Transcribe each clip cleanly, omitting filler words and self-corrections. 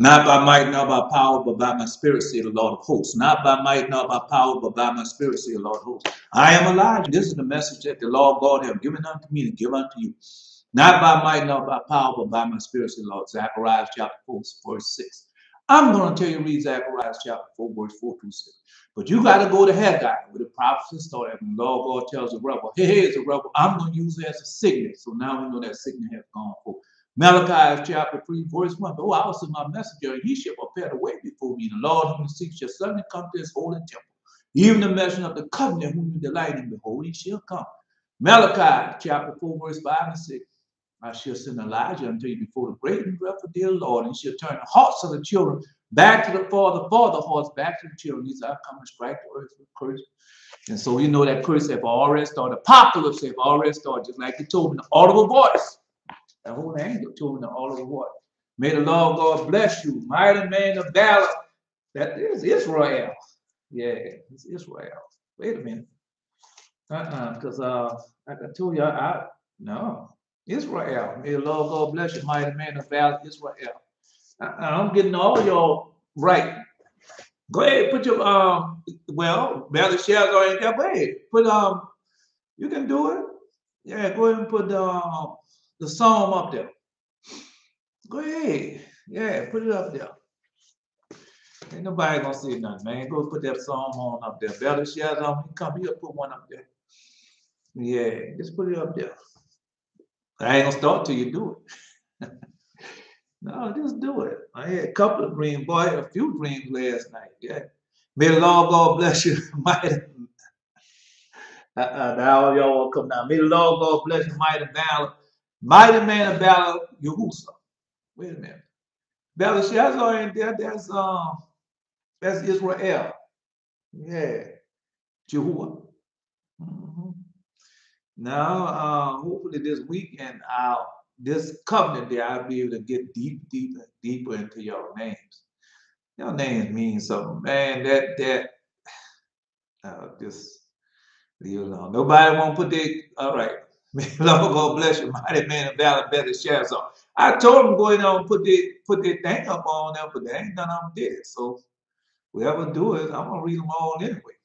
Not by might, not by power, but by my spirit, say the Lord of hosts. Not by might, not by power, but by my spirit, say the Lord of hosts. I am Elijah. This is the message that the Lord God have given unto me to give unto you. Not by might, not by power, but by my spirit, say the Lord. Zechariah chapter 4, verse 6. I'm going to tell you, read Zechariah chapter 4, verse 4 through 6. But you got to go to Haggai, where the prophecy started. And the Lord God tells the rebel, hey, here's a rebel. I'm going to use it as a signet. So now we know that signet has gone forth. Malachi chapter 3, verse 1. Oh, I will send my messenger, and he shall prepare the way before me. The Lord whom you seek shall suddenly come to his holy temple. Even the messenger of the covenant whom you delight in, behold, he shall come. Malachi chapter 4, verse 5 and 6. I shall send Elijah unto you before the great and dreadful day of the Lord, and shall turn the hearts of the children back to the father hearts back to the children. These are coming to strike the earth with curse. And so we know that curse have already started. Apocalypse have already started, just like he told me in the audible voice. The whole angel told me in the audible voice. May the Lord God bless you, mighty man of valor. That is Israel. Yeah, it's Israel. Wait a minute. Because like I told you, no. Israel. May the Lord God bless you, mighty man of valor, Israel. I'm getting all y'all right. Go ahead, put your well, Belshazzar ain't there. Go ahead, put you can do it. Yeah, go ahead and put the psalm up there. Go ahead. Yeah, put it up there. Ain't nobody gonna see nothing, man. Go put that psalm on up there. Belshazzar, you come here, put one up there. Yeah, just put it up there. I ain't gonna start till you do it. No, just do it. I had a couple of dreams, boy, a few dreams last night. Yeah. May the Lord God bless you, mighty. Now y'all want to come down. May the Lord God bless you, mighty valor, mighty man of valor, Yahushua. Wait a minute. Belshazzar ain't there. That's Israel. Yeah. Jehovah. Now, hopefully this weekend, this covenant there, I'll be able to get deeper into your names. Your names mean something, man. Just leave it alone. Nobody won't put their, all right. May the Lord God bless you, mighty man of valor, better shares on. I told them go ahead and put their thing up on there, but they ain't done on did. So whoever do it, I'm gonna read them all anyway.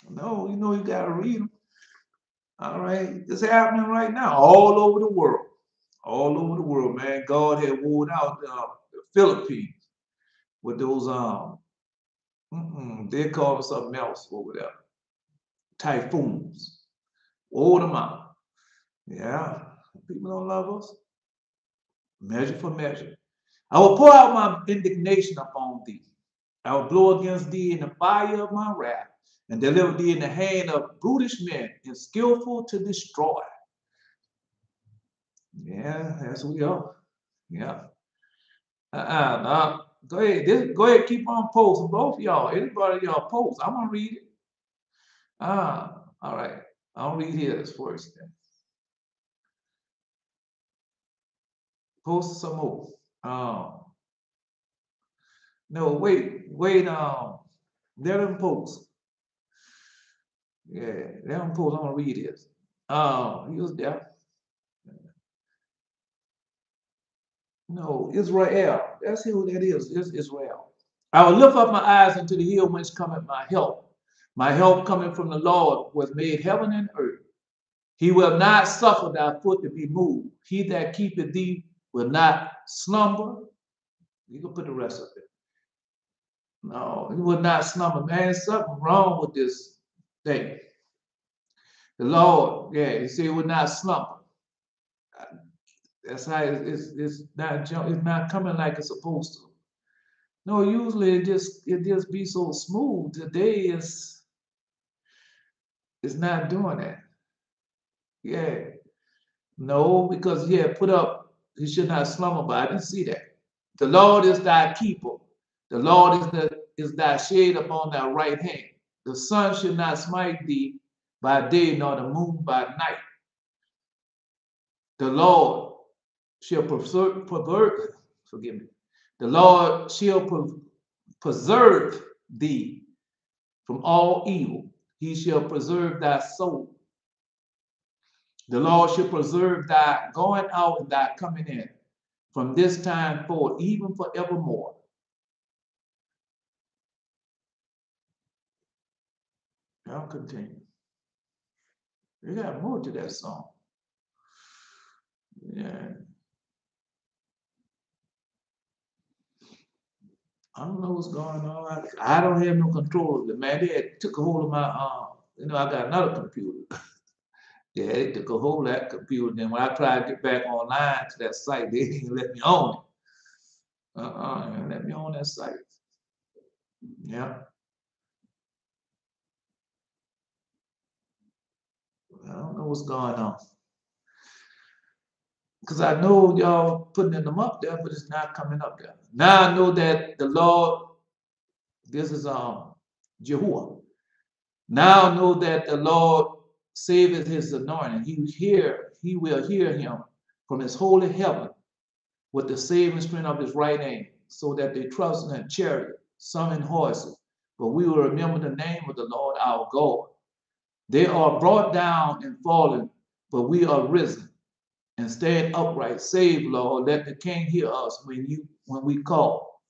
No, you know you gotta read them. All right, it's happening right now, all over the world. All over the world, man. God had wore out the Philippines with those they call it something else over there. Typhoons. Wore them out. Yeah. People don't love us. Measure for measure. I will pour out my indignation upon thee. I will blow against thee in the fire of my wrath, and deliver thee in the hand of brutish men and skillful to destroy. Yeah, that's who we are. Yeah. Go ahead. Go ahead. Keep on posting. Both of y'all. Anybody y'all post. I'm gonna read it. All right. I'll read his first. Then. Post some more. No, wait. Let them post. Yeah, let them post. I'm gonna read his. He was there. No, Israel. That's who that is. It's Israel. I will lift up my eyes unto the hill whence cometh my help. My help coming from the Lord was made heaven and earth. He will not suffer thy foot to be moved. He that keepeth thee will not slumber. You can put the rest of it. No, he will not slumber. Man, there's something wrong with this thing. The Lord, yeah, he said he will not slumber. That's how it's not coming like it's supposed to. No, usually it just be so smooth. Today it's not doing that. Yeah. No, because put up, he should not slumber, but I didn't see that. The Lord is thy keeper. The Lord is thy shade upon thy right hand. The sun should not smite thee by day, nor the moon by night. The Lord shall preserve, forgive me. The Lord shall preserve thee from all evil. He shall preserve thy soul. The Lord shall preserve thy going out and thy coming in from this time forward, even forevermore. I'll continue. You got more to that song. Yeah. I don't know what's going on. I don't have no control of it, man. They had took a hold of my I got another computer. Yeah, they took a hold of that computer. Then when I tried to get back online to that site, they didn't let me on it. They didn't let me on that site. Yeah. I don't know what's going on. Because I know y'all putting them up there, but it's not coming up there. Now I know that the Lord, this is Jehoiakim. Now I know that the Lord saveth his anointing. He will hear him from his holy heaven with the saving strength of his right hand, so that they trust in chariot, some in horses. But we will remember the name of the Lord our God. They are brought down and fallen, but we are risen and stand upright. Save, Lord, let the King hear us when we call.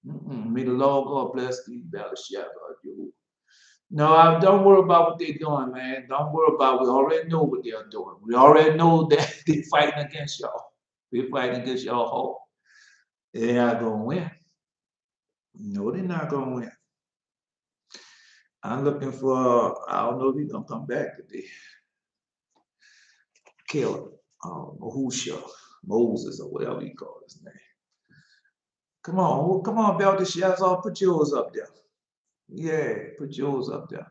May the Lord God bless thee, Belshazzar. No, don't worry about what they're doing, man. Don't worry about it. We already know what they're doing. We already know that they're fighting against y'all. We're fighting against y'all whole. They're not going to win. No, they're not going to win. I'm looking for, I don't know if he's going to come back today. Caleb, Mahusha, Moses, or whatever you call his name. Come on, Belteshazzar, put yours up there. Yeah, put yours up there.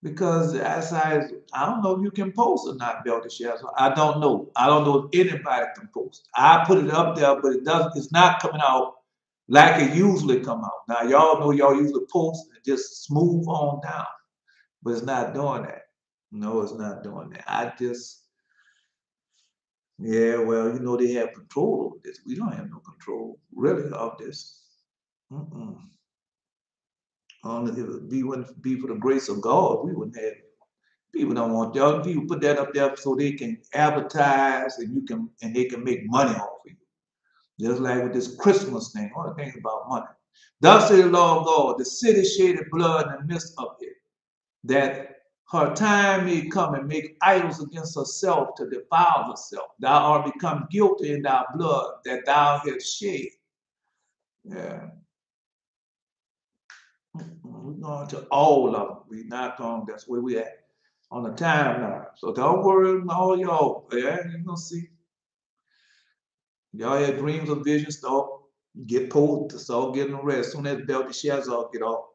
Because I don't know if you can post or not, Belteshazzar. I don't know. I don't know if anybody can post. I put it up there, but it's not coming out like it usually come out. Now, y'all know y'all usually post and just smooth on down. But it's not doing that. No, it's not doing that. Yeah, well, they have control over this. We don't have no control, really, of this. Only if it wouldn't be for the grace of God, we wouldn't have it. People don't want y'all. People put that up there so they can advertise and they can make money off of you. Just like with this Christmas thing, all the things about money. Thus saith the Lord God, the city shaded blood in the midst of it, that her time may come and make idols against herself to defile herself. Thou art become guilty in thy blood that thou hast shed. Yeah. We're going to all of them. We're not going, that's where we at on the timeline. So don't worry, all y'all. Yeah, you're going to see. Y'all had dreams or visions, start get pulled, start getting rest. As soon as Belteshazzar get off.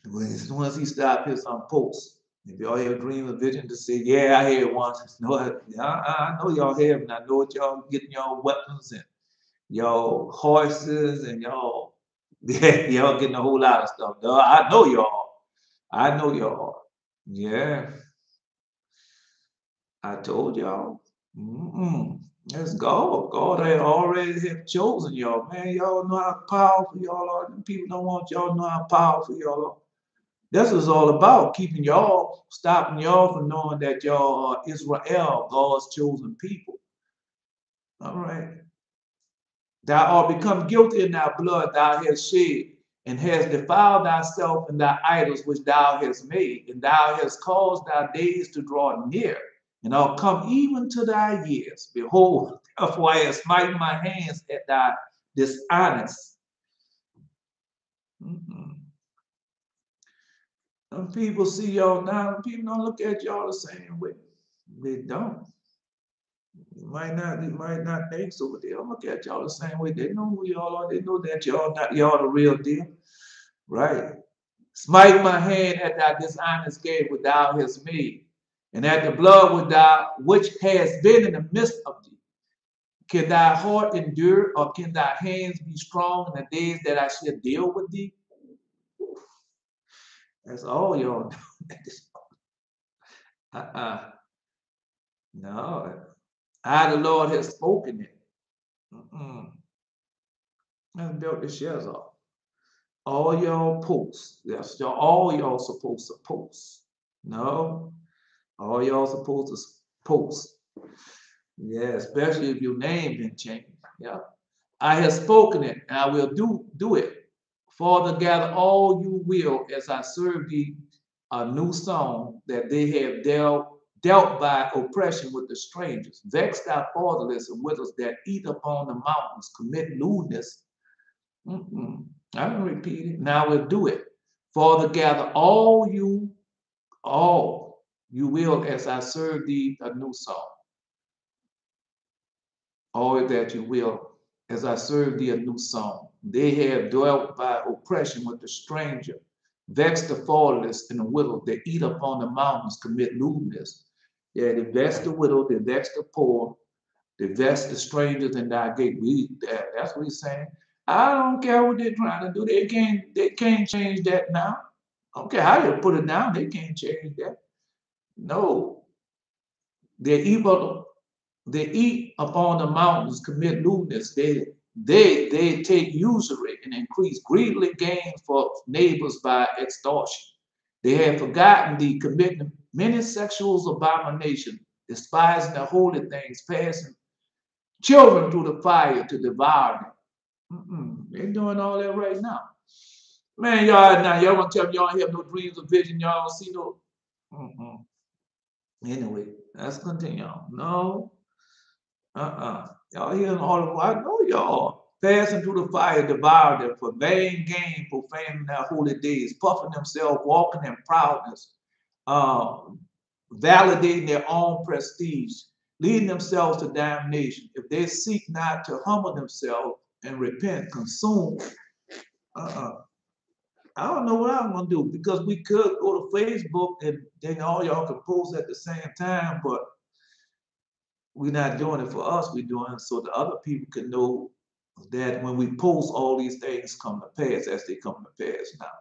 As soon as he stopped his posts. If y'all have dreams or visions to say, yeah, I had one. No, I know y'all have, and I know what y'all getting y'all weapons and y'all horses and y'all getting a whole lot of stuff. I know y'all. I know y'all. Yeah. I told y'all. Let's go. God had already have chosen y'all. Man, y'all know how powerful y'all are. People don't want y'all to know how powerful y'all are. This is all about keeping y'all, stopping y'all from knowing that y'all are Israel, God's chosen people. All right. Thou art become guilty in thy blood thou hast shed, and hast defiled thyself and thy idols which thou hast made, and thou hast caused thy days to draw near, and are come even to thy years. Behold, therefore I have smite my hands at thy dishonest. Some people see y'all now, people don't look at y'all the same way. They don't. You might not think so, but they don't look at y'all the same way. They know who y'all are. They know that y'all the real deal. Right. Smite my hand at thy dishonest gate which thou hast made, and at the blood which has been in the midst of thee. Can thy heart endure, or can thy hands be strong in the days that I shall deal with thee? That's all y'all doing. No. I, the Lord, has spoken it. That's Belteshazzar. All y'all posts. That's all y'all supposed to post. No. All y'all supposed to post. Yeah, especially if your name been changed. Yeah. I have spoken it, and I will do it. Father, gather all you will as I serve thee a new song that they have dealt by oppression with the strangers. Vex thy fatherless and widows that eat upon the mountains, commit lewdness. I can repeat it. Now we'll do it. Father, gather all you will as I serve thee a new song. All that you will, as I serve thee a new song. They have dwelt by oppression with the stranger, vex the fatherless and the widow. They eat upon the mountains, commit lewdness. Yeah, they vex the widow, they vex the poor, they vex the strangers in thy gate. That's what he's saying. I don't care what they're trying to do. They can't change that now. I don't care how you put it down, they can't change that. No. They evil They eat upon the mountains, commit lewdness. They take usury and increase greedily gain for neighbors by extortion. They have forgotten thee, committing many sexual abominations, despising the holy things, passing children through the fire to devour them. They're doing all that right now. Man, y'all want to tell me y'all have no dreams or vision, y'all don't see no. Mm-mm. Anyway, let's continue on. No. Y'all hearing all of I know y'all. Passing through the fire, devour them for vain gain, profaning their holy days, puffing themselves, walking in proudness, uh, validating their own prestige, leading themselves to damnation. If they seek not to humble themselves and repent, consume. Uh-uh. I don't know what I'm gonna do because we could go to Facebook and then all y'all can post at the same time, but we're not doing it for us. We're doing it so the other people can know that when we post, all these things come to pass as they come to pass now.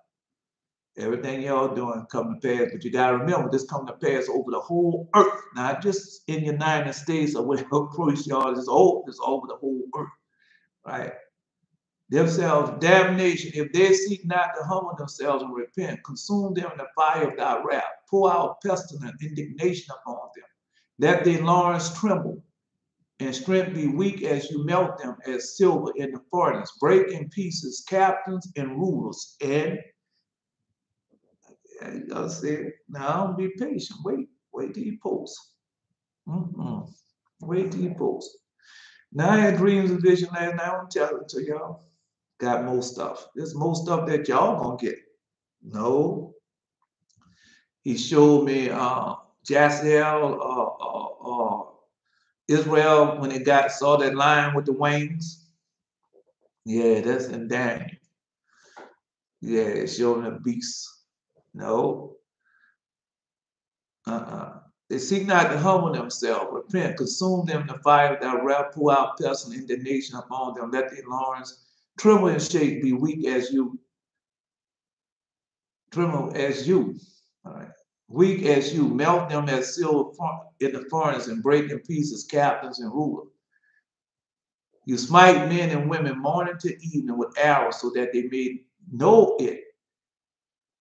Everything y'all doing come to pass, but you gotta remember this come to pass over the whole earth, not just in the United States or whatever place y'all is over the whole earth, right? Themselves damnation, if they seek not to humble themselves and repent, consume them in the fire of thy wrath, pour out pestilence, indignation upon them. Let their loins tremble and strength be weak as you melt them as silver in the furnace. Break in pieces captains and rulers. And I said, now don't be patient. Wait till you post. Wait till you post. Now I had dreams and vision last night. I'm telling it to y'all. Got more stuff. There's more stuff that y'all gonna get. No. He showed me Jaziel, Israel when it saw that lion with the wings. Yeah, that's in Daniel. Yeah, it's showing a beast. No. They seek not to humble themselves, repent, consume them in the fire of thy wrath, pour out pestilence and indignation upon them. Let their loins tremble and shake, be weak as you, tremble as you. All right. Weak as you, melt them as silver in the furnace and break in pieces captains and rulers. You smite men and women morning to evening with arrows so that they may know it.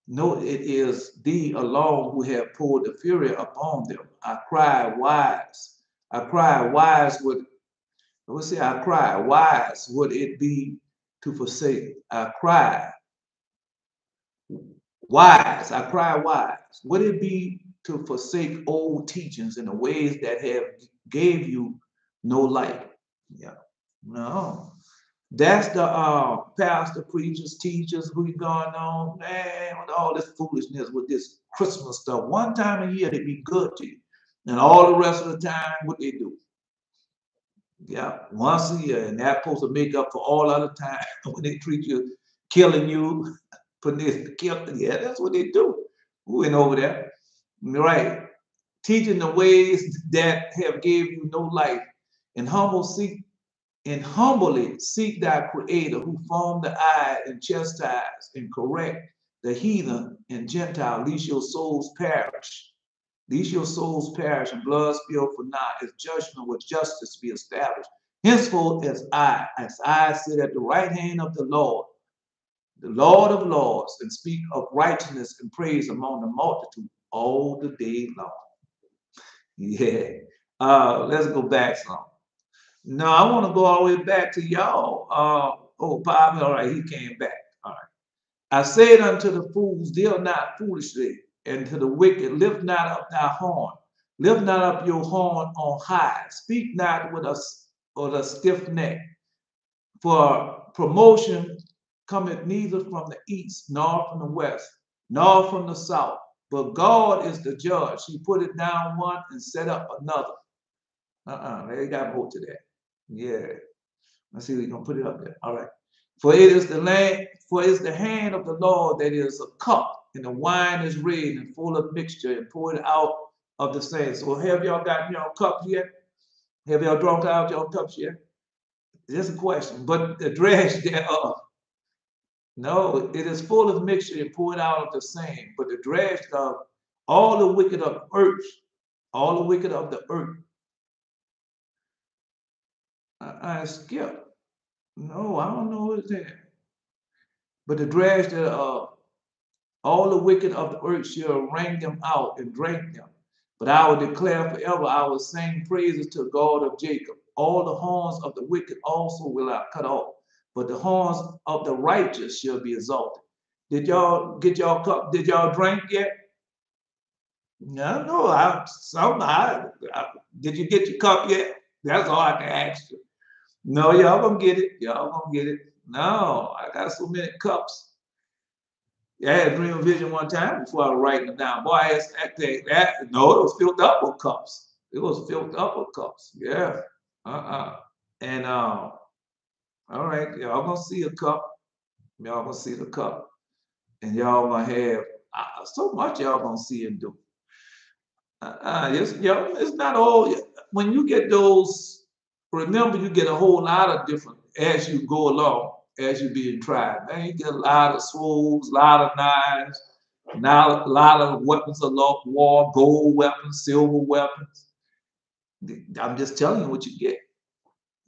Know it is thee alone who have poured the fury upon them. I cry, wise. I cry, wise would, I cry, wise would it be to forsake. I cry, wise. I cry, wise. Would it be to forsake old teachings and the ways that have gave you no light? Yeah. No. That's the pastor, preachers, teachers who going on, man, with all this foolishness, with this Christmas stuff. One time a year, they be good to you. And all the rest of the time, what they do? Yeah, once a year. And that's supposed to make up for all other time when they treat you, killing you, putting this, killing. Yeah, that's what they do. We went over there. Right. Teaching the ways that have gave you no life. And humbly seek thy creator who formed the eye and chastise and correct the heathen and Gentile, lest your souls perish. Lest your souls perish and blood spill for naught, as judgment with justice be established. Henceforth, as I sit at the right hand of the Lord of lords, and speak of righteousness and praise among the multitude all the day long. Yeah. Let's go back some. No, I want to go all the way back to y'all. Oh, Bobby, all right, he came back. All right. I said unto the fools, deal not foolishly, and to the wicked, lift not up thy horn. Lift not up your horn on high. Speak not with a stiff neck. For promotion cometh neither from the east, nor from the west, nor from the south. But God is the judge. He put it down one and set up another. They got more to that. Yeah. Let's see if we can put it up there. All right. For it is the hand of the Lord that is a cup, and the wine is red and full of mixture, and poured out of the same. So have y'all got your cups yet? Have y'all drunk out your cups yet? Just a question. But the dregs thereof. No, it is full of mixture and poured out of the same. But the dregs of all the wicked of earth, all the wicked of the earth. I skip. No, I don't know what's that. But the dregs thereof, all the wicked of the earth shall wring them out and drink them. But I will declare forever, I will sing praises to God of Jacob. All the horns of the wicked also will I cut off, but the horns of the righteous shall be exalted. Did y'all get y'all cup? Did y'all drink yet? No, no. Did you get your cup yet? That's all I can ask you. No, y'all gonna get it. Y'all gonna get it. No, I got so many cups. Yeah, I had a dream of vision one time before I was writing them down. Boy, no, it was filled up with cups. It was filled up with cups. Yeah. And all right, y'all gonna see a cup. Y'all gonna see the cup. And y'all gonna have so much y'all gonna see and do. It's not all. When you get those, remember you get a whole lot of different as you go along, as you're being tried. Man, you get a lot of swords, a lot of knives, now a lot of weapons of war, gold weapons, silver weapons. I'm just telling you what you get.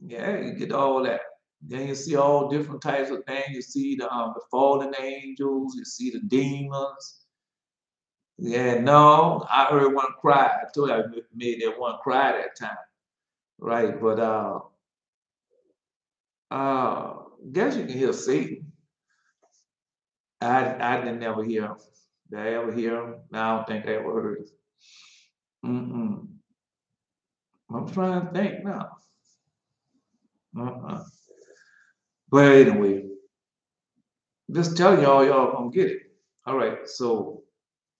Yeah, you get all that. Then you see all different types of things. You see the fallen angels. You see the demons. Yeah, no, I heard one cry. I told you I made that one cry that time, right? But guess you can hear Satan. I didn't ever hear him. Did I ever hear him? No, I don't think I ever heard him. Mm-mm. I'm trying to think now. Uh-uh. But anyway, just telling y'all gonna get it. All right, so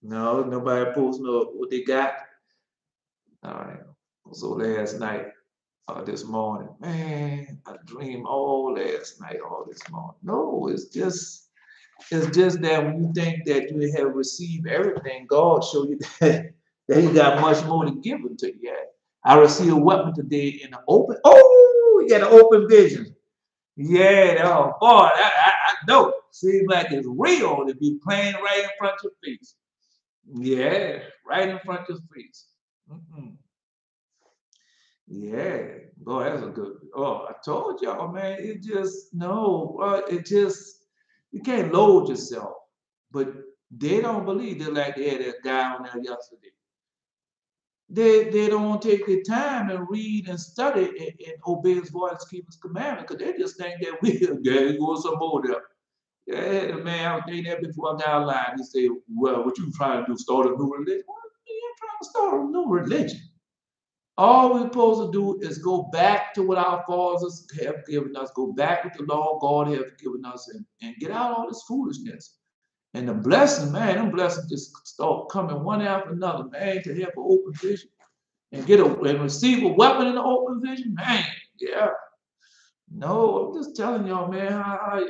no, nobody posting what they got. All right. So last night, this morning, man, I dreamed all last night, all this morning. No, it's just that when you think that you have received everything, God show you that He got much more to give to you. Yeah. I received a weapon today in the open. Oh, you got an open vision. Yeah, oh boy, I know. Seems like it's real to be playing right in front of your face. Yeah, right in front of your face. Mm-mm. Yeah, boy, that's a good. Oh, I told y'all, man. It just no, it just you can't load yourself. But they don't believe. They're like they had that guy on there yesterday. They don't want to take the time and read and study and obey His voice, keep His commandment, because they just think that we yeah, go some more there. Yeah, the man, I was thinking that before I got online. He said, "Well, what you trying to do? Start a new religion? What are you trying to start a new religion? All we're supposed to do is go back to what our fathers have given us, go back with the law God has given us, and get out all this foolishness. And the blessing, man, them blessings just start coming one after another, man, to have an open vision and and receive a weapon in the open vision, man. Yeah. No, I'm just telling y'all, man,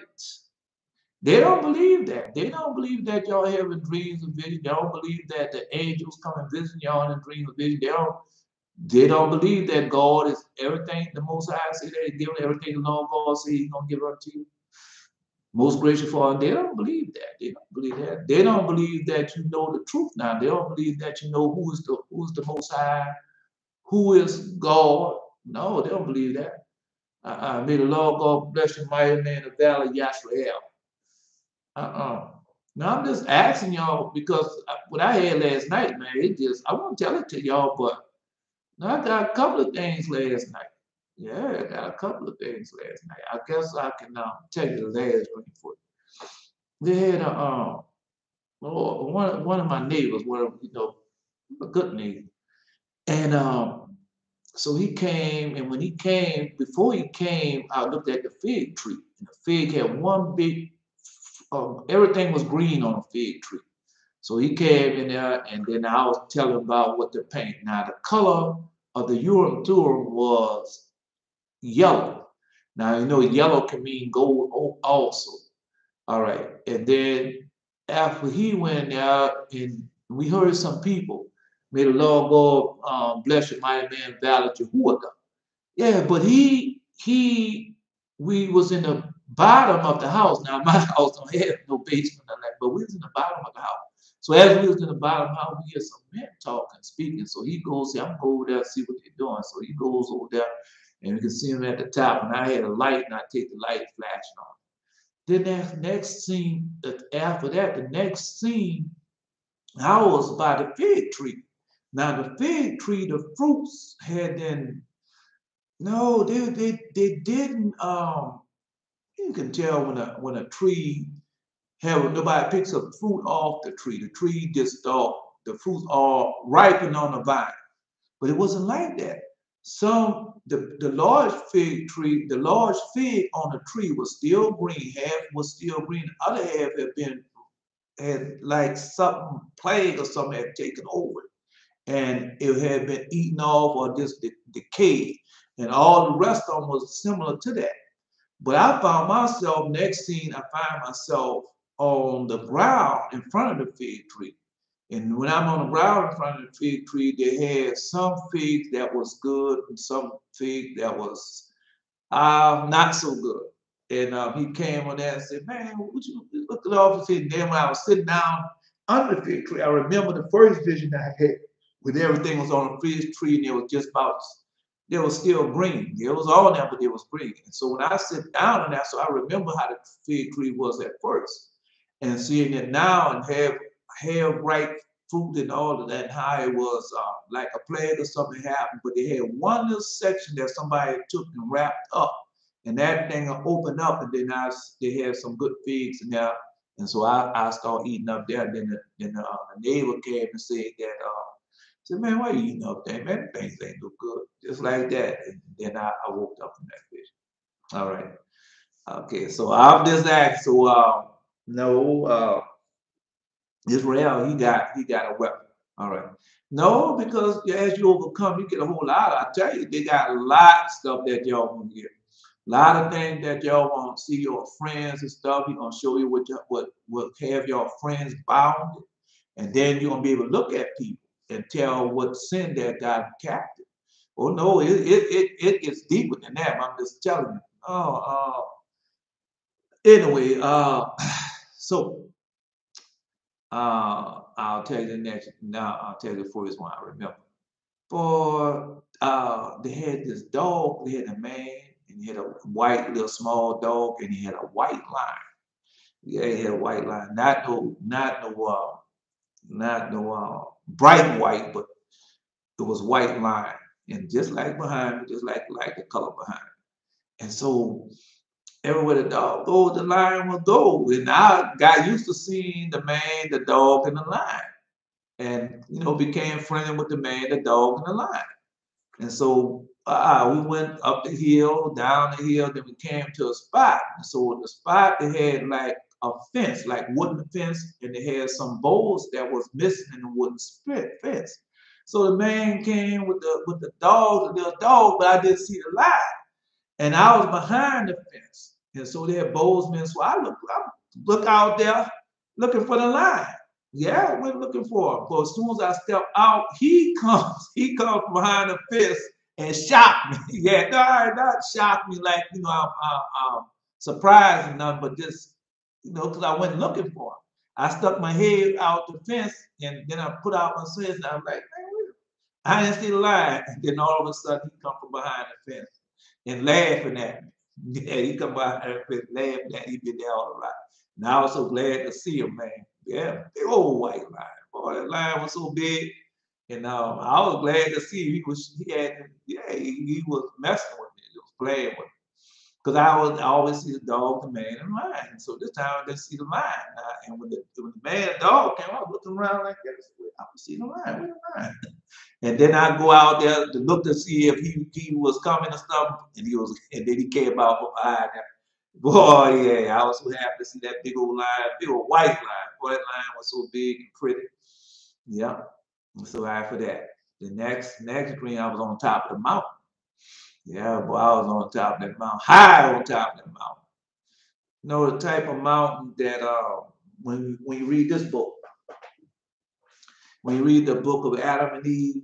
they don't believe that. They don't believe that y'all having dreams and visions. They don't believe that the angels come and visit y'all in dreams and visions. They don't believe that God is everything. The Most High say that He's giving everything the Lord God say He's gonna give unto you. Most gracious Father. They don't believe that. They don't believe that. They don't believe that you know the truth now. They don't believe that you know who is the Most High, who is God. No, they don't believe that. May the Lord God bless you, mighty man, the valley of Yashrael. Now I'm just asking y'all because what I had last night, man, I won't tell it to y'all, but Now I got a couple of things last night. Yeah, I got a couple of things last night. I guess I can tell you the last one for you. They had one of my neighbors, one of a good neighbor, and so he came, and when he came, before he came, I looked at the fig tree, and the fig had one big, everything was green on the fig tree. So he came in there, and then I was telling him about what to paint. Now the color of the Urim Thummim was yellow. Now you know yellow can mean gold also. All right, and then after he went out, and we heard some people, may the Lord God bless your mighty man, valor Jehoiakim. Yeah, but we was in the bottom of the house. Now my house don't have no basement or that, but we was in the bottom of the house. So as we was in the bottom of the house, we hear some men talking, speaking. So he goes, I'm going to go over there and see what they're doing. So he goes over there, and we can see him at the top. And I had a light, and I take the light flashing on. Then that next scene, after that, the next scene, I was by the fig tree. Now the fig tree, the fruits had been, no, they didn't. You can tell when a tree have nobody picks up fruit off the tree. The tree just the fruits are ripen on the vine, but it wasn't like that. The large fig tree, the large fig on the tree was still green. Half was still green. The other half had like something plague or something had taken over, and it had been eaten off or just decayed, and all the rest of them was similar to that. But I found myself, next scene, I find myself on the ground in front of the fig tree. And when I'm on the ground in front of the fig tree, they had some figs that was good and some fig that was not so good. And he came on there and said, man, would you look it off and see? And then when I was sitting down under the fig tree, I remember the first vision I had when everything was on the fig tree and it was just about, it was still green. It was all there, but it was green. And so when I sit down on that, so I remember how the fig tree was at first. And seeing it now and have ripe fruit and all of that, and how it was like a plague or something happened, but they had one little section that somebody took and wrapped up, and that thing opened up, and then they had some good figs in there, and so I started eating up there. And then the neighbor came and said that, said, man, why you eating up there, man? Things ain't no good, just like that. And then I woke up from that vision. All right, okay, so I'm just asking, so no. Israel, he got a weapon. All right. No, because as you overcome, you get a whole lot. I tell you, they got a lot of stuff that y'all want to get. A lot of things that y'all want to see your friends and stuff. He's gonna show you what have your friends bound, and then you're gonna be able to look at people and tell what sin that got them captive. Oh no, it gets deeper than that. I'm just telling you. Anyway, so. I'll tell you the next. Now I'll tell you the first one I remember. For they had this dog. They had a man, and he had a white little small dog, and he had a white line. Yeah, he had a white line. Not no bright white, but it was white line, and just like behind, just like the color behind. And so everywhere the dog goes, the lion will go. And I got used to seeing the man, the dog, and the lion. And became friendly with the man, the dog, and the lion. And so we went up the hill, down the hill, then we came to a spot. And so in the spot, they had like a fence, like wooden fence, and they had some bowls that was missing in the wooden fence. So the man came with the dog, the little dog, but I didn't see the lion. And I was behind the fence. And so they had bowsmen. So I look out there looking for the lion. Yeah, we're looking for him. But as soon as I step out, he comes from behind the fence and shot me. Yeah, no, not shot me like, I'm surprised and nothing, but just, because I went looking for him. I stuck my head out the fence, and then I put out my fence, and I was like, man, I didn't see the lion. And then all of a sudden, he come from behind the fence and laughing at me. Yeah, he come behind the fence laughing at me. He been there all the right. And I was so glad to see him, man. Yeah, big old white lion. Boy, that lion was so big. And I was glad to see he was messing with me. He was playing with me. Because I always see the dog, the man, and the lion. So this time I didn't see the lion. And when the man and dog came, I was looking around like that. I was seeing the lion. Where's the lion? And then I go out there to look to see if he was coming or something. And then he came out from behind there. Boy, yeah, I was so happy to see that big old lion, big old white lion. Boy, that lion was so big and pretty. Yeah, I'm so happy for that. The next dream, I was on top of the mountain. Yeah, boy, I was on top of that mountain, high on top of that mountain. You know, the type of mountain that when you read this book, when you read the book of Adam and Eve,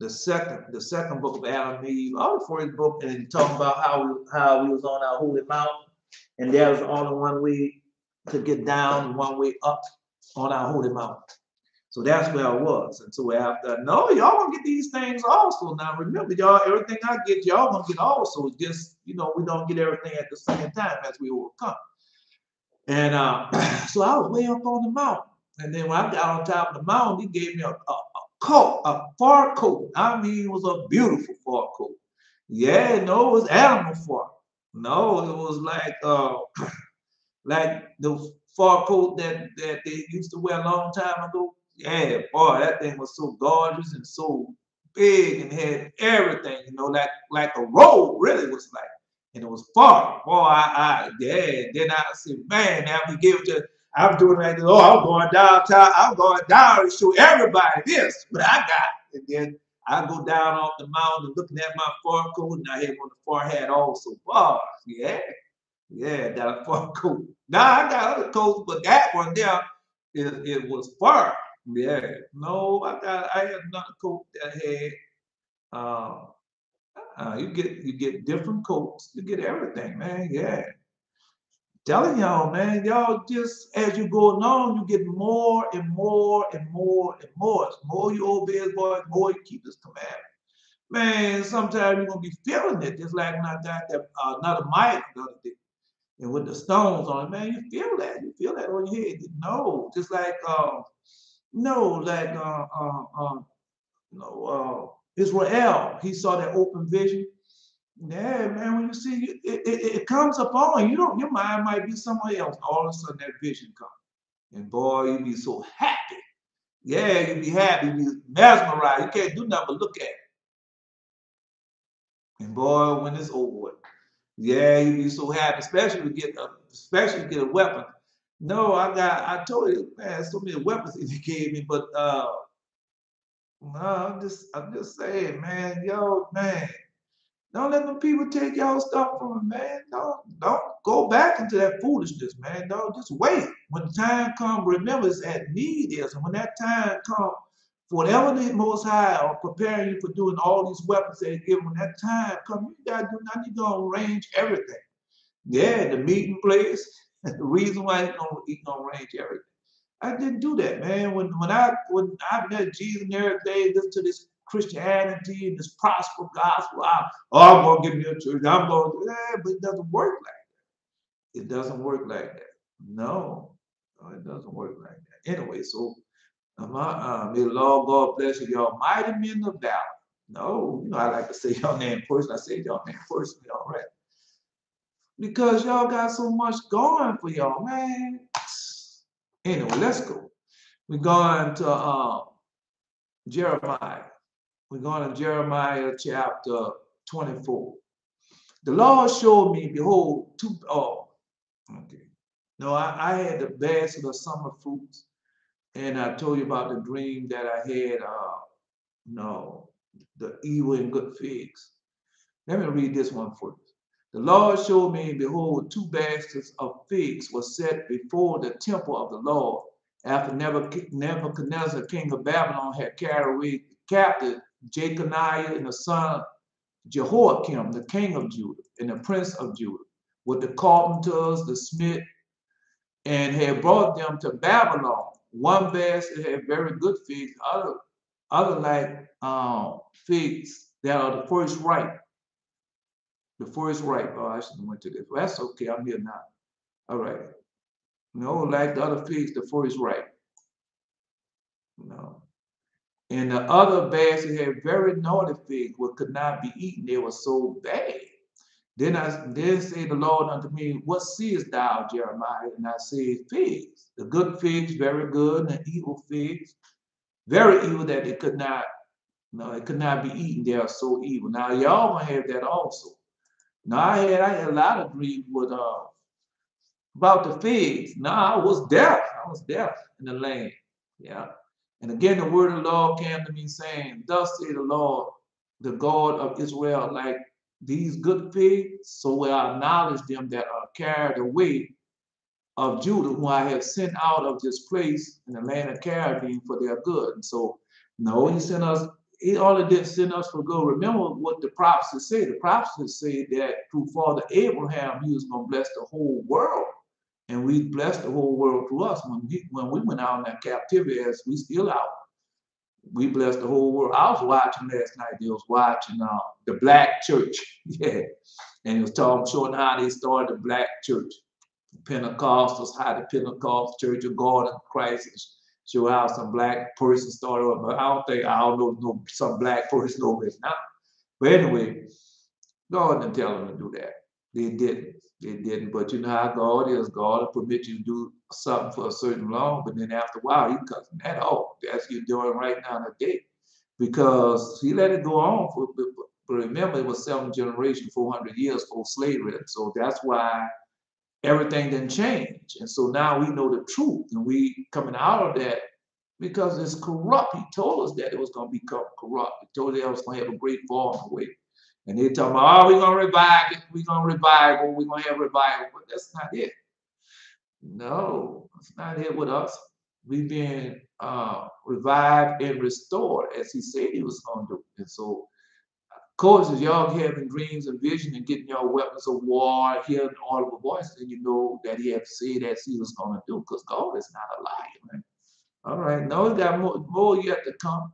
the second book of Adam and Eve, all the first book, and talking about how we was on our holy mountain, and there was only one way to get down and one way up on our holy mountain. So that's where I was. And so after, no, y'all gonna get these things also. Now remember, y'all, everything I get, y'all gonna get also. Just, we don't get everything at the same time as we overcome. And so I was way up on the mountain. And then when I got on top of the mountain, he gave me a coat, a fur coat. I mean, it was a beautiful fur coat. Yeah, no, it was animal fur. No, it was like the fur coat that they used to wear a long time ago. Yeah, boy, that thing was so gorgeous and so big and had everything, like a robe really was like. And it was far. Boy, yeah. Then I said, man, now we give it to, I'm doing like this. Oh, I'm going downtown. I'm going down to show everybody this, what I got. And then I go down off the mountain looking at my fur coat, and I had on the fur hat also. Boy, yeah, got a fur coat. Now I got other coats, but that one there, it was fur. Yeah, no, I had another coat that had you get different coats, you get everything, man. Yeah, telling y'all, man, y'all just as you go along, you get more and more and more and more. The more you obey His voice, the more you keep His commandments. Man, sometimes you're gonna be feeling it, just like when I got that another mic the other day, and with the stones on it, man, you feel that. You feel that on your head. No, just like no, like Israel. He saw that open vision. Yeah, man. When you see it comes upon you, your mind might be somewhere else. All of a sudden, that vision comes, and boy, you be so happy. Yeah, you be happy. You be mesmerized. You can't do nothing but look at it. And boy, when it's over with, yeah, you be so happy, especially to get a weapon. No, I told you, man, so many weapons that he gave me, but no, I'm just saying, man, yo, man, don't let them people take y'all stuff from them, man. Don't go back into that foolishness, man. Don't just wait. When the time comes, remember it's at need is, and when that time comes, for whatever the Most High are preparing you for doing all these weapons that He give, when that time comes, you gotta do nothing. You gonna arrange everything. Yeah, the meeting place. The reason why he gonna arrange everything. I didn't do that, man. When I met Jesus and everything, listen to this Christianity and this prosper gospel, I'm gonna get me a church. I'm gonna do that, but it doesn't work like that. It doesn't work like that. No, it doesn't work like that. Anyway, so may the Lord God bless you, y'all mighty men of valor. No, I like to say your name first. I say your name first, all right. Because y'all got so much going for y'all, man. Anyway, let's go. We're going to Jeremiah. We're going to Jeremiah chapter 24. The Lord showed me, behold, okay. No, I had the basket of summer fruits, and I told you about the dream that I had, no, the evil and good figs. Let me read this one first. The Lord showed me, behold, 2 baskets of figs were set before the temple of the Lord, after Nebuchadrezzar, king of Babylon, had carried away captive Jeconiah and the son Jehoiakim, the king of Judah, and the prince of Judah, with the carpenters, the smith, and had brought them to Babylon. One basket had very good figs, other like figs that are the first ripe. The first ripe. Oh, I should have went to this. Well, that's okay. I'm here now. All right. No, like the other figs, the first ripe. No. And the other basket had very naughty figs, which could not be eaten. They were so bad. Then said the Lord unto me, what seest thou, Jeremiah? And I said, figs. The good figs, very good, and the evil figs, very evil that it could not, no, it could not be eaten. They are so evil. Now y'all gonna have that also. Now I had a lot of dreams with about the figs. Now I was deaf. I was deaf in the land. Yeah. And again, the word of the Lord came to me saying, thus say the Lord, the God of Israel, like these good figs, so will I acknowledge them that are carried away of Judah, whom I have sent out of this place in the land of Chaldeans for their good. And so, no, he sent us, he only didn't send us for good. Remember what the prophecies say. The prophecies say that through Father Abraham, he was going to bless the whole world. And we blessed the whole world through us when we went out in that captivity, as we still out. We blessed the whole world. I was watching last night. They was watching the black church. Yeah. And it was showing how they started the black church. Pentecostals, how the Pentecost Church of God in Christ, and show how some black person started up. But I don't know no some black person over there now. But anyway, God didn't tell them to do that. They didn't. They didn't. But you know how God is. God will permit you to do something for a certain long, but then after a while, he cuts that off. That's what you're doing right now today. Because he let it go on but remember, it was 7 generations, 400 years for slavery. So that's why everything didn't change. And so now we know the truth, and we coming out of that because it's corrupt. He told us that it was going to become corrupt. He told us it was going to have a great falling away. And they talking about, oh, we're going to revive it. We're going to revive it. We're going to have revival. But that's not it. No, it's not it with us. We've been revived and restored as he said he was going to do. And so, of course, as y'all having dreams and vision and getting your weapons of war, hearing all of the voices, and you know that he had said as he was going to do, because God is not a liar, man. All right, no, he got more yet to come.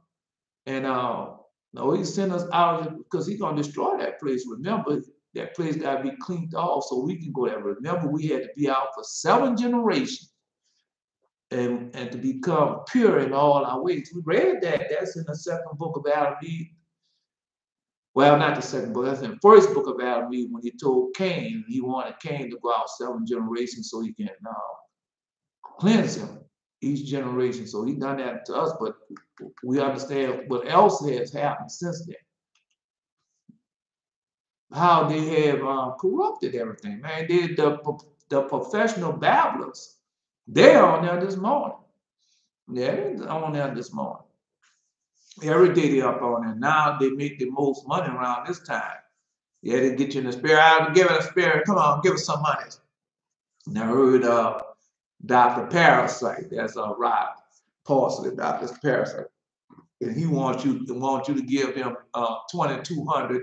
And no, he sent us out because he's going to destroy that place. Remember, that place got to be cleaned off so we can go there. Remember, we had to be out for 7 generations and to become pure in all our ways. We read that. That's in the second book of Adam and Eve. Well, not the second book. That's in the first book of Adam and Eve when he told Cain, he wanted Cain to go out 7 generations so he can cleanse him each generation. So he done that to us, but we understand what else has happened since then. How they have corrupted everything, man. The professional babblers, they're on there this morning. Yeah, they're on there this morning. Every day they're up on there. Now they make the most money around this time. Yeah, they get you in the spirit. I'll give it a spirit. Come on, give us some money. Now I heard Dr. Parasite. That's Rob Parsley, Dr. Parasite. And he wants you to give him $2,200,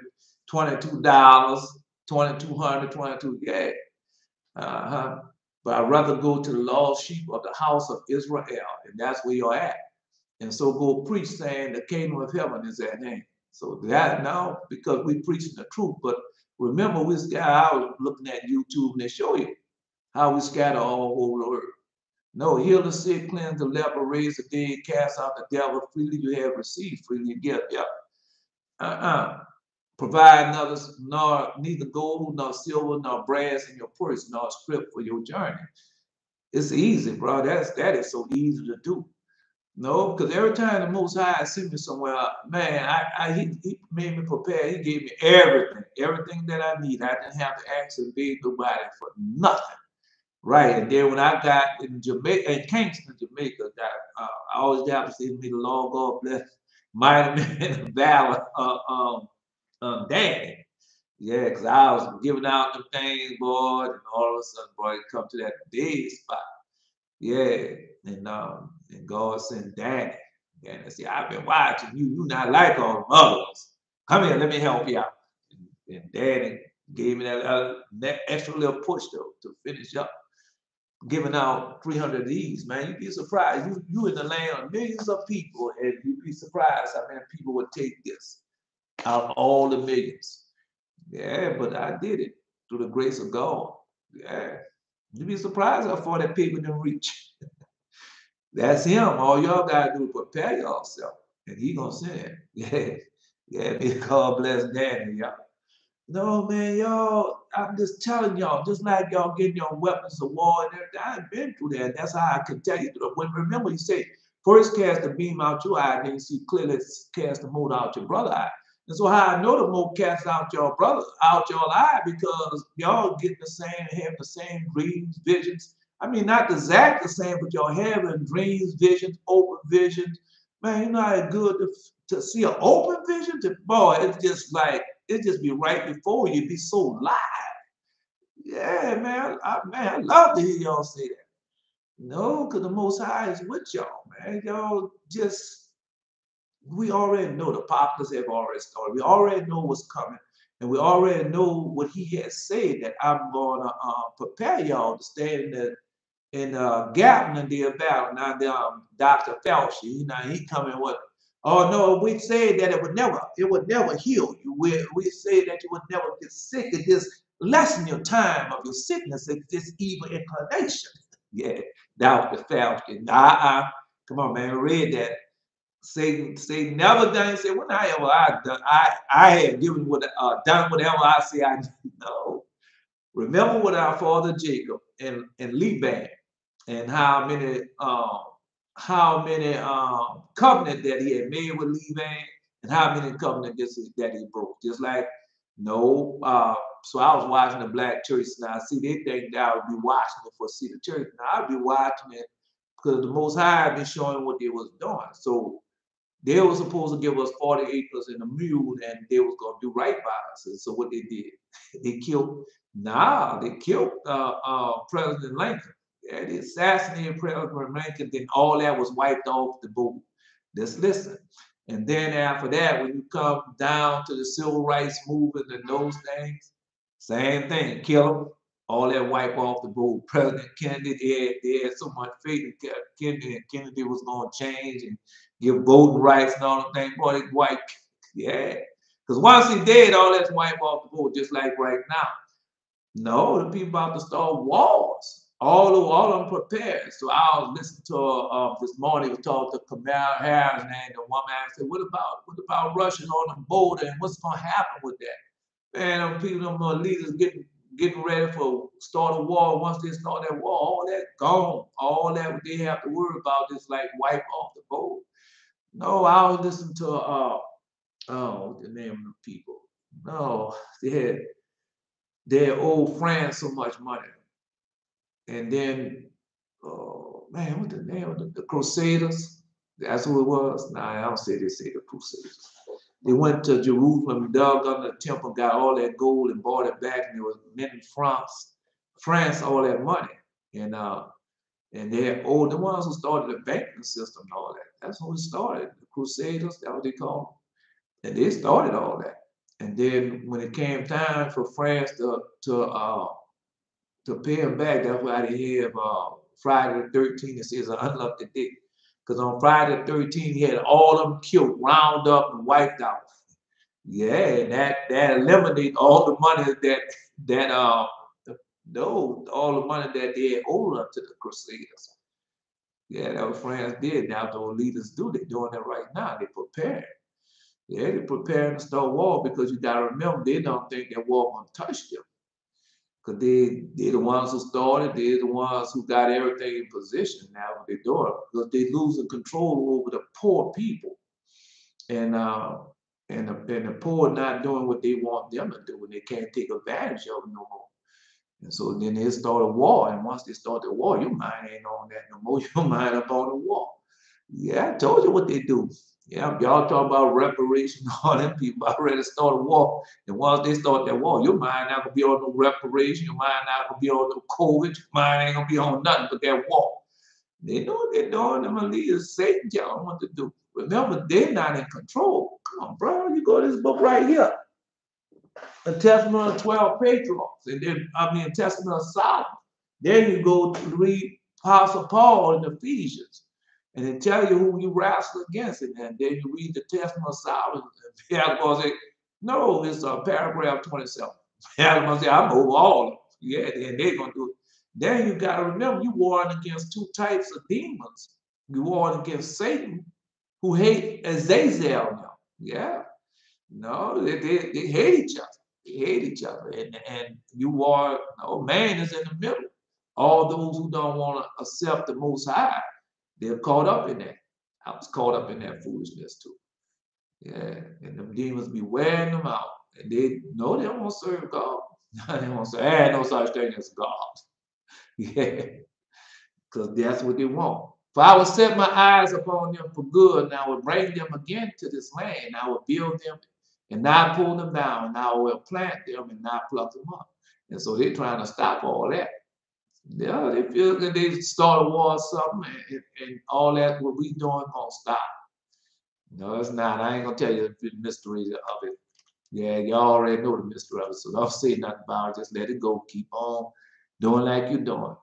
$22, $2,200, yeah. But I'd rather go to the lost sheep of the house of Israel, and that's where you're at. And so go preach saying the kingdom of heaven is at hand. So that now, because we preaching the truth, but remember we scatter, I was looking at YouTube and they show you how we scatter all over the earth. No, heal the sick, cleanse the leper, raise the dead, cast out the devil, freely you have received, freely you give. Yeah. Provide neither gold, nor silver, nor brass in your purse, nor script for your journey. It's easy, bro. That is so easy to do. No, because every time the Most High sent me somewhere, man, he made me prepare. He gave me everything that I need. I didn't have to ask and beg nobody for nothing. Right, and then when I got in Jamaica, in Kingston, Jamaica, I always have to say, may the Lord God bless mighty man in the valley, Danny. Yeah, because I was giving out them things, boy, and all of a sudden, boy, it come to that big spot. Yeah, and God sent Danny. And I said, I've been watching you. You not like all the others. Come here, let me help you out. And Danny gave me that extra little push to finish up. Giving out 300 of these, man. You'd be surprised. You in the land of millions of people, and you'd be surprised how many people would take this out of all the millions. Yeah, but I did it through the grace of God. Yeah. You'd be surprised how far that paper didn't reach. That's him. All y'all gotta do is prepare yourself. And he gonna send it. Yeah, yeah, because bless Daddy, y'all. No, man, y'all, I'm just telling y'all, just like y'all getting your weapons of war and everything, I've been through that. That's how I can tell you. When remember, he said, first cast the beam out your eye, then you see clearly cast the mote out your brother eye. And so how I know the mote casts out your brother, out your eye, because y'all getting the same, having the same dreams, visions. I mean, not exactly the same, but y'all having dreams, visions, open visions. Man, you know how good to see an open vision? Boy, it's just like, it just be right before you, be so live. Yeah, man. I love to hear y'all say that. No, because the Most High is with y'all, man. Y'all just, we already know the populace have already started. We already know what's coming. And we already know what he has said, that I'm going to prepare y'all to stand in Gap and the battle. Now, Dr. Fauci, you know, he coming with, oh no, we said that it would never heal you. We said that you would never get sick. It just lessen your time of your sickness. It's this evil inclination. Yeah, Dr. Fauci. Come on, man, read that. Say never done. Say when I done, I have given what done whatever I say I know. Remember what our father Jacob and Laban, and how many covenant that he had made with Laban, and how many covenant that he broke. Just like no, so I was watching the black church now. See, they think that I would be watching it for see the church. Now I'd be watching it because the Most High had been showing what they was doing. So they were supposed to give us 40 acres and a mule, and they was gonna do right by us. And so what they did, they killed. They killed President Lincoln. Yeah, they assassinated President Lincoln. Then all that was wiped off the board. Just listen. And then after that, when you come down to the civil rights movement and those things, same thing. Kill them. All that wipe off the board. President Kennedy, they had so much faith in Kennedy, and Kennedy was going to change and give voting rights and all the things. Boy, they white. Yeah. Because once he dead, all that's wiped off the board, just like right now. No, the people about to start wars. All of them prepared. So I was listening to this morning, was talking to Kamala Harris, and the woman said, what about Russia on the border, and what's gonna happen with that? Man, them people, them leaders getting ready for start a war. Once they start that war, all that gone. All that they have to worry about is like wipe off the board. No, I was listening to what's the name of the people? No, they owe France so much money. And then, oh man, what's the name of the Crusaders? That's who it was. Nah, I don't say they say the Crusaders. They went to Jerusalem, dug under the temple, got all that gold and bought it back, and it was men in France all that money. And they're the ones who started the banking system and all that. That's who it started. The Crusaders, that's what they call them. And they started all that. And then when it came time for France to pay him back, that's why they have Friday the 13th. It says an unlucky day. Because on Friday the 13th, he had all of them killed, round up, and wiped out. Yeah, and that eliminated all the money all the money that they had owed up to the Crusaders. Yeah, that was France did. Now those leaders do. They're doing it right now. They preparing. Yeah, they're preparing to start war because you gotta remember they don't think that war gonna touch them. Because they're the ones who started, they're the ones who got everything in position now what they're doing. Because they're losing control over the poor people. And the poor not doing what they want them to do, and they can't take advantage of them no more. And so then they start a war, and once they start the war, your mind ain't on that no more. Your mind up on the war. Yeah, I told you what they do. Yeah, y'all talk about reparation, all them people about ready to start a war. And once they start that war, your mind not gonna be on no reparation, your mind not gonna be on no COVID, your mind ain't gonna be on nothing but that war. They know what they're doing. Them leaders, Satan, tell them what to do. Remember, they're not in control. Come on, bro. You go to this book right here. The Testament of 12 Patriarchs. And then, Testament of Solomon. Then you go to read Apostle Paul in Ephesians. And it tell you who you wrestle against. And then you read the Testament of Solomon. And Paul say, no, it's paragraph 27. Paul say, I'm over all of them. Yeah, and they're going to do it. Then you got to remember, you warring against two types of demons. You warring against Satan, who hate Azazel now. Yeah. No, they hate each other. They hate each other. And you are, no, man is in the middle. All those who don't want to accept the Most High, they're caught up in that. I was caught up in that foolishness too. Yeah. And the demons be wearing them out. And they know they don't want to serve God. They want to say, "Hey, no such thing as God." Yeah. Because that's what they want. For I will set my eyes upon them for good, and I will bring them again to this land. And I will build them and not pull them down, and I will plant them and not pluck them up. And so they're trying to stop all that. Yeah, they feel that they start a war or something, and all that what we doing gonna stop. No, it's not. I ain't gonna tell you the mystery of it. Yeah, y'all already know the mystery of it, so don't say nothing about it. Just let it go. Keep on doing like you're doing.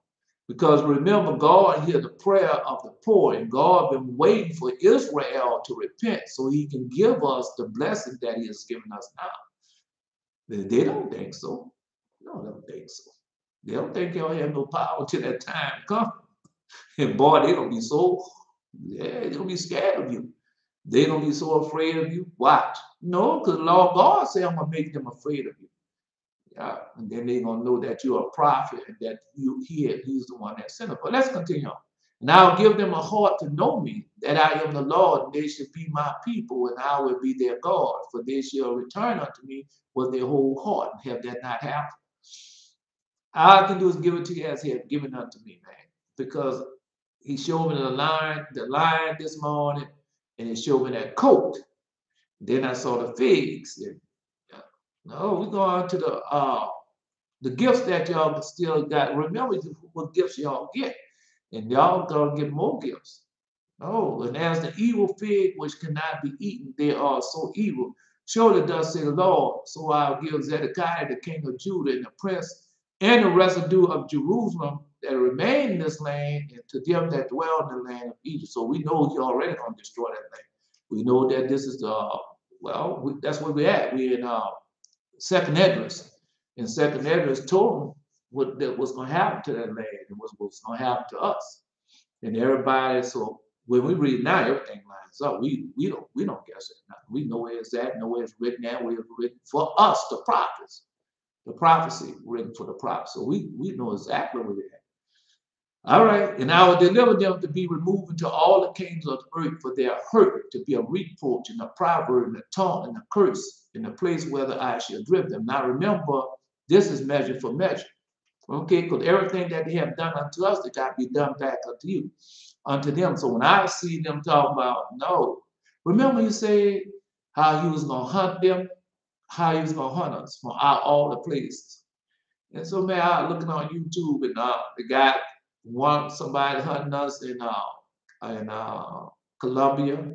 Because remember, God hear the prayer of the poor, and God been waiting for Israel to repent so he can give us the blessing that he has given us now. They don't think so. No, they don't think so. They don't think they'll have no power till that time comes. And boy, they don't be so, yeah, they don't be scared of you. They don't be so afraid of you. Watch. No, because the Lord God said, I'm going to make them afraid of you. Yeah, and then they're going to know that you're a prophet and that he's the one that sent us. But let's continue on. And I'll give them a heart to know me, that I am the Lord, and they shall be my people, and I will be their God, for they shall return unto me with their whole heart. And have that not happened? All I can do is give it to you as he had given unto me, man. Because he showed me the lion this morning, and he showed me that coat. Then I saw the figs. And, no, we're going to the gifts that y'all still got. Remember what gifts y'all get. And y'all gonna get more gifts. Oh, and as the evil fig which cannot be eaten, they are so evil. Surely does say the Lord, so I'll give Zedekiah, the king of Judah, and the prince, and the residue of Jerusalem that remain in this land, and to them that dwell in the land of Egypt. So we know you're already going to destroy that land. We know that this is that's where we're at. We're in Second Esdras. And Second Esdras told them what was going to happen to that land and what's going to happen to us. And everybody, so when we read now, everything lines up. We don't guess it. We know where it's at, know where it's written at, where it's written for us, the prophets. The prophecy written for the prophets. So we know exactly where they're at. All right, and I will deliver them to be removed into all the kingdoms of the earth for their hurt, to be a reproach and a proverb and a taunt and a curse in the place where I shall drive them. Now remember, this is measure for measure. Okay, because everything that they have done unto us, they got to be done back unto you, unto them. So when I see them talk about, no, remember you said how he was going to hunt them, how he was going to hunt us from out all the places. And so, man, I was looking on YouTube, and the guy somebody hunting us in Colombia,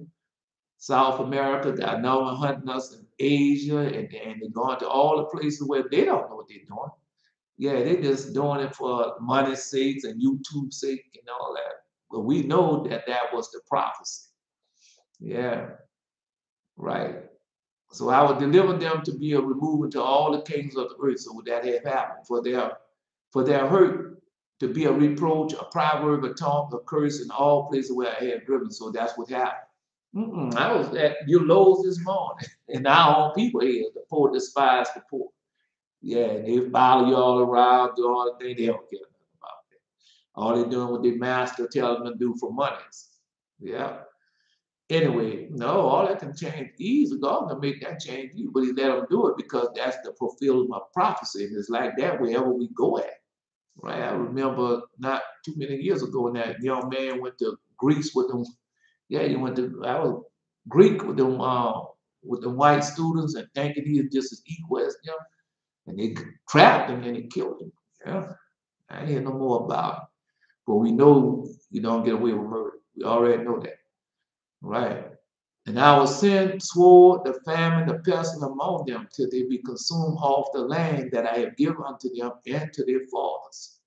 South America, got another one hunting us in Asia, and they're going to all the places where they don't know what they're doing. Yeah, they're just doing it for money's sake and YouTube sake and all that. But we know that that was the prophecy. Yeah, right. So I will deliver them to be a removal to all the kings of the earth. So that have happened for their hurt, to be a reproach, a proverb, a taunt, a curse in all places where I have driven. So that's what happened. I was at your lows this morning, and our own people here, the poor despise the poor. Yeah, they follow you all around, do all the things. They don't care nothing about that. All they're doing what their master tells them to do for money. Yeah. Anyway, no, all that can change easily. God can make that change easy, but he let them do it because that's the fulfillment of prophecy. And it's like that wherever we go at. Right? I remember not too many years ago when that young man went to Greece with them. Yeah, I was Greek with them white students and thinking he was just as equal as them. And they trapped him and they killed him. Yeah. I ain't hear no more about it. But we know you don't get away with murder. We already know that. Right. And I will send sword, the famine, the pestilence among them till they be consumed off the land that I have given unto them and to their fathers.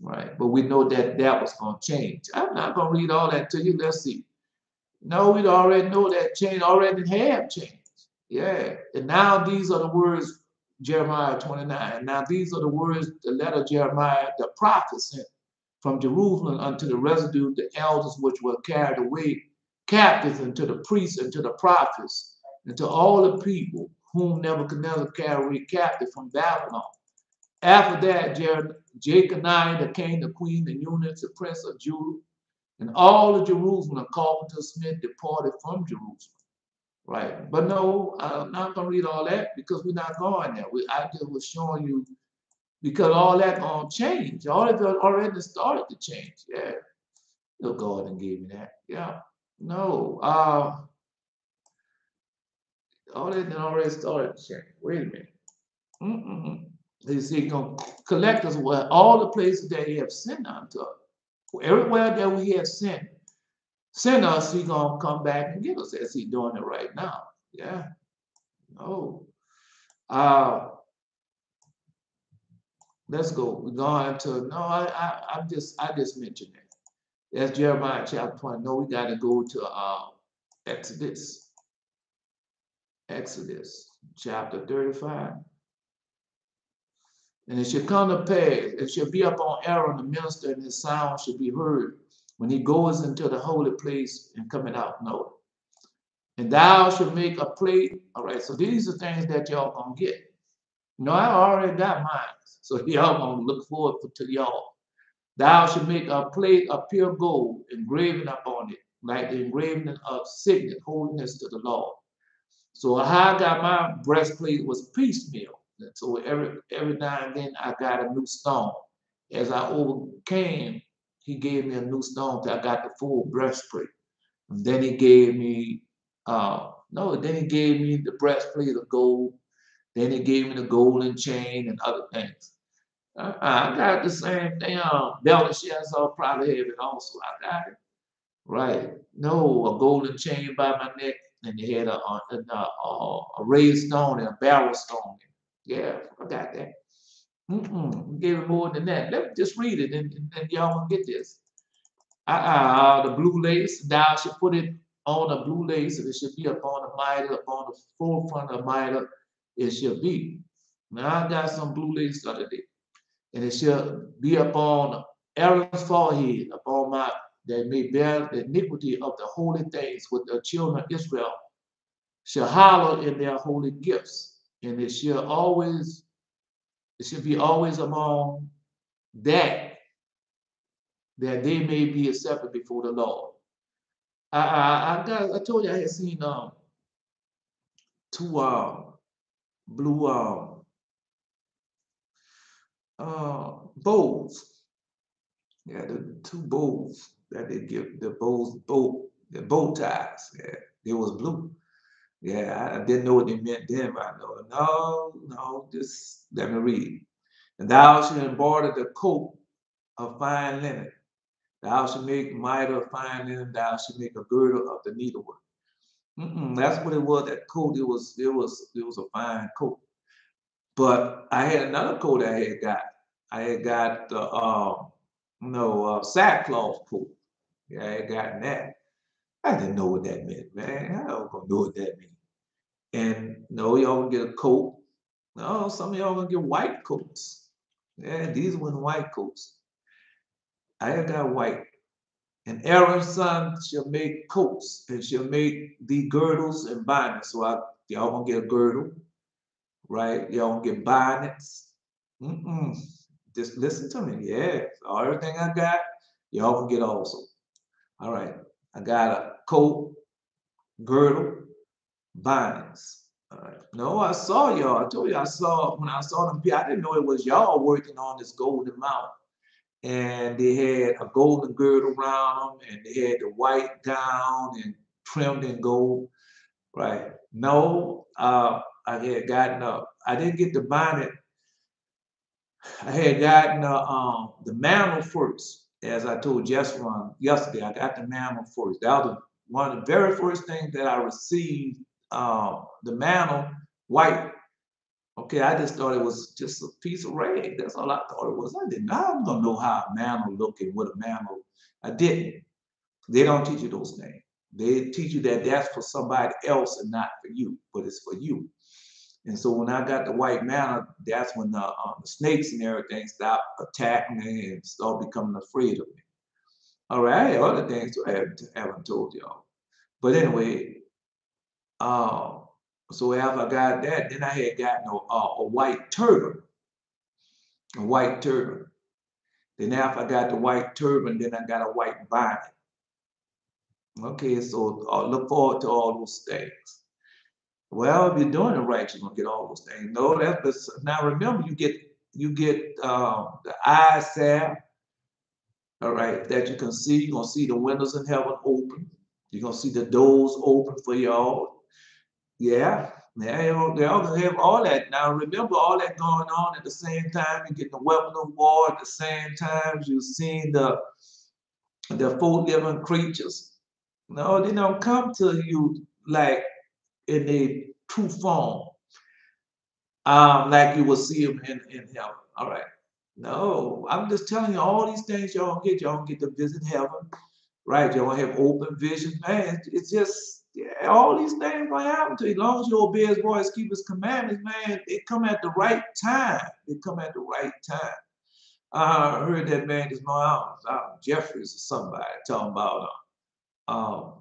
Right. But we know that that was going to change. I'm not going to read all that to you. Let's see. No, we already know that change already have changed. Yeah. And now these are the words, Jeremiah 29. Now these are the words, the letter of Jeremiah, the prophet sent from Jerusalem unto the residue, the elders which were captives, and to the priests, and to the prophets, and to all the people whom Nebuchadnezzar carried captive from Babylon. After that, Jeconiah, the king, the queen, the eunuchs, the prince of Judah, and all of Jerusalem, the carpenters, smith, departed from Jerusalem. Right. But no, I'm not going to read all that because we're not going there. I just was showing you because all that going to change. All of it already started to change. Yeah. You'll go ahead and give me that. Yeah. No. All that already started to change. Wait a minute. They say going to collect us where all the places that he have sent unto us. Everywhere that we have sent us, he going to come back and get us as he doing it right now. Yeah. No. Let's go. We're going to I just mentioned that. That's Jeremiah chapter 20. No, we got to go to Exodus chapter 35. And it shall come to pass, it shall be upon Aaron the minister, and his sound shall be heard when he goes into the holy place and coming out. No. And thou shalt make a plate. All right, so these are things that y'all gonna get. No, I already got mine. So y'all gonna look forward to y'all. Thou shalt make a plate of pure gold, engraven upon it, like the engraving of signet, holiness to the Lord. So how I got my breastplate was piecemeal. And so every now and then I got a new stone. As I overcame, he gave me a new stone till I got the full breastplate. And then he gave me the breastplate of gold. Then he gave me the golden chain and other things. I got the same thing. Belshazzar probably have it also. I got it. Right. No, a golden chain by my neck, and they had a raised stone and a barrel stone. Yeah, I got that. Gave it more than that. Let me just read it, and y'all gonna get this. The blue lace, thou shalt put it on the blue lace, and it should be upon the mitre, upon the forefront of the mitre, it shall be. Now I got some blue lace the other day, and it shall be upon Aaron's forehead, upon that may bear the iniquity of the holy things with the children of Israel, shall hallow in their holy gifts, and it shall be always among that they may be accepted before the Lord. I told you I had seen two blue bowls. Yeah, the two bowls that they give the bow ties. Yeah, it was blue. Yeah, I didn't know what they meant then, but I know. No, just let me read. And thou shalt embroider the coat of fine linen. Thou shalt make mitre of fine linen. Thou shalt make a girdle of the needlework. That's what it was. That coat. It was a fine coat. But I had another coat I had got. I had got the sackcloth coat. Yeah, I had gotten that. I didn't know what that meant, man. I don't know what that meant. And no, y'all gonna get a coat. No, some of y'all gonna get white coats. Yeah, these weren't white coats. I had got white. And Aaron's son shall make coats and shall make the girdles and bindings. So y'all gonna get a girdle, right? Y'all gonna get bindings. Just listen to me. Yeah, so everything I got, y'all gonna get also. All right. I got a coat, girdle, bindings. All right. No, I saw y'all. I told you when I saw them. I didn't know it was y'all working on this golden mountain. And they had a golden girdle around them, and they had the white gown and trimmed in gold. Right. No, I had gotten I didn't get the bonnet. I had gotten the mantle first, as I told Jeshurun yesterday. I got the mantle first. That was one of the very first things that I received. The mantle, white. Okay, I just thought it was just a piece of rag. That's all I thought it was. I don't know how a mantle looked and what a mantle. I didn't. They don't teach you those things. They teach you that that's for somebody else and not for you, but it's for you. And so when I got the white mantle, that's when the snakes and everything stopped attacking me and started becoming afraid of me. All right, I had other things I haven't told y'all. But anyway, so after I got that, then I had gotten a white turban, a white turban. Then after I got the white turban, then I got a white bonnet. Okay, so look forward to all those things. Well, if you're doing it right, you're gonna get all those things. No, that's now remember you get the eye salve, all right, that you can see. You're gonna see the windows in heaven open. You're gonna see the doors open for y'all. Yeah, they're all gonna have all that. Now remember all that going on at the same time. You get the weapon of war at the same time. You're seeing the four living creatures. No, they don't come to you like in a true form, like you will see them in heaven. All right. No, I'm just telling you all these things y'all gonna get. Y'all gonna get to visit heaven, right? Y'all gonna have open vision, man. It's just yeah, all these things gonna happen to you. As long as you obey his voice, keep his commandments, man, they come at the right time. They come at the right time. I heard that man this morning, Jeffries or somebody talking about um,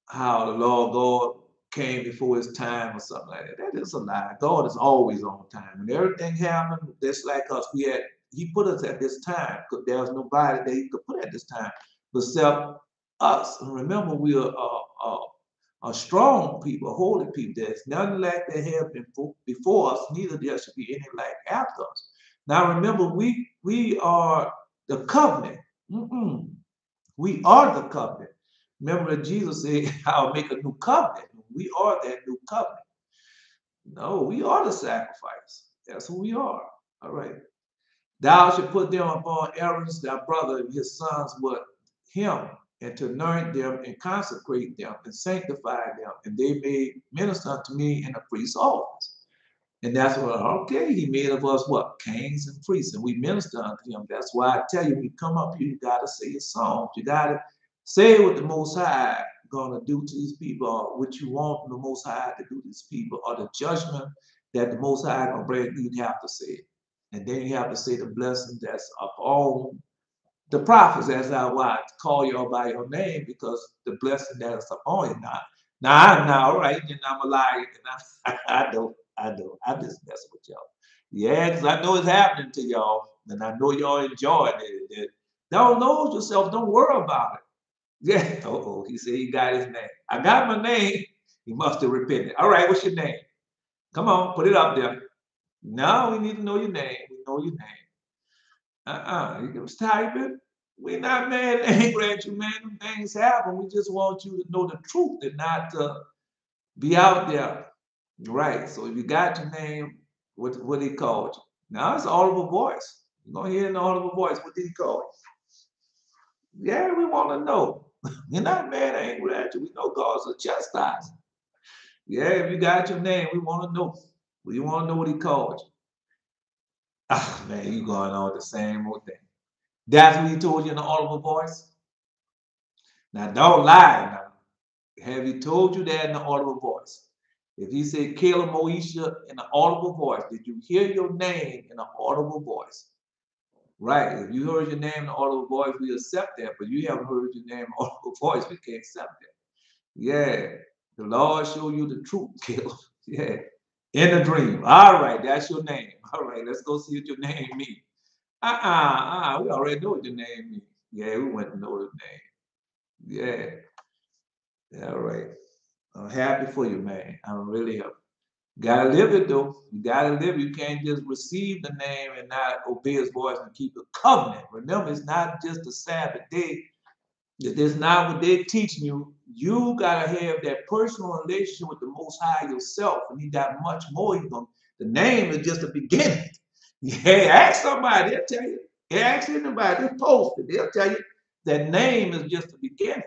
how the Lord God came before his time or something like that. That is a lie. God is always on time. And everything happened, just like us. He put us at this time because there was nobody that he could put at this time except us. And remember, we are a strong people, holy people. There's nothing like that have been before us, neither there should be any like after us. Now remember, we are the covenant. We are the covenant. Remember that Jesus said, I'll make a new covenant. We are that new covenant. No, we are the sacrifice. That's who we are. All right. Thou shalt put them upon Aaron's thy brother and his sons with him, and to anoint them and consecrate them and sanctify them, and they may minister unto me in the priest's office. And that's what, okay, he made of us what? Kings and priests, and we minister unto him. That's why I tell you, when you come up here, you got to say your songs. You got to say what the Most High going to do to these people, or what you want the Most High to do to these people, or the judgment that the Most High going to bring. You have to say it. And then you have to say the blessing that's upon the prophets, as I want to call y'all by your name, because the blessing that is upon you. Now I'm not all right, and I'm a liar, and I know. I'm just messing with y'all. Yeah, because I know it's happening to y'all, and I know y'all enjoying it. Don't lose yourself. Don't worry about it. Yeah. Oh, he said he got his name. I got my name. He must have repented. All right, what's your name? Come on, put it up there. No, we need to know your name. We know your name. You can type it. We're not mad and angry at you, man. Things happen. We just want you to know the truth and not to be out there. Right. So if you got your name, what he called you? Now it's audible voice. You're gonna hear an audible voice. What did he call you? Yeah, we want to know. You're not mad or angry at you. We know God's a chastising. Yeah, if you got your name, we want to know. We want to know what he called you. Ah, man, you going on the same old thing. That's what he told you in the audible voice. Now don't lie now. Have he told you that in the audible voice? If he said Caleb Moesha in an audible voice, did you hear your name in an audible voice? Right. If you heard your name in an audible voice, we accept that. But you haven't heard your name in an audible voice, we can't accept that. Yeah. The Lord show you the truth, Caleb. Yeah. In a dream. All right, that's your name. All right, let's go see what your name means. We already know what your name means. Yeah, we went to know the name. Yeah. All right. I'm happy for you, man. I'm really happy. Gotta live it though. You gotta live. You can't just receive the name and not obey his voice and keep the covenant. Remember, it's not just a Sabbath day. That's not what they're teaching you. You gotta have that personal relationship with the Most High yourself, and he got much more. The name is just the beginning. Yeah, ask somebody, they'll tell you. Ask anybody, they post it, they'll tell you that name is just the beginning.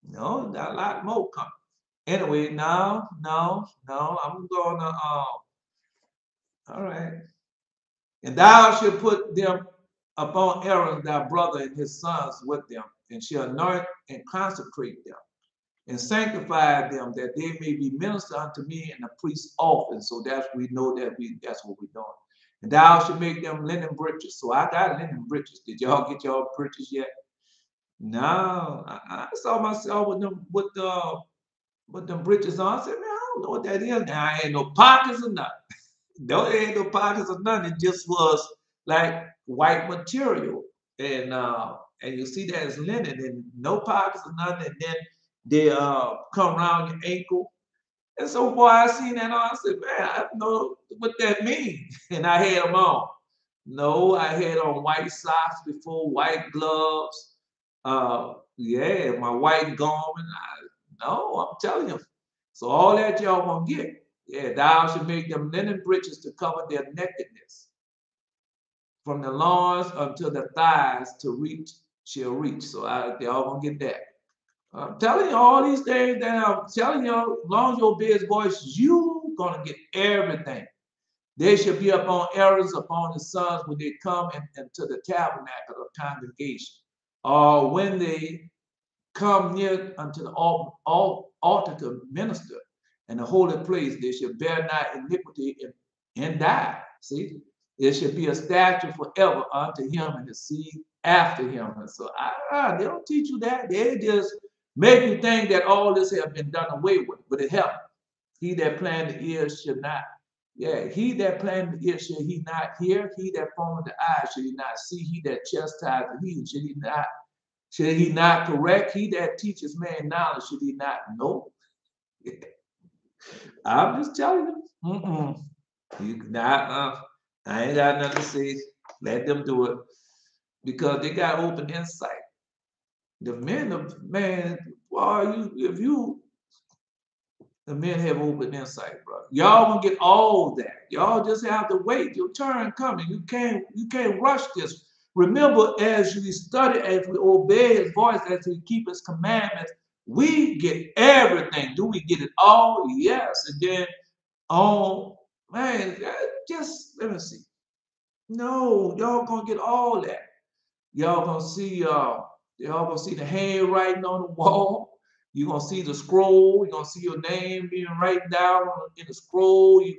You know, got a lot more coming. Anyway, no, I'm gonna all right. And thou shalt put them upon Aaron thy brother and his sons with them, and shall anoint and consecrate them, and sanctify them, that they may be ministered unto me in the priest's office. So we know that's what we're doing. And thou shalt make them linen breeches. So I got linen breeches. Did y'all get y'all breeches yet? No, I saw myself with them britches on. I said, man, I don't know what that is. Now I ain't no pockets or nothing. No, there ain't no pockets or nothing. It just was like white material. And you see that as linen and no pockets or nothing. And then they come around your ankle. And so boy, I seen that on. I said, man, I don't know what that means. And I had them on. No, I had on white socks before, white gloves. Yeah, my white garment. No, I'm telling you. So all that y'all gonna get. Yeah, thou should make them linen breeches to cover their nakedness, from the loins unto the thighs to reach shall reach. So they all gonna get that. I'm telling you all these things that I'm telling you, as long as you obey his voice, you gonna get everything. They shall be upon Aaron's, upon his sons when they come into the tabernacle of congregation, or when they come near unto the altar to minister in the holy place. They shall bear not iniquity and die. See, there shall be a statute forever unto him and the seed after him. And so they don't teach you that. They just make you think that all this has been done away with, but it haven't. He that planned the ears shall not. Yeah, he that planned the ear shall he not hear. He that formed the eye shall he not see. He that chastised the heathen should he not correct? He that teaches man knowledge, should he not know? I'm just telling you. You not, I ain't got nothing to say. Let them do it. Because they got open insight. The man, boy, the men have open insight, bro. Y'all gonna get all that. Y'all just have to wait. Your turn coming. You can't rush this. Remember, as we study, as we obey his voice, as we keep his commandments, we get everything. Do we get it all? Yes. And then man, just let me see. No, y'all gonna get all that. Y'all gonna see the handwriting on the wall. You're gonna see the scroll. You're gonna see your name being written down in the scroll. You're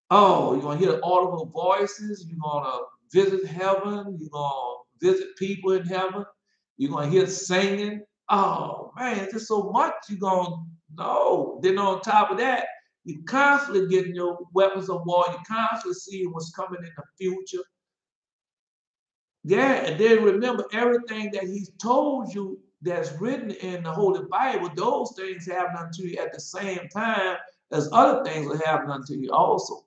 gonna hear audible voices. You're gonna visit heaven. You're gonna visit people in heaven. You're gonna hear singing. Oh man, there's so much you're gonna know. Then on top of that, you're constantly getting your weapons of war. You're constantly seeing what's coming in the future. Yeah, and then remember everything that he's told you that's written in the Holy Bible, those things happen unto you at the same time as other things will happen unto you also.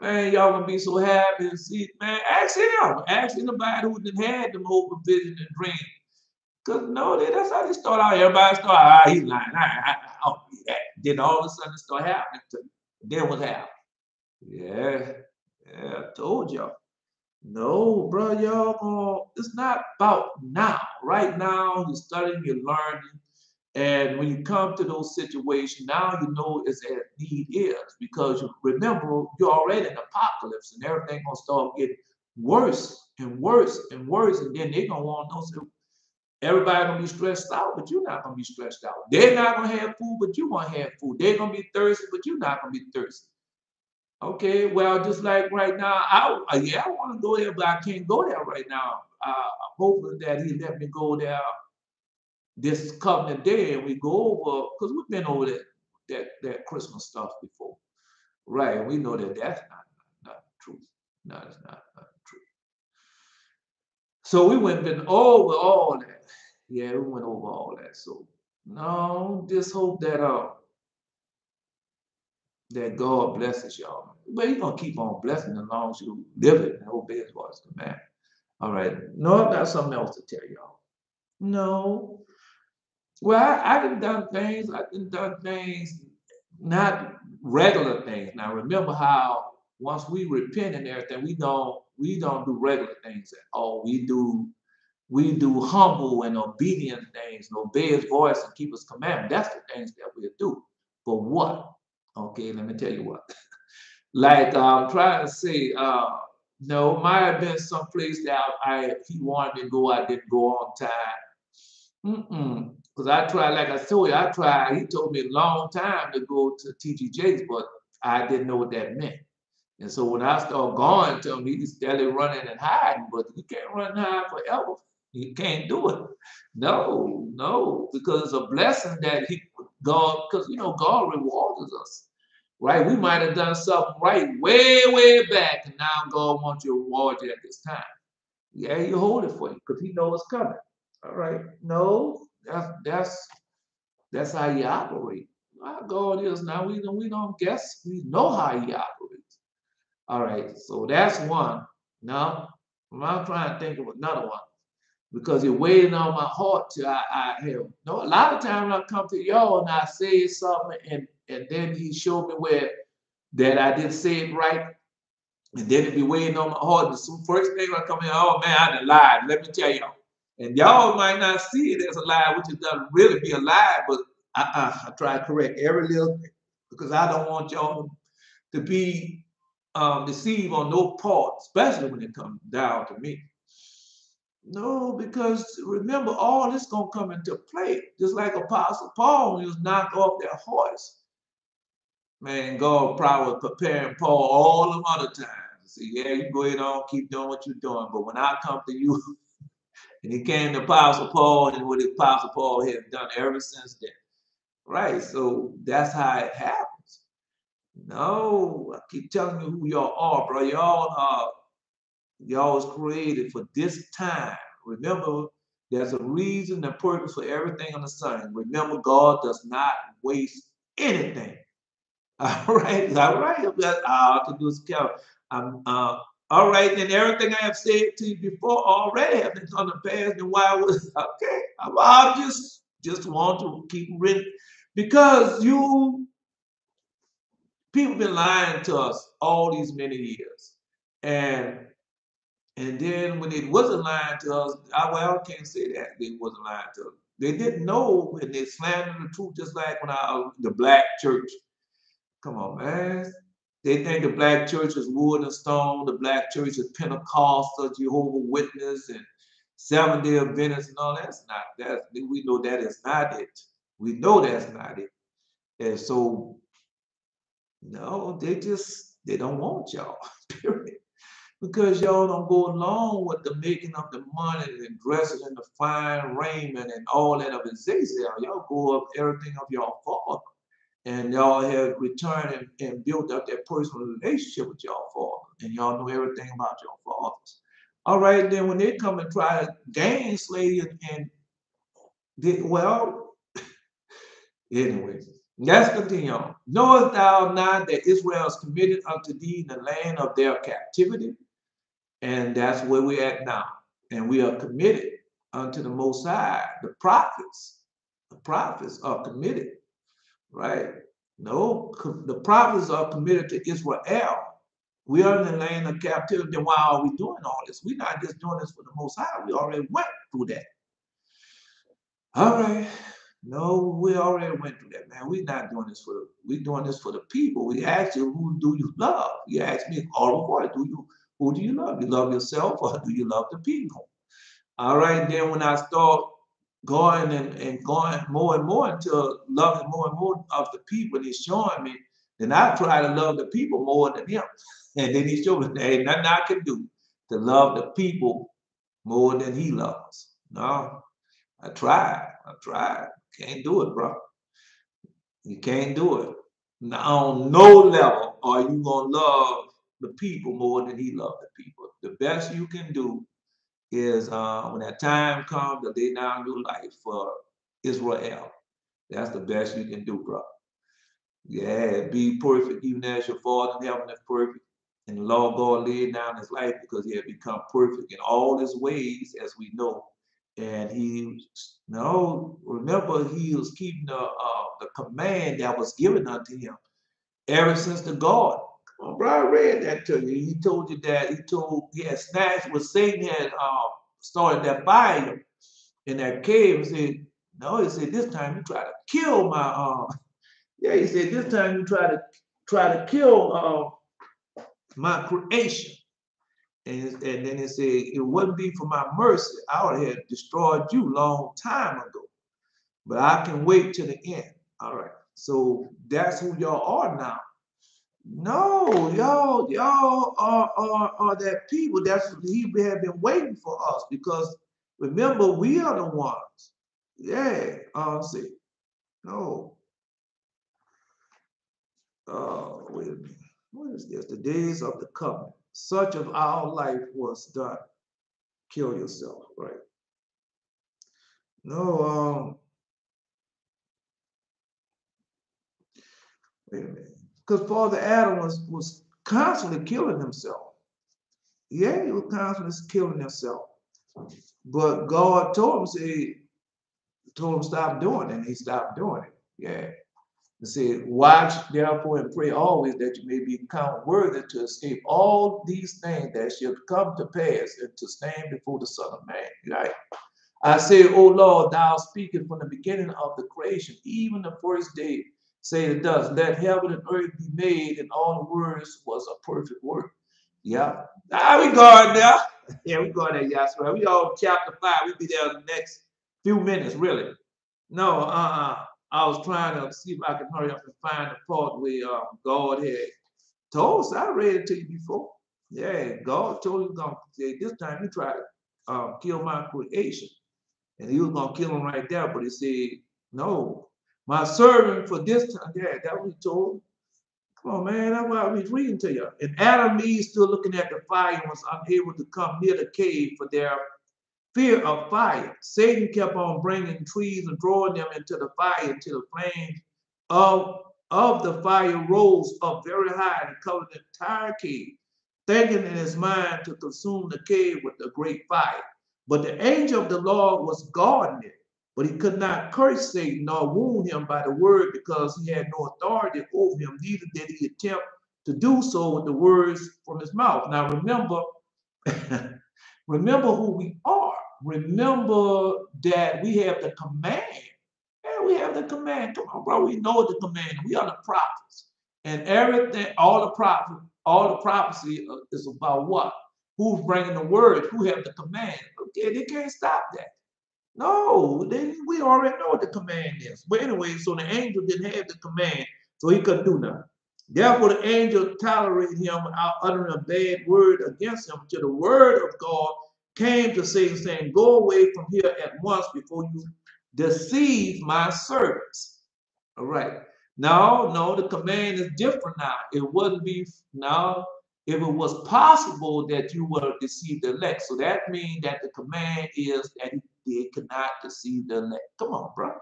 Man, y'all gonna be so happy to see, man, ask him. Ask anybody who done had them open vision and dreams. Because no, that's how they start out. Everybody start, he's lying. I don't believe that. Then all of a sudden it start happening to you. Then what happened? Yeah, I told y'all. No, bro, y'all, it's not about now. Right now, you're studying, you're learning. And when you come to those situations, now you know it's as need is, because you remember you're already in apocalypse and everything gonna start getting worse and worse and worse. And then they're gonna want to know, so everybody gonna be stressed out, but you're not gonna be stressed out. They're not gonna have food, but you gonna have food. They're gonna be thirsty, but you're not gonna be thirsty. Okay, well, just like right now, I want to go there, but I can't go there right now. I'm hoping that he let me go there this coming day, and we go over, because we've been over that Christmas stuff before, right? We know that that's not the truth. No, it's not the truth. So we been over all that. Yeah, we went over all that. So no, just hope that God blesses y'all. But he's gonna keep on blessing as long as you live it and obey his voice command. All right. No, I've got something else to tell y'all. No. Well, I done things, not regular things. Now remember how once we repent and everything, we don't do regular things at all. We do humble and obedient things and obey his voice and keep his commandment. That's the things that we'll do. But what? Okay, let me tell you what. Like I'm trying to say, no, might have been some place that he wanted me to go, I didn't go on time. Because I tried, like I told you, he told me a long time to go to TGJ's, but I didn't know what that meant. And so when I started going to him, he was steadily running and hiding, but you can't run and hide forever. You can't do it. No, no, because it's a blessing that God, because God rewards us, right? We might have done something right way, way back, and now God wants to reward you at this time. Yeah, He hold it for you because He knows it's coming. All right, no, that's how He operates. Our God is now. We don't guess. We know how He operates. All right, so that's one. Now I'm trying to think of another one because it weighed on my heart till I have. No, a lot of times I come to y'all and I say something, and then He showed me where that I didn't say it right, and then it be weighing on my heart. The first thing I come in, oh man, I done lied. Let me tell y'all. And y'all might not see it as a lie, which it doesn't really be a lie, but I try to correct every little thing because I don't want y'all to be deceived on no part, especially when it comes down to me. No, because remember, all this gonna come into play. Just like Apostle Paul, when he was knocked off that horse. Man, God probably was preparing Paul all them other times. See, yeah, you go ahead on, keep doing what you're doing. But when I come to you, and he came to Apostle Paul, and what Apostle Paul has done ever since then. Right? So that's how it happens. No, I keep telling you who y'all are, bro. Y'all was created for this time. Remember, there's a reason and purpose for everything on the sun. Remember, God does not waste anything. All right, all right. I can do is count. All right, then everything I have said to you before already have been come to pass. And why was okay? I just want to keep reading because people been lying to us all these many years, and then when it wasn't lying to us, I can't say that they wasn't lying to us. They didn't know when they slandered the truth, just like when the black church. Come on, man. They think the black church is wood and stone, the black church is Pentecostal, Jehovah Witness, and Seventh-day Adventist, and all that's not that. We know that is not it. We know that's not it. And so, no, they don't want y'all, period. Because y'all don't go along with the making of the money and dressing in the fine raiment and all that of Azazel. Y'all go up everything of y'all father. And y'all have returned and built up that personal relationship with y'all father. And y'all know everything about your fathers. All right, then when they come and try to gain slave well, anyway, let's continue on. Knowest thou not that Israel is committed unto thee in the land of their captivity? And that's where we're at now. And we are committed unto the Most High. The prophets are committed, right? No, the prophets are committed to Israel. We are in the land of captivity. Then why are we doing all this? We're not just doing this for the Most High. We already went through that. All right. No, we already went through that, man. We're not doing this we're doing this for the people. We ask you, who do you love? You ask me all of what, who do you love? You love yourself or do you love the people? All right, then when I start going and going more and more into loving more and more of the people he's showing me, then I try to love the people more than him. And then he showed me there ain't nothing I can do to love the people more than he loves. No, I tried. Can't do it, bro. You can't do it. Now, on no level are you gonna love the people more than he loved the people. The best you can do is when that time comes to lay down your life for Israel. That's the best you can do, bro. Yeah, be perfect, even as your Father in heaven is perfect. And the Lord God laid down his life because he had become perfect in all his ways, as we know. And remember, he was keeping the command that was given unto him ever since the garden. Well, bro, I read that to you. He told you that he had snatched what Satan had started that fire in that cave and said, no, he said, this time you try to kill my yeah, he said, this time you try to kill my creation. And then he said, it wouldn't be for my mercy. I would have destroyed you long time ago. But I can wait till the end. All right. So that's who y'all are now. No, y'all are that people. That's what he had been waiting for us because Remember, we are the ones. Yeah. See. No. Wait a minute. What is this? The days of the covenant. Such of our life was done. Kill yourself, right? No, wait a minute. Because Father Adam was constantly killing himself. Yeah, he was constantly killing himself. But God told him stop doing it, and he stopped doing it. Yeah. He said, watch therefore and pray always that you may be counted worthy to escape all these things that shall come to pass and to stand before the Son of Man. Right? I say, O Lord, thou speakest from the beginning of the creation, even the first day, say it does. Let heaven and earth be made, and all the words was a perfect word. Yeah. Now we going there. Yeah, we going there, Yahshua. We on chapter 5. We be there in the next few minutes, really. No, I was trying to see if I can hurry up and find the part where God had told us. I read it to you before. Yeah, God told you going to say, this time you try to kill my creation. And he was going to kill him right there. But he said, no, my servant for this time. Yeah, that's what he told him. Come on, man, that's why I was reading to you. And Adam and Eve still looking at the fire and was unable to come near the cave for their fear of fire. Satan kept on bringing trees and drawing them into the fire until the flames of the fire rose up very high and covered the entire cave, thinking in his mind to consume the cave with a great fire. But the angel of the Lord was guarding it, but he could not curse Satan nor wound him by the word because he had no authority over him, neither did he attempt to do so with the words from his mouth. Now remember, remember who we are. Remember that we have the command. And we have the command. Come on, bro. We know the command. We are the prophets. And everything, all the prophecy is about what? Who's bringing the word? Who have the command? Okay, they can't stop that. No, we already know what the command is. But anyway, so the angel didn't have the command, so he couldn't do nothing. Therefore, the angel tolerated him without uttering a bad word against him until the word of God came to Satan, saying, go away from here at once before you deceive my servants. All right. No, the command is different now. It wouldn't be now if it was possible that you would have deceived the elect. So that means that the command is that they cannot deceive the elect. Come on, bro.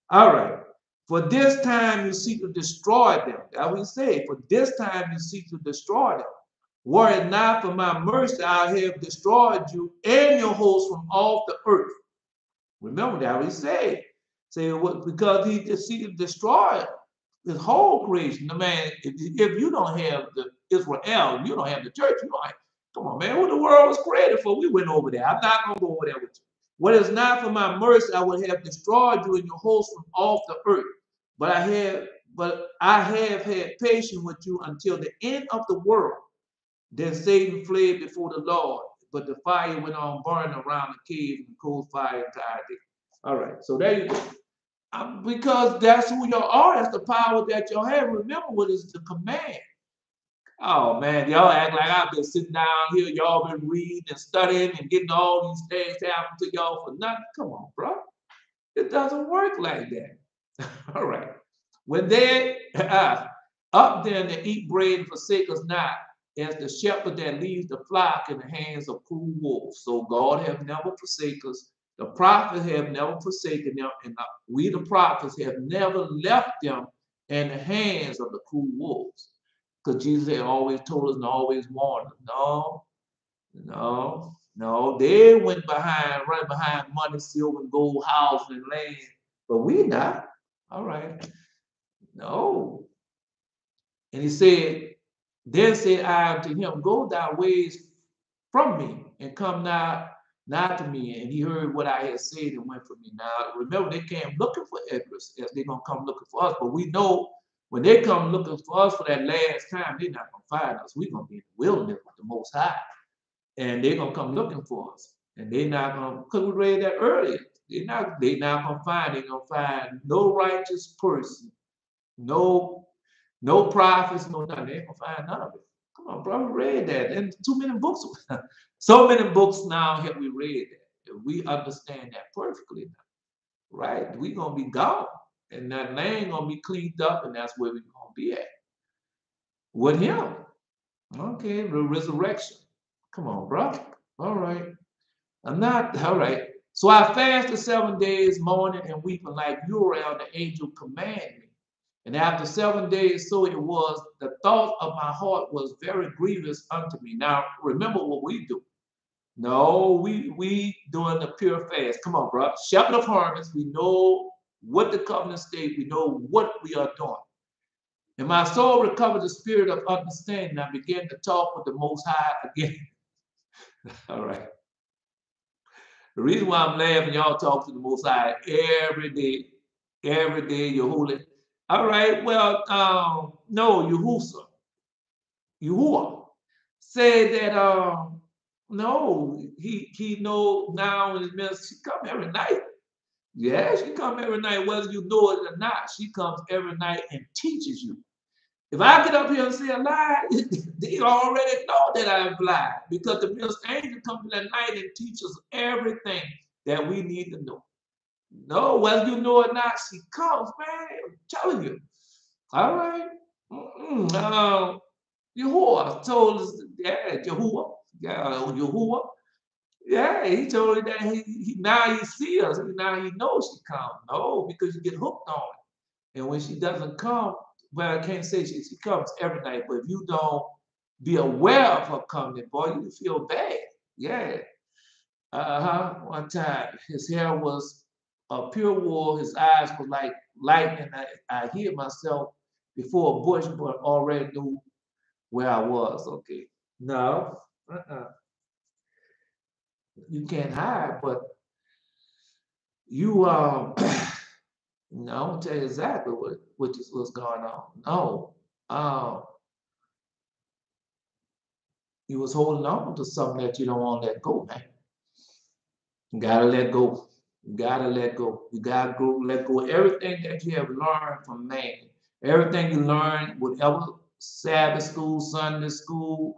All right. For this time you seek to destroy them. That we say, for this time you seek to destroy them. Were it not for my mercy, I have destroyed you and your host from off the earth. Remember that we say because he just seek to destroy his whole creation. The man, if you don't have the Israel, you don't have the church. You don't have, come on, man, what the world was created for? We went over there. I'm not gonna go over there with you. What is not for my mercy, I would have destroyed you and your host from off the earth. But I have had patience with you until the end of the world. Then Satan fled before the Lord, but the fire went on burning around the cave and cold fire entire day. All right, so there you go. Because that's who you are. That's the power that you have. Remember what is the command. Oh man, y'all act like I've been sitting down here. Y'all been reading and studying and getting all these things happen to y'all for nothing. Come on, bro. It doesn't work like that. All right. When they up then to eat bread and forsake us not, as the shepherd that leaves the flock in the hands of cruel wolves. So God have never forsaken us. The prophets have never forsaken them, and we the prophets have never left them in the hands of the cruel wolves. Because Jesus had always told us and always warned us. No. They went right behind money, silver, and gold, houses, and land. But we not. All right. No. And he said, then said I unto him, go thy ways from me and come not to me. And he heard what I had said and went from me. Now, remember, they came looking for Edwards as they're going to come looking for us. But we know when they come looking for us for that last time, they're not going to find us. We're going to be in the wilderness with the Most High. And they're going to come looking for us. And they're not going to, because we read that earlier. They're not going to find no righteous person, no prophets, no nothing. They ain't going to find none of it. Come on, bro, we read that. And too many books. So many books now have we read that. We understand that perfectly now, right? We're going to be gone. And that land going to be cleaned up, and that's where we're going to be at. With him. Okay, the resurrection. Come on, bro. All right. I'm not, all right. So I fasted 7 days, mourning and weeping like Uriel, the angel commanded me. And after 7 days, so it was, the thought of my heart was very grievous unto me. Now, remember what we do. No, we doing the pure fast. Come on, bro. Shepherd of harvest. We know what the covenant state. We know what we are doing. And my soul recovered the spirit of understanding. I began to talk with the Most High again. All right. The reason why I'm laughing, y'all talk to the Most High every day. Every day, you're holy. All right. Well, no, Yahuwah said that no, he know now in his ministry, she come every night. Yeah, she come every night, whether you know it or not. She comes every night and teaches you. If I get up here and say a lie, they already know that I've lied, because the minister angel comes in at night and teaches everything that we need to know. No, whether you know it or not, she comes, man. I'm telling you. All right. Yahuwah told us, yeah, Yahuwah. Yeah, he told her that he now he sees us, now he knows she comes. No, because you get hooked on it. And when she doesn't come, well, I can't say she comes every night, but if you don't be aware of her coming, boy, you feel bad. Yeah. One time, his hair was pure wool, his eyes were like lightning. I hid myself before a bush, but already knew where I was. Okay. No. You can't hide, but you no, I'm gonna tell you exactly what's going on. No. You was holding on to something that you don't want to let go, man. You gotta let go. You gotta let go. You gotta go let go of everything that you have learned from man. Everything you learned, whatever Sabbath school, Sunday school,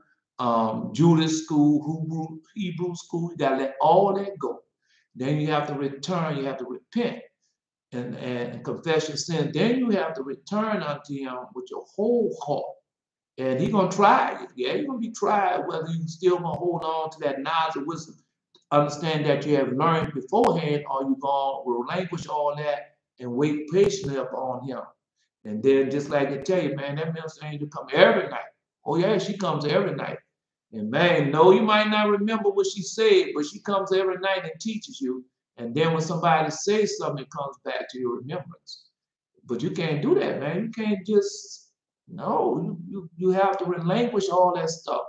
Judas school, Hebrew school, you gotta let all that go. Then you have to return, you have to repent and confess your sin. Then you have to return unto him with your whole heart. And he's gonna try you. Yeah, you're gonna be tried whether you still gonna hold on to that knowledge of wisdom, understand that you have learned beforehand, or you gonna relinquish all that and wait patiently upon him. And then just like I tell you, man, that minister angel come every night. Oh yeah, she comes every night. And man, no, you might not remember what she said, but she comes every night and teaches you. And then when somebody says something, it comes back to your remembrance. But you can't do that, man. You can't just, no, you have to relinquish all that stuff.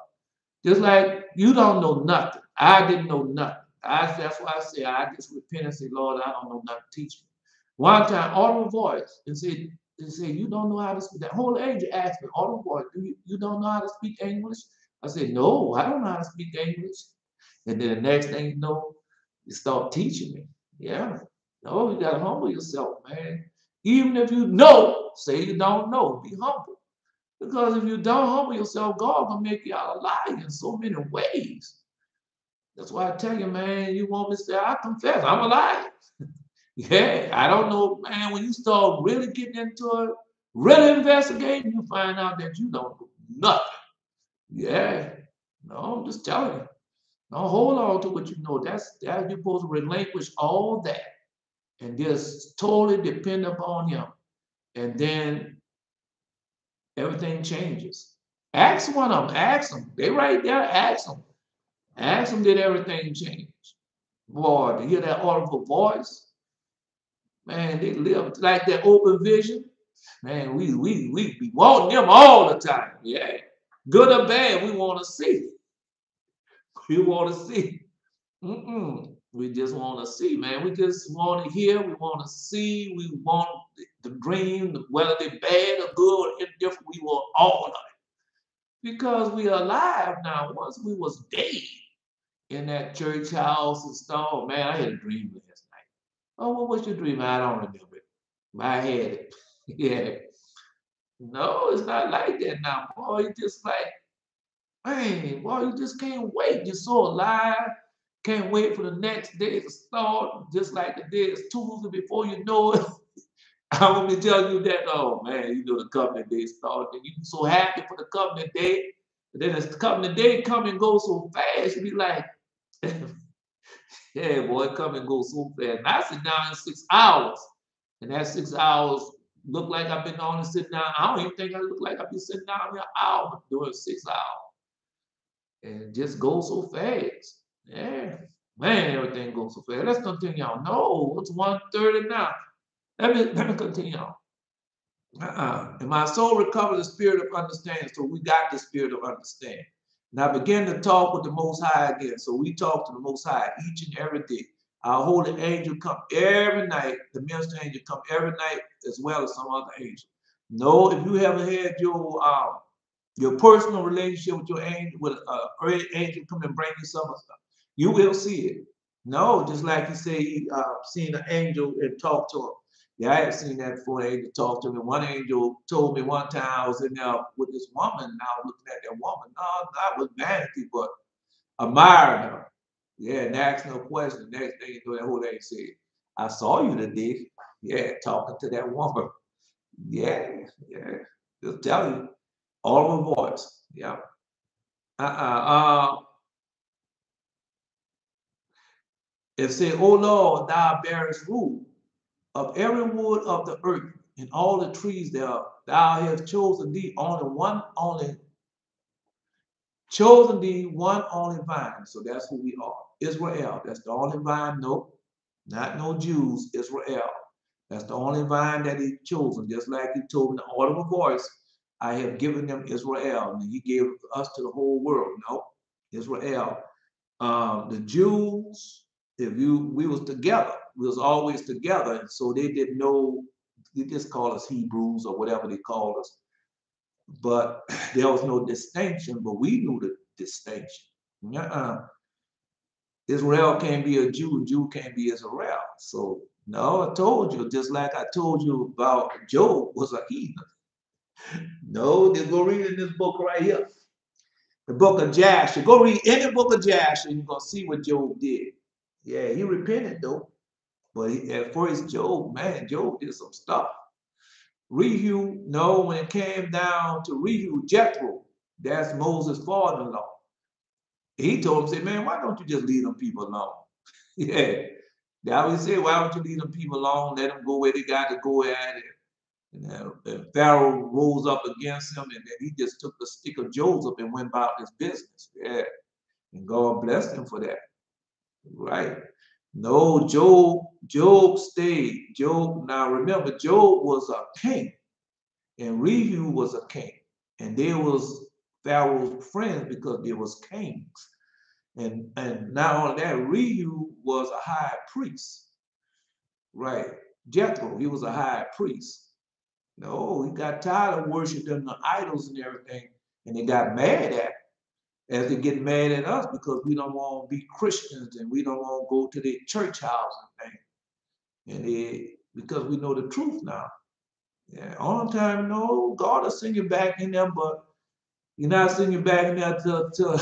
Just like you don't know nothing. I didn't know nothing. That's why I say I just repent and say, Lord, I don't know nothing. Teach me. One time, audible voice, and said, you don't know how to speak. That whole angel asked me, audible voice, you don't know how to speak English? I said, no, I don't know how to speak English. And then the next thing you know, you start teaching me. Yeah. No, you got to humble yourself, man. Even if you know, say you don't know, be humble. Because if you don't humble yourself, God will make you out a liar in so many ways. That's why I tell you, man, you want me to say, I confess, I'm a liar. Yeah, I don't know, man, when you start really getting into it, really investigating, you find out that you don't know nothing. Yeah, no, I'm just telling you. Don't hold on to what you know. That's you're supposed to relinquish all that and just totally depend upon him. And then everything changes. Ask one of them. Ask them. They right there. Ask them. Ask them, did everything change? Boy, to hear that audible voice, man, they live like that open vision. Man, we be wanting them all the time. Yeah. Good or bad, we want to see. We want to see. We just want to see, man. We just want to hear. We want to see. We want the dream, whether they're bad or good or indifferent. We want all of it because we are alive now. Once we was dead in that church house and stuff. Man, I had a dream last night. Oh, what was your dream? I don't remember it. I had it. Yeah. No, it's not like that now, boy. It's just like, man, boy, you just can't wait. You're so alive. Can't wait for the next day to start, just like the day is Tuesday before you know it. I want me to tell you that, oh man, you know the covenant day started. And you so happy for the covenant day. But then the covenant day come and go so fast, you be like, yeah, boy, come and go so fast. And I sit down in 6 hours. And that 6 hours look like I've been on and sitting down. I don't even think I look like I've been sitting down here an hour doing 6 hours. And it just goes so fast. Yeah. Man, everything goes so fast. Let's continue on. No, it's 1:30 now. Let me continue on. And my soul recovered the spirit of understanding. So we got the spirit of understanding. And I began to talk with the Most High again. So we talk to the Most High each and every day. Our holy angel come every night. The minister angel come every night as well as some other angel. No, if you haven't had your personal relationship with your angel, with an angel come and bring you some stuff, you will see it. No, just like he said, he seen an angel and talked to him. Yeah, I had seen that before. An angel talked to me. One angel told me one time I was in there with this woman, and I was looking at that woman. No, not with vanity, but admiring her. Yeah, and asked no question. Next thing you know, that whole angel said, I saw you today. Yeah, talking to that woman. Yeah, yeah. Just tell you, all her voice. Yeah. It said, O Lord, thou bearest rule of every wood of the earth and all the trees thereof. Thou hast chosen thee one only vine. So that's who we are. Israel. That's the only vine. No, not no Jews. Israel. That's the only vine that he chosen. Just like he told in the audible voice, I have given them Israel. And he gave us to the whole world. No, Israel. The Jews, we was together. We was always together. And so they didn't know, they just call us Hebrews or whatever they called us. But there was no distinction, but we knew the distinction. Israel can't be a Jew, Jew can't be Israel. So no, I told you, just like I told you about Job was a heathen. No, just go read in this book right here. The book of Jasher. Go read any book of Jasher and you're going to see what Job did. Yeah, he repented though. But at first, Job did some stuff. Rehu, no, when it came down to Rehu, Jethro, that's Moses' father-in-law. He told him, say, man, why don't you just leave them people alone? Yeah. That would say, why don't you leave them people alone? Let them go where they got to go at it. And Pharaoh rose up against him, and then he just took the stick of Joseph and went about his business. Yeah. And God blessed him for that. Right. No, Job stayed. Now remember, Job was a king, and Rehu was a king. And they was Pharaoh's friends because they was kings. And not only that, Rehu was a high priest. Right. Jethro, he was a high priest. No, he got tired of worshiping the idols and everything, and they got mad at, as they get mad at us because we don't want to be Christians and we don't want to go to the church house and things. Because we know the truth now. Yeah, all the time, no, God will send you back in there, but you're not sending you back in there till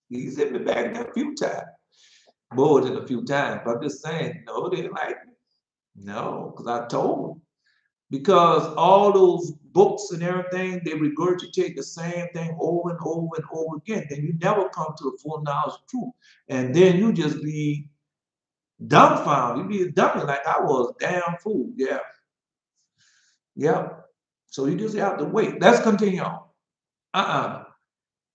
he sent me back in there a few times. More than a few times. But I'm just saying, no, they didn't like me. No, because I told them. Because all those books and everything, they regurgitate the same thing over and over and over again. Then you never come to the full knowledge of truth. And then you just be dumbfounded. You be a dummy like I was. Damn fool. Yeah. Yeah. So you just have to wait. Let's continue on.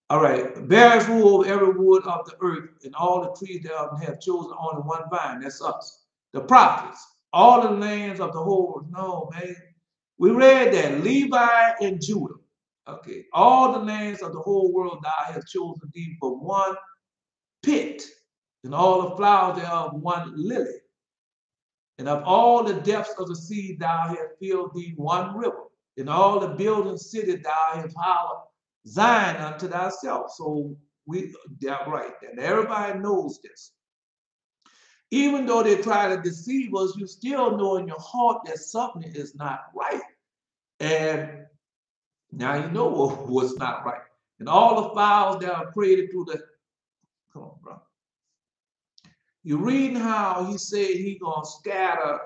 All right. Bears rule over every wood of the earth and all the trees thereof have chosen only one vine. That's us. The prophets. All the lands of the whole world. No, man. We read that. Levi and Judah. Okay. All the lands of the whole world thou hast chosen thee for one pit, and all the flowers thereof one lily. And of all the depths of the sea thou hast filled thee one river. In all the building city thou hast hollowed Zion unto thyself. So that right. And everybody knows this. Even though they try to deceive us, you still know in your heart that something is not right. And now you know what's not right. And all the fowls that are created through the, come on, bro. You're reading how he said he gonna scatter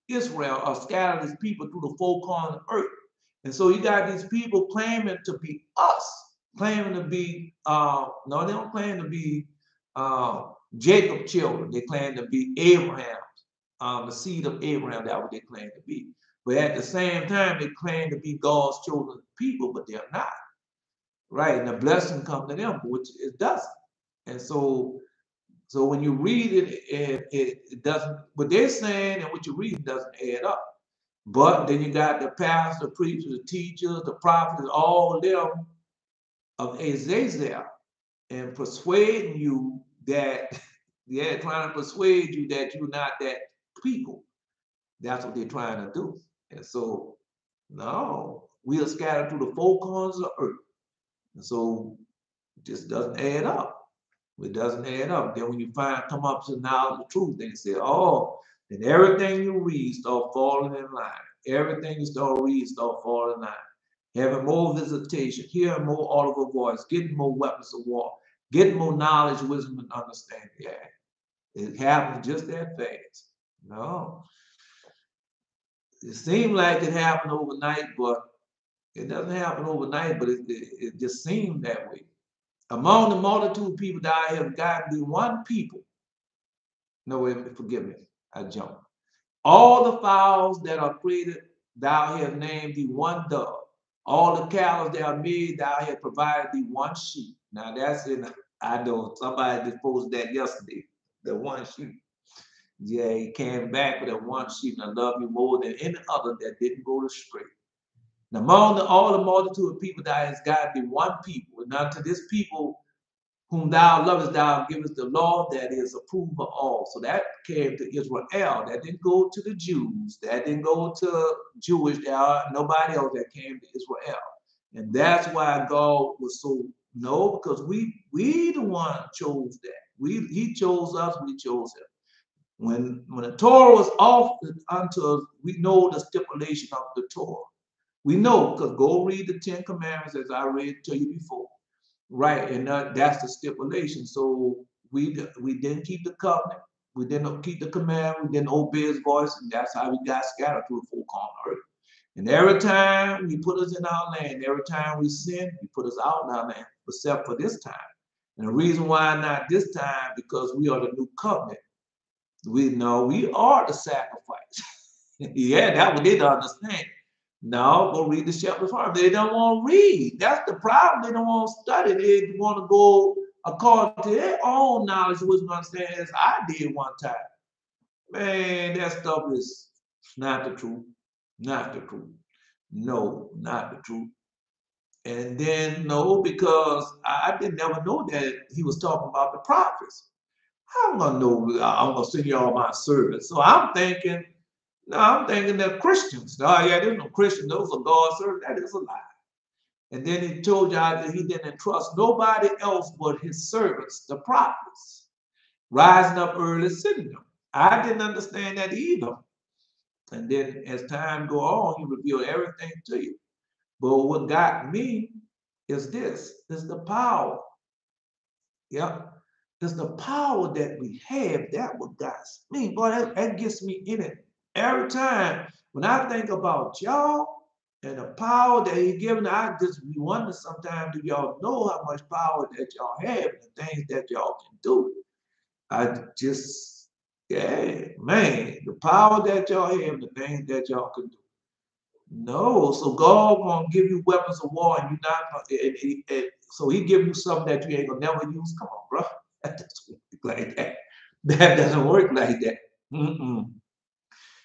Israel or scatter his people through the four corners of the earth. And so you got these people claiming to be us, claiming to be no, they don't claim to be Jacob's children. They claim to be Abraham, the seed of Abraham. That's what they claim to be. But at the same time, they claim to be God's chosen people, but they're not. Right? And the blessing comes to them, which it doesn't. And so when you read it, it doesn't, what they're saying and what you read doesn't add up. But then you got the pastors, the preachers, the teachers, the prophets, all of them of Azazel, and persuading you that, yeah, trying to persuade you that you're not that people. That's what they're trying to do. And so, no, we are scattered through the four corners of the earth. And so it just doesn't add up. It doesn't add up. Then when you come up to now the truth, then you say, oh, then everything you read start falling in line. Everything you start reading start falling in line. Having more visitation, hearing more audible voice, getting more weapons of war, getting more knowledge, wisdom, and understanding. Yeah, it happens just that fast. No, it seemed like it happened overnight, but it doesn't happen overnight. But it just seemed that way. Among the multitude of people that I have God be one people. No, wait, forgive me. I jumped. All the fowls that are created, thou hast named thee one dove. All the cows that are made, thou hast provided thee one sheep. Now that's in, I know somebody just posted that yesterday, the one sheep. Yeah, he came back with that one sheep, and I love you more than any other that didn't go astray. And among all the multitude of people, thou hast God be one people. And unto this people whom thou lovest, thou givest the law that is approved of all. So that came to Israel. That didn't go to the Jews. That didn't go to Jewish. Nobody else that came to Israel. And that's why God was so, no, because we the one chose that. He chose us, we chose him. When the Torah was offered unto us, we know the stipulation of the Torah. We know, because go read the 10 Commandments as I read to you before. Right, and that's the stipulation. So we didn't keep the covenant, we didn't keep the command, we didn't obey his voice, and that's how we got scattered through the full corner earth. And every time he put us in our land, every time we sin, he put us out in our land, except for this time. And the reason why not this time, because we are the new covenant. We know we are the sacrifice. Yeah, that's what they don't understand. No, go read the shepherd's heart. They don't want to read. That's the problem. They don't want to study. They want to go according to their own knowledge, wisdom, understanding, as I did one time. Man, that stuff is not the truth. Not the truth. No, not the truth. And then, no, because I didn't never know that he was talking about the prophets. I'm going to know, I'm going to send you all my servants. So I'm thinking, no, I'm thinking they're Christians. No, yeah, there's no Christians. Those are God's servants. That is a lie. And then he told y'all that he didn't trust nobody else but his servants, the prophets, rising up early, sitting them. I didn't understand that either. And then as time go on, he revealed everything to you. But what got me is this, is the power. Yep. It's the power that we have. That what got me. Boy, that gets me in it. Every time when I think about y'all and the power that he given, I just wonder sometimes, do y'all know how much power that y'all have and the things that y'all can do? I just, yeah, man, the power that y'all have, the things that y'all can do. No, so God gonna give you weapons of war, and you're not gonna, so he give you something that you ain't gonna never use. Come on, bro. That doesn't work like that. That doesn't work like that. Mm-mm.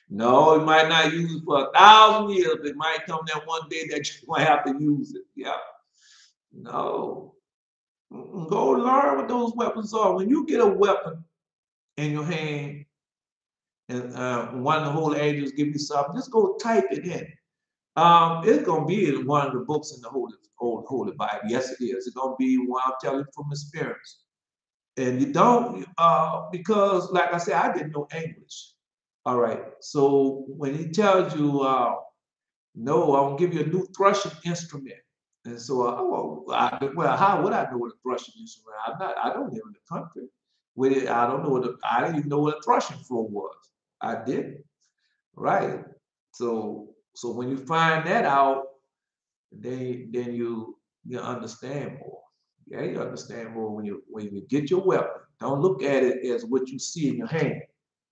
No, you might not use it for 1,000 years, but it might come that one day that you might have to use it. Yeah. No. Go learn what those weapons are. When you get a weapon in your hand, and one of the holy angels give you something, just go type it in. It's gonna be in one of the books in the Holy Bible. Yes, it is. It's gonna be one I'm telling you from experience. And you don't, because like I said, I didn't know English. All right. So when he tells you, no, I'm gonna give you a new threshing instrument. And so, well, how would I know what a threshing instrument? I don't live in the country. with it. I don't know I didn't even know what a threshing floor was. I didn't. Right. So when you find that out, then you understand more. Yeah, you understand more when you get your weapon. Don't look at it as what you see in your hand.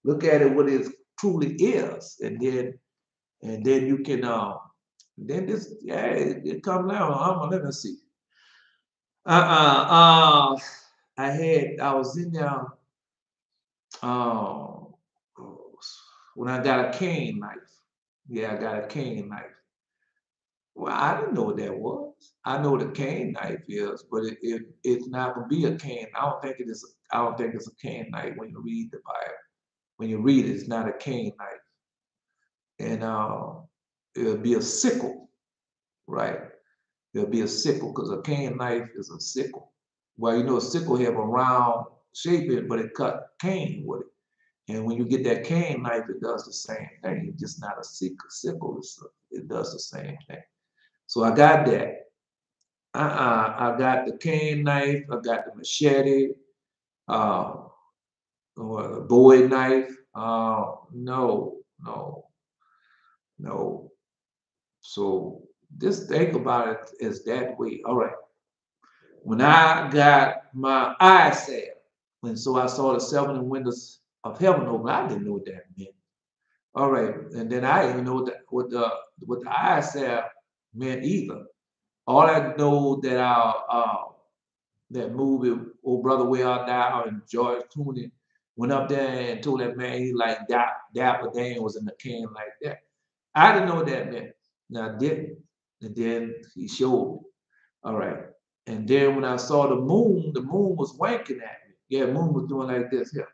Look at it what it truly is, and then you can then this yeah it comes down. Let me see. Uh I was in there um when I got a cane knife. Yeah, I got a cane knife. Well, I didn't know what that was. I know what a cane knife is, but it's not gonna be a cane. I don't think it is. I don't think it's a cane knife when you read the Bible. When you read it, it's not a cane knife, and it'll be a sickle, right? It'll be a sickle because a cane knife is a sickle. Well, you know, a sickle have a round shape in it, but it cut cane with it. And when you get that cane knife, it does the same thing. It's just not a sickle. It does the same thing. So I got that. I got the cane knife. I got the machete. Uh, or a Bowie knife. No, no, no. So just think about it as that way. All right. When I got my eyes set, and so I saw the seven windows of heaven open, I didn't know what that meant. All right, and then I didn't know what the eyes set meant either. All I know that that movie, Oh Brother Where Art Thou, and George Clooney went up there and told that man he like Dapper Dan was in the can like that. I didn't know what that meant. Now I didn't. And then he showed me. All right. And then when I saw the moon was winking at me. Yeah, the moon was doing like this here.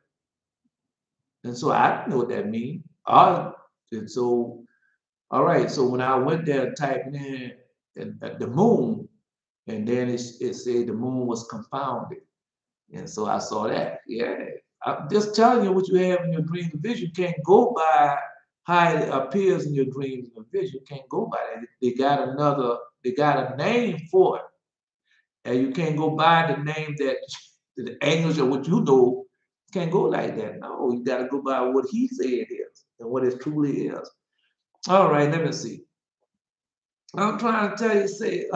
And so I didn't know what that means. And so, all right. So when I went there typing in the moon, and then it said the moon was confounded. And so I saw that. Yeah. I'm just telling you what you have in your dreams and vision. You can't go by how it appears in your dreams and vision. You can't go by that. They got a name for it. And you can't go by the name that the angels or what you know can't go like that. No, you got to go by what he said it is and what it truly is. All right, let me see. I'm trying to tell you,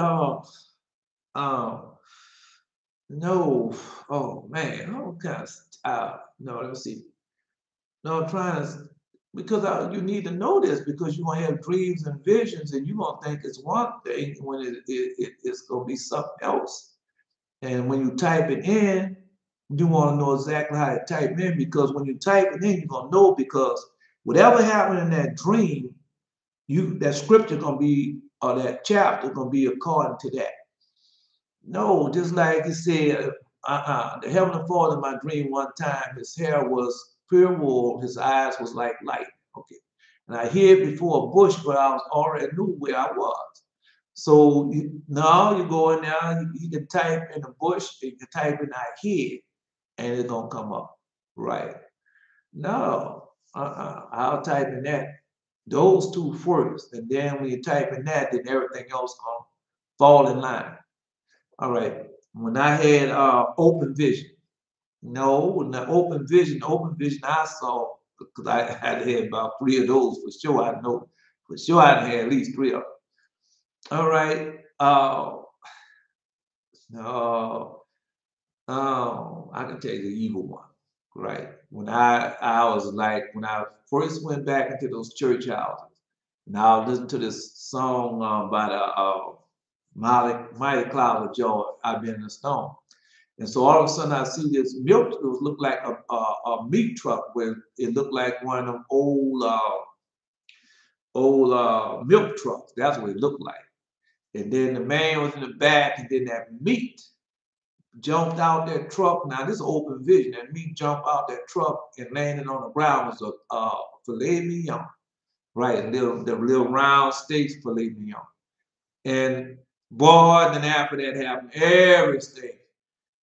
um, no, oh man, oh gosh, no, let me see. No, I'm trying to, because you need to know this because you're gonna have dreams and visions and you're gonna think it's one thing when it's gonna be something else. And when you type it in, you want to know exactly how to type in because when you type it in, you're gonna know because whatever happened in that dream, that scripture gonna be or that chapter gonna be according to that. No, just like he said, the heavenly father in my dream one time, his hair was pure wool, his eyes was like light. Okay. And I hid before a bush, but I was already knew where I was. So now you go in there, you can type in the bush, you can type in I hid, and it's gonna come up. Right. No, I'll type in that. Those two first. And then when you type in that, then everything else gonna fall in line. All right. When I had open vision, no, when the open vision I saw, because I had had about three of those for sure. I know for sure I had at least three of them. All right. No, I can tell you the evil one, right? When I was like when I first went back into those church houses, and I was listening to this song by the Mighty Cloud of Joy. I've been in a storm. And so all of a sudden I see this milk, it was looked like a meat truck where it looked like one of them old milk trucks. That's what it looked like. And then the man was in the back, and then that meat jumped out that truck. Now this is open vision. That meat jumped out that truck and landed on the ground was a filet mignon, right? The little round steaks filet mignon. And boy, then after that happened, everything.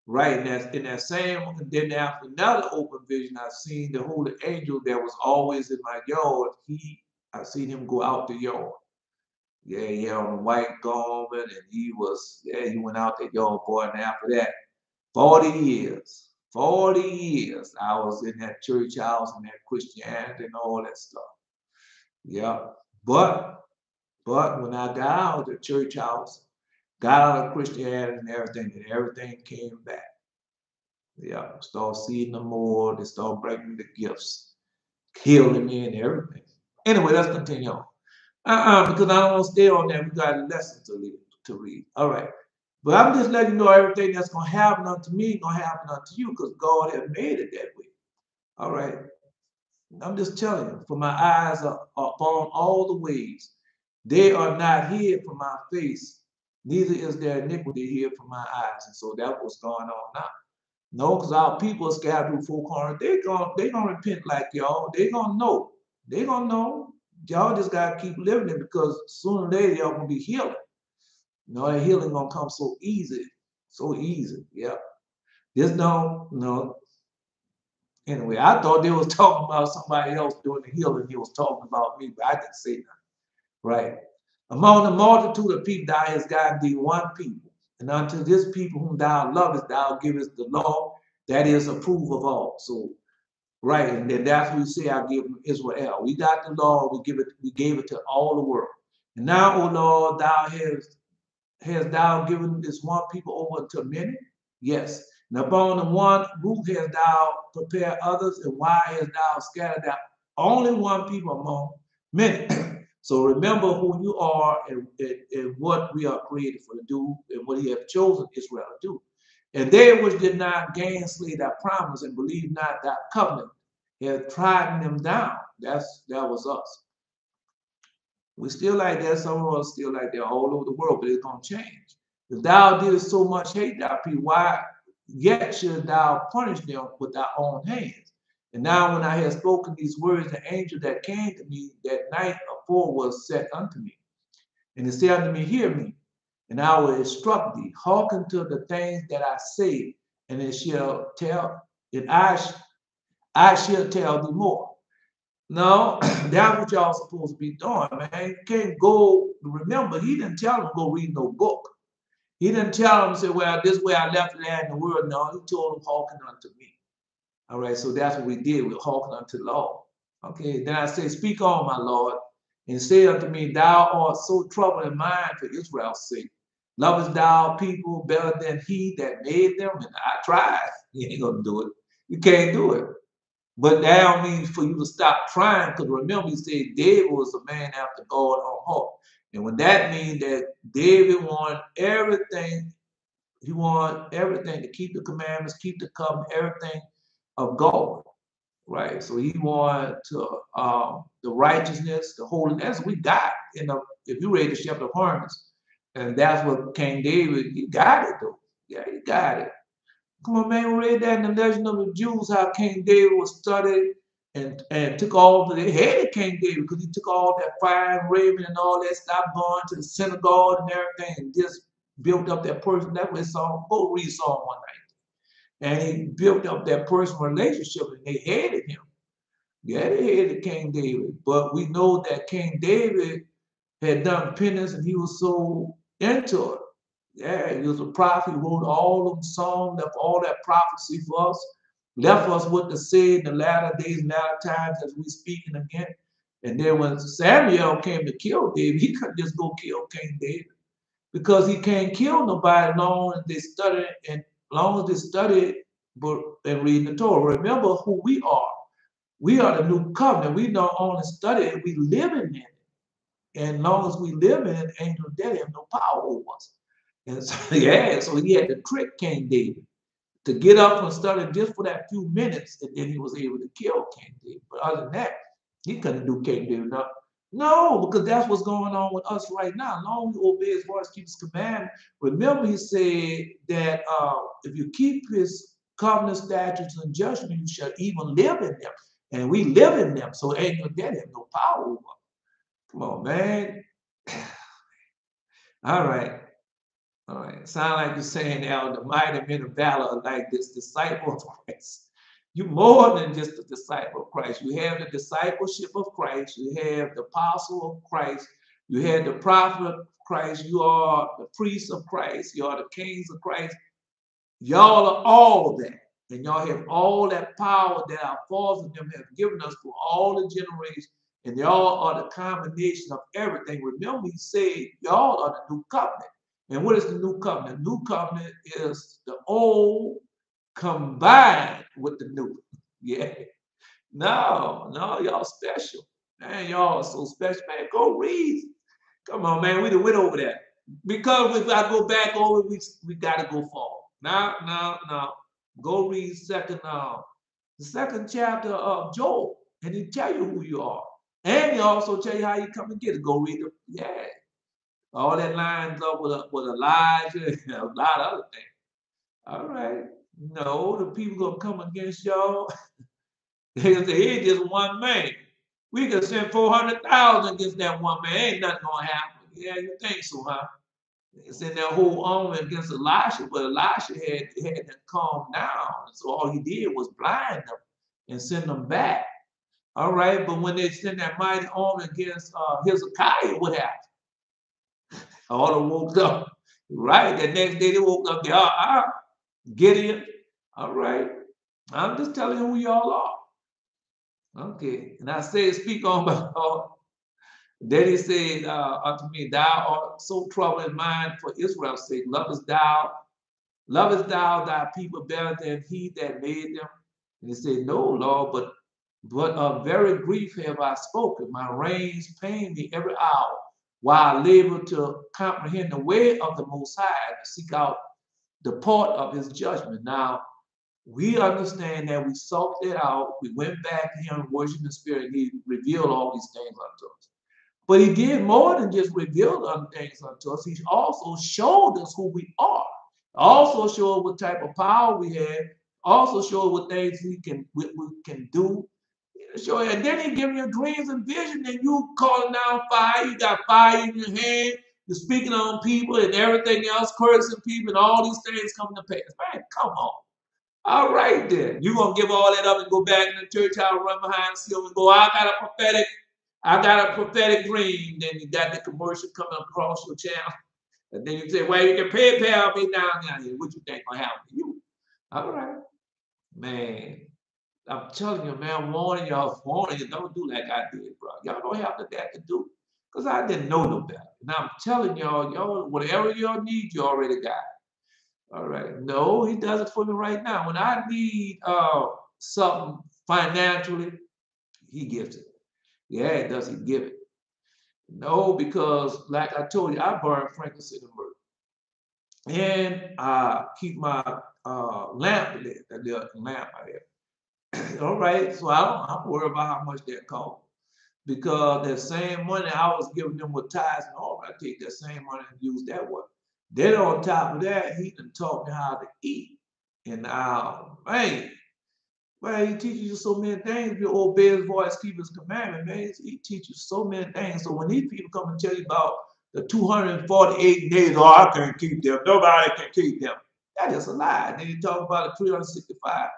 Right, and that's in that same, and then after another open vision, I seen the holy angel that was always in my yard. I seen him go out the yard. Yeah, he had on a white garment, and he went out the yard, boy. And after that, 40 years. 40 years I was in that church house and that Christianity and all that stuff. Yeah. But when I got out of the church house, got out of Christianity and everything came back. Yeah. Start seeing them more. They start bringing the gifts, healing me and everything. Anyway, let's continue on. Because I don't want to stay on there. We got a lesson to read. All right. But I'm just letting you know everything that's going to happen unto me going to happen unto you because God has made it that way. All right. I'm just telling you, for my eyes are upon all the ways. They are not hid from my face, neither is there iniquity hid from my eyes. And so that's what's going on now. No, because our people are scattered through four corners. They gonna repent like y'all. They gonna know. They gonna know. Y'all just gotta keep living it because sooner or later y'all gonna be healing. You know, that healing gonna come so easy. So easy. Yeah. This don't, no. Anyway, I thought they was talking about somebody else doing the healing. He was talking about me, but I didn't say nothing. Right. Among the multitude of people thou hast gotten thee one people, and unto this people whom thou lovest, thou givest the law that is approved of all. So, right, and then that's what we say, I give Israel. We got the law, we gave it to all the world. And now, O Lord, thou hast thou given this one people over to many? Yes. And upon the one roof hast thou prepared others, and why hast thou scattered out only one people among many? So remember who you are and what we are created for to do and what he has chosen Israel to do. And they which did not gainslay that promise and believe not that covenant have trodden them down. That was us. We still like that. Some of us still like that all over the world, but it's going to change. If thou didst so much hate thy people, why yet should thou punish them with thy own hands? And now when I had spoken these words, the angel that came to me that night afore was set unto me. And he said unto me, hear me, and I will instruct thee. Hearken to the things that I say, and it shall tell, and I shall tell thee more. No, that's what y'all supposed to be doing, man. You can't go, remember, he didn't tell them to go read no book. He didn't tell them, say, well, this way I left land in the world. No, he told them, hearken unto me. All right, so that's what we did. We hearkened unto the Lord. Okay, then I say, speak on, my Lord, and say unto me, thou art so troubled in mind for Israel's sake. Lovest thou people better than he that made them? And I tried. You ain't gonna do it. You can't do it. But that don't mean for you to stop trying, because remember, he said David was a man after God's own heart. And when that means that David wanted everything, he wanted everything to keep the commandments, keep the covenant, everything of God, right? So he wanted to the righteousness, the holiness. We got if you read the Shepherd of Hermas, and that's what King David, he got it though. Yeah, he got it. Come on, man, we read that in the Legend of the Jews, how King David was studied and took all the, they hated King David because he took all that fire and raven and all that, stopped going to the synagogue and everything, and just built up that person. That's what Psalm, go read Psalm 190. And he built up that personal relationship, and they hated him. Yeah, they hated King David. But we know that King David had done penance, and he was so into it. Yeah, he was a prophet. He wrote all of them songs, left all that prophecy for us, left us what to say in the latter days and latter times as we speaking again. And then when Samuel came to kill David, he couldn't just go kill King David because he can't kill nobody as long as they study and long as they study and read the Torah. Remember who we are. We are the new covenant. We don't only study it, we live in it. And as long as we live in it, angel of death have no power over us. And so, yeah, so he had to trick King David to get up and study just for that few minutes, and then he was able to kill King David. But other than that, he couldn't do King David. No, because that's what's going on with us right now. As long as we obey his voice, keep his commandment. Remember, he said that if you keep his covenant, statutes, and judgment, you shall even live in them. And we live in them, so angel of death have no power over us. Come on, man. All right. All right. Sound like you're saying now the mighty men of valor are like this disciple of Christ. You're more than just a disciple of Christ. You have the discipleship of Christ. You have the apostle of Christ. You have the prophet of Christ. You are the priest of Christ. You are the kings of Christ. Y'all are all that. And y'all have all that power that our fathers and them have given us for all the generations. And y'all are the combination of everything. Remember, he said, y'all are the new covenant. And what is the new covenant? The new covenant is the old combined with the new. Yeah. No, y'all special. Man, y'all are so special. Man, go read. Come on, man. We done went over that. Because if I go back over, we got to go forward. Now. Go read the second chapter of Joel, and he tell you who you are. And he also tell you how you come and get it. Go read it. Yeah. All that lines up with Elijah and a lot of other things. All right. No, the people gonna come against y'all. They say, it's just one man. We could send 400,000 against that one man. Ain't nothing gonna happen. Yeah, you think so, huh? They sent their whole army against Elisha, but Elisha had to calm down. So all he did was blind them and send them back. All right, but when they sent that mighty army against Hezekiah, what happened? All them woke up. Right, the next day they woke up. They are Gideon. All right, I'm just telling you who y'all are. Okay, and I say, speak on my heart. Then he said unto me, thou art so troubled in mind for Israel's sake. Lovest thou thy people better than he that made them? And he said, no, Lord, but of very grief have I spoken. My reins pain me every hour, while I labor to comprehend the way of the Most High, and to seek out the part of his judgment. Now, we understand that we sought it out. We went back to him, worshiping the Spirit, and he revealed all these things unto us. But he did more than just reveal other things unto us. He also showed us who we are. Also showed what type of power we have. Also showed what things we can do. And then he give you dreams and vision, and you calling down fire. You got fire in your hand. You're speaking on people and everything else, cursing people, and all these things come to pass. Man, come on. All right, then. You're going to give all that up and go back in the church house, run behind the seal and go, I got a prophetic dream. Then you got the commercial coming across your channel. And then you say, well, you can PayPal me down here. What you think going to happen to you? All right. Man, I'm telling you, man, I'm warning you, don't do like I did, bro. Y'all don't have that to do. Because I didn't know no better. And I'm telling y'all, whatever y'all need, you already got it. All right. No, he does it for me right now. When I need something financially, he gives it. Yeah, does he give it? No, because like I told you, I burn frankincense and myrrh. And I keep my lamp lit, that little lamp I have. All right, so I'm worried about how much that costs. Because that same money I was giving them with tithes and all, I take that same money and use that one. Then on top of that, he done taught me how to eat. And man, he teaches you so many things. If you obey his voice, keep his commandment, man. He teaches you so many things. So when these people come and tell you about the 248 days, oh, I can't keep them. Nobody can keep them. That is a lie. Then you talk about the 365.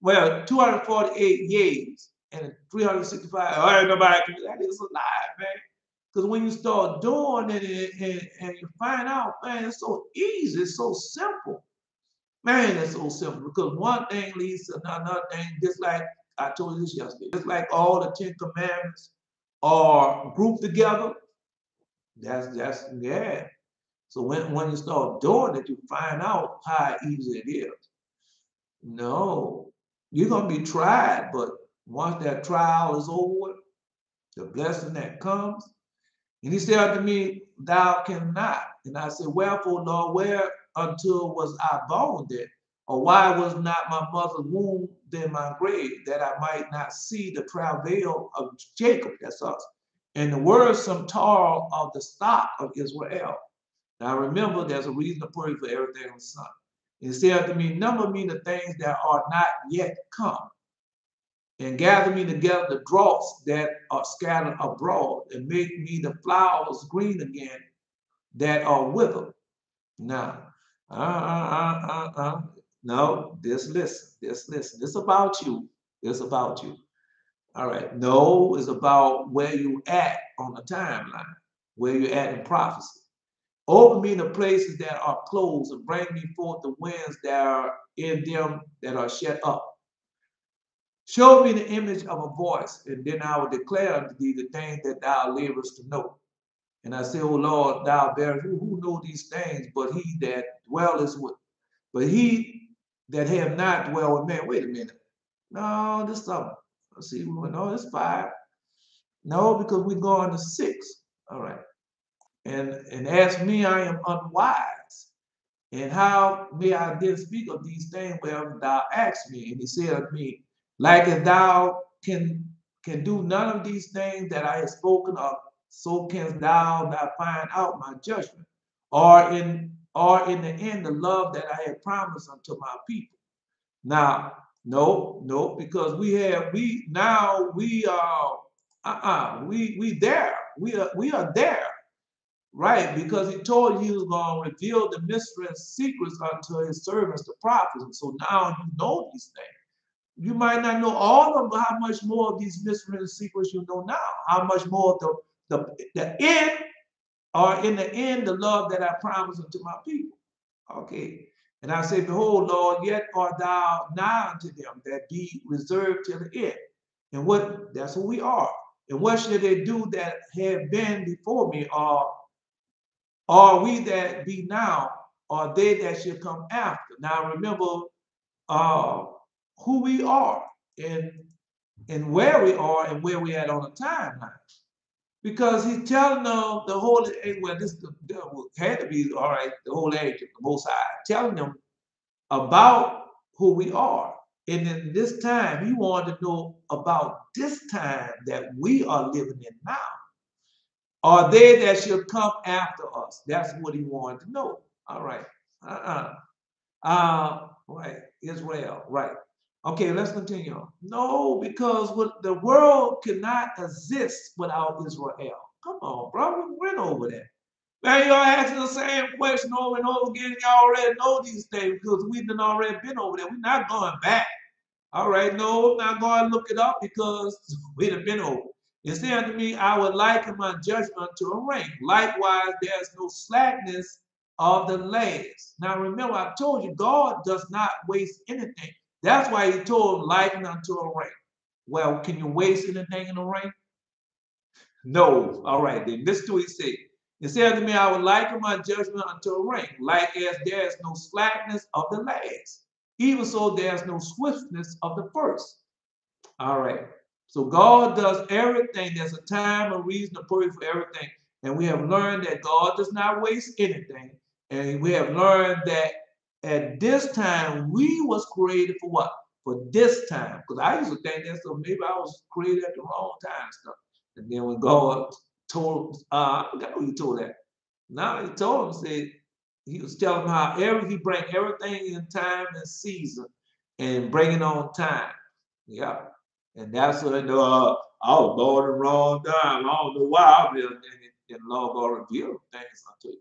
Well, 248 years and 365. Oh, nobody can. That is a lie, man. Because when you start doing it and you find out, man, it's so easy. It's so simple. Man, it's so simple because one thing leads to another thing, just like I told you this yesterday. Just like all the 10 commandments are grouped together, yeah. So when you start doing it, you find out how easy it is. No, you're going to be tried, but once that trial is over, the blessing that comes, and he said unto me, thou cannot. And I said, wherefore, Lord, whereuntil was I born then? Or why was not my mother's womb in my grave, that I might not see the travail of Jacob, that's us, and the wordsome toil of the stock of Israel. Now remember, there's a reason to pray for everything on the sun. And he said unto me, number me the things that are not yet come, and gather me together the dross that are scattered abroad, and make me the flowers green again that are withered. Now, no, just listen. This about you. This about you. All right. No, it's about where you at on the timeline, where you at in prophecy. Open me the places that are closed, and bring me forth the winds that are in them that are shut up. Show me the image of a voice, and then I will declare unto thee the things that thou laborest to know. And I say, O Lord, thou bearest, who know these things, but he that dwelleth with, but he that have not dwelled with man. Wait a minute. No, this is something. Let's see, no, it's 5. No, because we're going to 6. All right. And as me, I am unwise. And how may I then speak of these things wherever thou ask me? And he said unto me, like as thou can do none of these things that I have spoken of, so canst thou not find out my judgment, or in the end the love that I have promised unto my people. Now, no, because we are there, right? Because he told you he was going to reveal the mystery and secrets unto his servants, the prophets. And so now you know these things. You might not know all of them, but how much more of these mysteries and secrets you know now? How much more of the end, or in the end, the love that I promised unto my people. Okay. And I say, behold, Lord, yet art thou nigh unto them that be reserved till the end. And that's who we are. And what should they do that have been before me, or are we that be now, or they that should come after? Now remember who we are, and where we are, and where we at on the timeline. Because he's telling them the whole, well, this had to be, all right, the whole age of the Most High, telling them about who we are. And in this time, he wanted to know about this time that we are living in now. Are they that shall come after us? That's what he wanted to know. All right. Right. Israel. Right. Okay, let's continue on. No, because the world cannot exist without Israel. Come on, bro. We went over that. Man, y'all asking the same question over and over again. Y'all already know these things because we've already been over there. We're not going back. All right, no, I'm not going to look it up because we've been over. It said to me, I would liken my judgment to a ring. Likewise, there's no slackness of the legs. Now remember, I told you, God does not waste anything. That's why he told liken unto a ring. Well, can you waste anything in a ring? No. All right, then this is what he said. It said to me, I would liken my judgment unto a ring, like as there is no slackness of the legs. Even so, there's no swiftness of the first. All right. So God does everything. There's a time, a reason, a purpose for everything. And we have learned that God does not waste anything. And we have learned that at this time, we was created for what? For this time. Because I used to think that, so maybe I was created at the wrong time and stuff. And then when God told, I forgot who he told that. Now he told him, said, he was telling him how he bring everything in time and season and bring it on time. Yeah. And that's what I was born in the wrong time. I don't know why. And the Lord God revealed things unto you.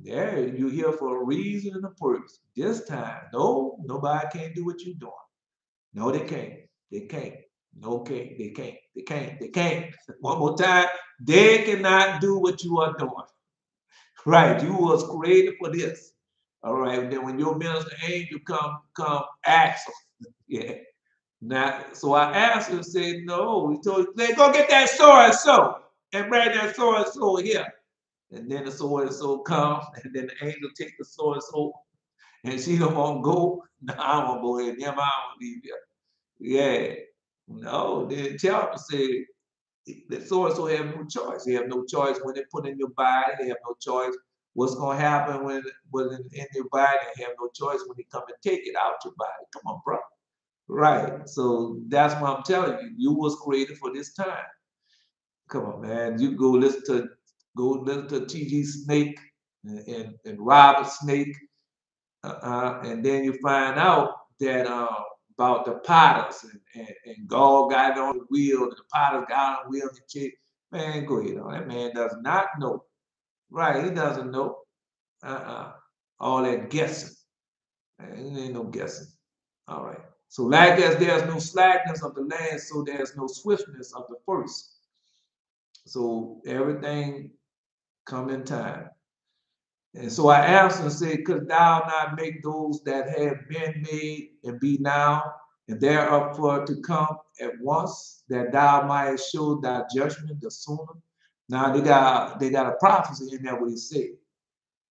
Yeah, you're here for a reason and a purpose. This time, no, nobody can do what you're doing. No, they can't. They can't. No, can't. They can't. They can't. They can't. One more time. They cannot do what you are doing. Right. You was created for this. All right. Then when your minister angel come ask them. Yeah. Now, so I asked him, said, no. He told me, go get that so and bring that so here. And then the so comes, and then the angel take the so and she don't want to go. No, I don't want to go here. Them, I don't want to leave here. Yeah. No, they tell him, say, the so have no choice. They have no choice when they put in your body. They have no choice what's going to happen when in your body. They have no choice when they come and take it out your body. Come on, bro. Right. So that's what I'm telling you. You was created for this time. Come on, man. You go listen to T.G. Snake and Robert Snake, and then you find out that about the potters and God got it on the wheel, and the potters got on the wheel and check. Man, go ahead. That man does not know. Right, he doesn't know. All that guessing. Man, ain't no guessing. All right. So like as there's no slackness of the land, so there's no swiftness of the first. So everything come in time. And so I answered and said, could thou not make those that have been made and be now, and thereafter to come at once, that thou mightest show thy judgment the sooner? Now they got a prophecy in there what he said.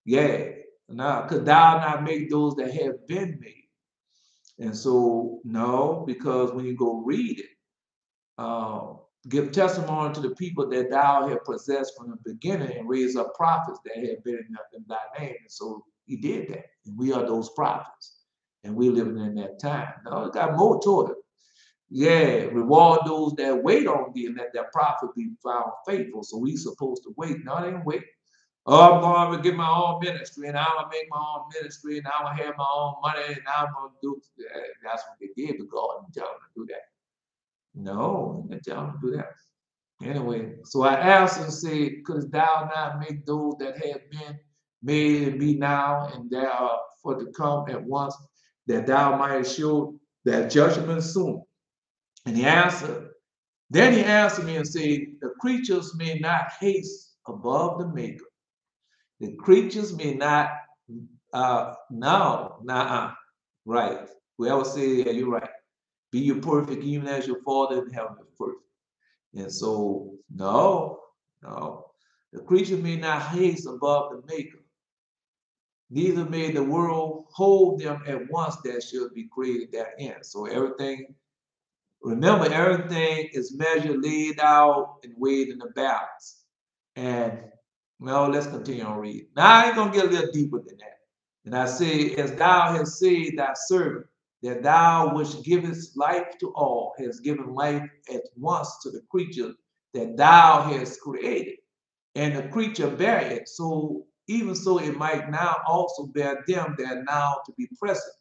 Yeah. Now, could thou not make those that have been made? And so, no, because when you go read it, give testimony to the people that thou have possessed from the beginning and raise up prophets that have been in thy name. And so he did that. And we are those prophets. And we're living in that time. No, it got more to it. Yeah, reward those that wait on thee and let their prophet be found faithful. So we supposed to wait. No, they ain't wait. Oh, I'm going to get my own ministry, and I'm going to make my own ministry, and I'm going to have my own money, and I'm going to do that. That's what they did, but God didn't tell them to do that. No, he didn't tell them to do that. Anyway, so I asked and said, couldst thou not make those that have been made and be now, and there are for to come at once, that thou mightest show that judgment soon? And then he answered me and said, the creatures may not haste above the maker. The creatures may not, no, nah, right. Whoever say, yeah, you're right. Be you perfect, even as your Father in heaven is perfect. And so, no. The creature may not haste above the maker. Neither may the world hold them at once that should be created therein. So everything, remember, everything is measured, laid out, and weighed in the balance. And, well, let's continue on reading. Now, I ain't going to get a little deeper than that. And I say, as thou hast said thy servant, that thou which givest life to all, hast given life at once to the creature that thou hast created, and the creature bear it. So even so it might now also bear them that are now to be present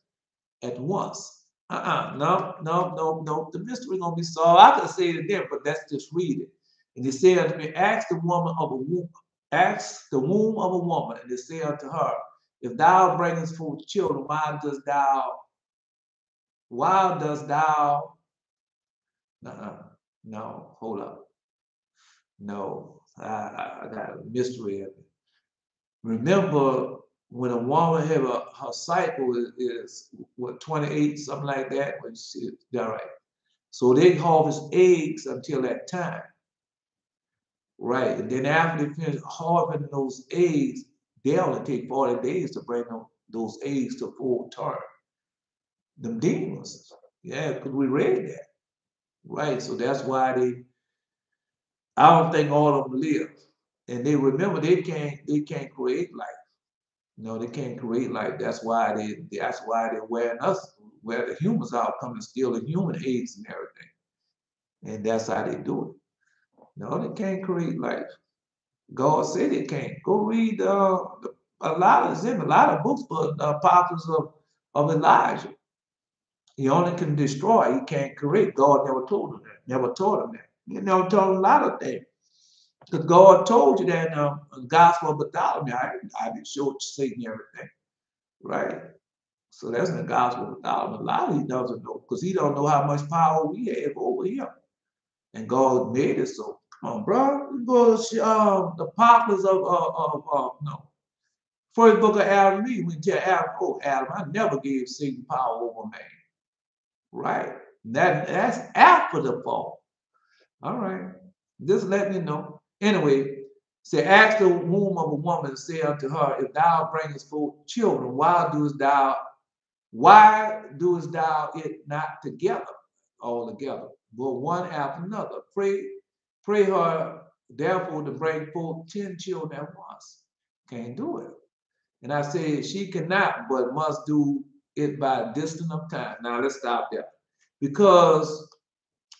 at once. No. The mystery gonna be solved. I could say it again, but let's just read it. And he said unto me, ask the womb of a woman, and they say unto her, if thou bringest forth children, why dost thou, no, hold up. No, I got a mystery in it. Remember, when a woman have her cycle is what, 28, something like that. When she, all right. So they harvest eggs until that time, right? And then after they finish harvesting those eggs, they only take 40 days to bring those eggs to full term. Them demons, yeah, because we read that, right? So that's why I don't think all of them live, and they remember they can't create life. No, they can't create life. That's why they're wearing us, where the humans are coming to steal the human eggs and everything. And that's how they do it. No, they can't create life. God said they can't. Go read a lot of books, but the apostles of Elijah. He only can destroy. He can't create. God never told him that. Never taught him that. He never told him a lot of things. Because God told you that in the Gospel of Bartholomew, I didn't show Satan everything, right? So that's in the Gospel of Bartholomew. A lot he doesn't know, because he don't know how much power we have over him. And God made it so. Come on, bro. You go to the populace of no. First book of Adam, we tell Adam, oh, Adam, I never gave Satan power over man. Right? That's after the fall. All right. Just let me know. Anyway, say, ask the womb of a woman, say unto her, if thou bringest forth children, why doest thou it not together, all together, but one after another? Pray her, therefore, to bring forth 10 children at once. Can't do it. And I said, she cannot, but must do it by a distance of time. Now, let's stop there. Because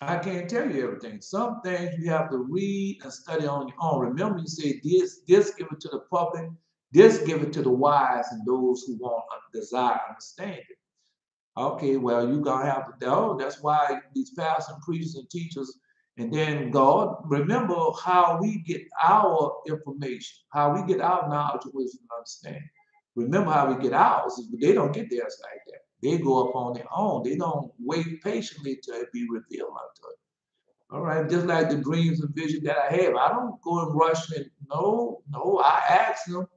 I can't tell you everything. Some things you have to read and study on your own. Remember, you say this give it to the public, this give it to the wise and those who want desire understanding. Okay, well, you're gonna have to, oh, that's why these pastors and preachers and teachers, and then God, remember how we get our information, how we get our knowledge, wisdom, and understanding. Remember how we get ours, they don't get theirs like that. They go up on their own. They don't wait patiently till it be revealed unto them. All right, just like the dreams and visions that I have. I don't go and rush it. No, I ask them.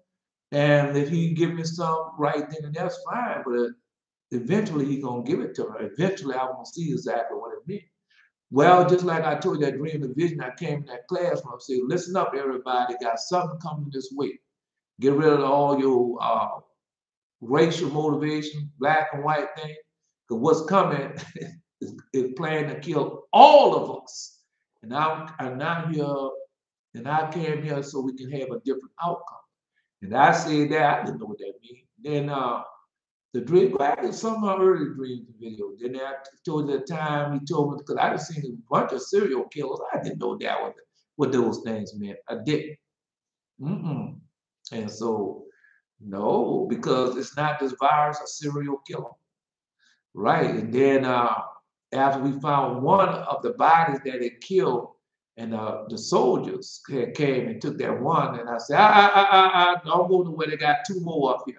And if he give me some right then and that's fine, but eventually he gonna give it to her. Eventually I'm gonna see exactly what it means. Well, just like I told you that dream, the vision, I came in that classroom, I said, listen up, everybody, got something coming this way. Get rid of all your racial motivation, black and white thing, because what's coming is planning to kill all of us. And I'm here, and I came here so we can have a different outcome. And I said that, I didn't know what that means. Then the dream, go back to some of my early dreams video. Then I told you the time he told me, because I had seen a bunch of serial killers. I didn't know that what those things meant. I didn't. And so, no, because it's not this virus, a serial killer. Right. And then after we found one of the bodies that had killed, and the soldiers came and took that one, and I said, don't go nowhere. They got two more up here.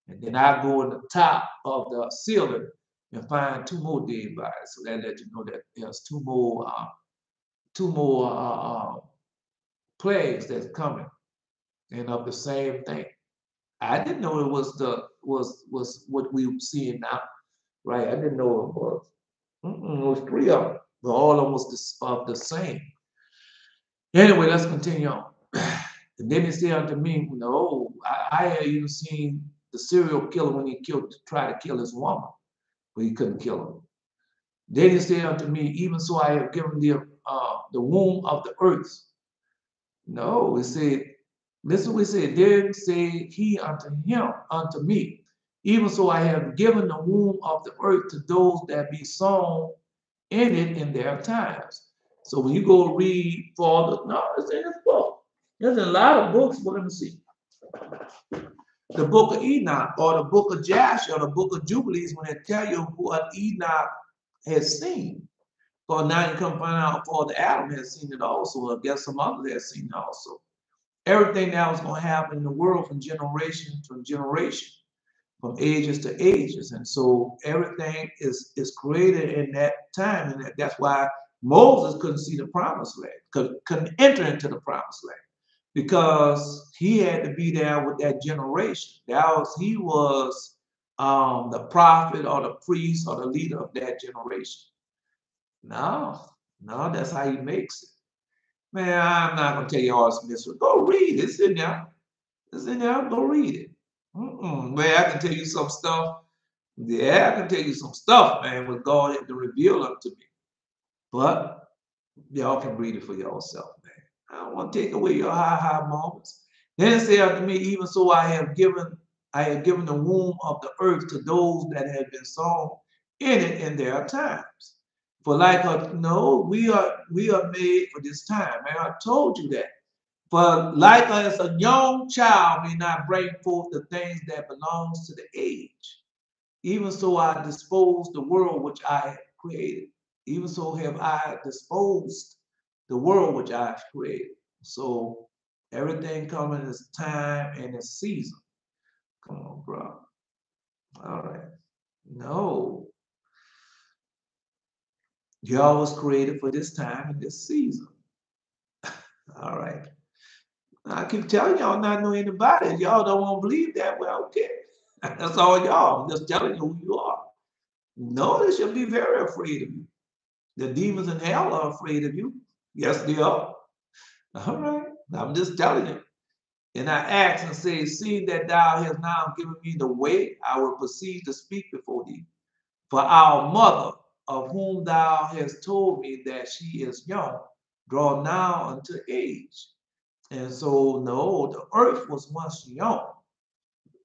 And then I go in the top of the ceiling and find two more dead bodies. So that let you know that there's two more plagues that's coming, and of the same thing. I didn't know it was what we seeing now, right? I didn't know it was. It was three of them, but all of them was of the same. Anyway, let's continue on. And then he said unto me, no, I had even seen the serial killer when he tried to kill his woman, but he couldn't kill her. Then he said unto me, even so I have given the womb of the earth. No, he said, listen what he said. Then said he unto me, even so I have given the womb of the earth to those that be sown in it in their times. So when you go read further, no, it's in this book. There's a lot of books, but let me see. The book of Enoch, or the book of Jasher, or the book of Jubilees, when they tell you what Enoch has seen. For now you come find out Father Adam has seen it also. I guess some others have seen it also. Everything that was going to happen in the world from generation to generation, from ages to ages. And so everything is created in that time. And that's why Moses couldn't see the promised land, couldn't enter into the promised land, because he had to be there with that generation. He was the prophet or the priest or the leader of that generation. No, that's how he makes it. Man, I'm not going to tell you all this mystery. Go read it. It's in there. It's in there. Go read it. Man, I can tell you some stuff. Yeah, I can tell you some stuff, man, what God had to reveal unto me. But y'all can read it for yourself, man. I don't want to take away your high moments. Then it said unto me, even so I have given the womb of the earth to those that have been sown in it in their times. For we are made for this time. Man, I told you that. For like as a young child may not bring forth the things that belongs to the age, even so I disposed the world which I have created. Even so have I disposed the world which I have created. So everything coming in its time and its season. Come on, bro. All right. No. Y'all was created for this time and this season. All right. I keep telling y'all not know anybody. Y'all don't want to believe that. Well, okay. That's all y'all. I'm just telling you who you are. No, they should be very afraid of you. The demons in hell are afraid of you. Yes, they are. All right. I'm just telling you. And I asked and said, seeing that thou hast now given me the way, I will proceed to speak before thee. For our mother, of whom thou hast told me that she is young, draw now unto age. And so, no, the earth was once young.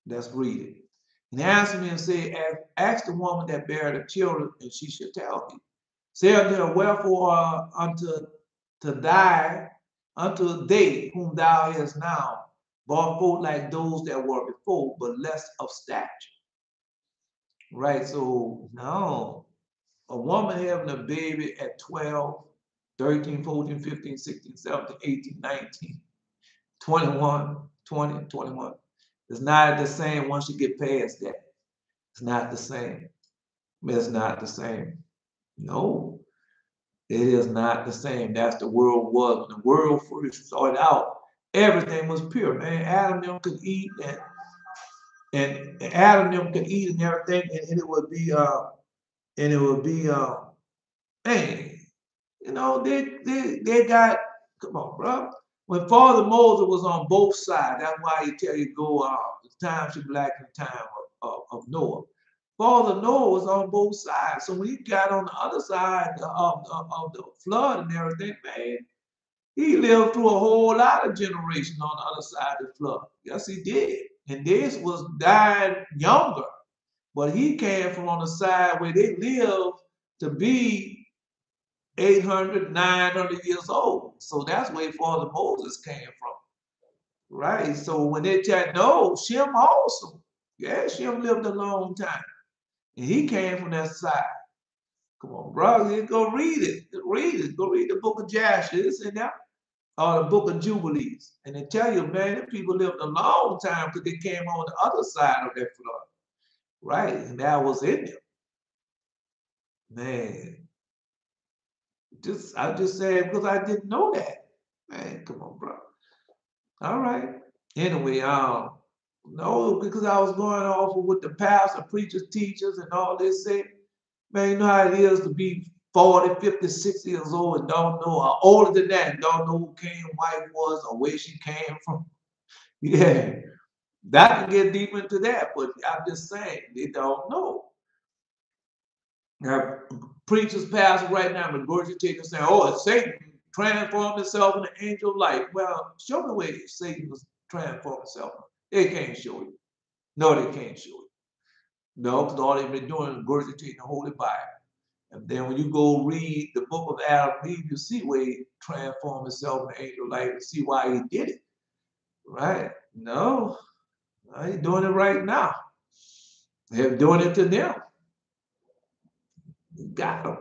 Let's read it. And he answered me and said, ask the woman that bare the children, and she shall tell thee. Say unto her, wherefore unto they whom thou hast now brought forth like those that were before, but less of stature. Right, so no, a woman having a baby at 12, 13, 14, 15, 16, 17, 18, 19, 21, 20, 21. It's not the same once you get past that. It's not the same. It's not the same. No, it is not the same. That's the world was. When the world first started out, everything was pure, man. Adam and them could eat, and and Adam them could eat and everything, and it would be hey, you know, they got, come on, bro. When Father Moses was on both sides, that's why he tell you go the time should be like the time of Noah. Father Noah was on both sides. So when he got on the other side of the flood and everything, man, he lived through a whole lot of generations on the other side of the flood. Yes, he did. And this was dying younger. But he came from on the side where they lived to be 800, 900 years old. So that's where Father Moses came from. Right? So when they tell, no, Shem also. Yeah, Shem lived a long time. And he came from that side. Come on, bro. You go read it. Read it. Go read the book of Jasher. It's in there. Or the book of Jubilees. And they tell you, man, people lived a long time because they came on the other side of that flood. Right? And that was in them. Man. I just said because I didn't know that. Man, come on, bro. All right. Anyway, no, because I was going off of what the pastor, preachers, teachers, and all this say. Man, you know how it is to be 40, 50, 60 years old and don't know, or older than that, and don't know who King White was or where she came from. Yeah, that can get deep into that, but I'm just saying, they don't know. Now, preachers, pastors right now, regurgitating saying, oh, it's Satan transformed himself in an angel of light. Well, show me where Satan was transformed himself. They can't show you. No, they can't show you. No, because all they've been doing is regurgitating the Holy Bible. And then when you go read the book of Adam and Eve, you see where he transformed himself in an angel of light and see why he did it. Right? No, he's doing it right now. They're doing it to them. You got them.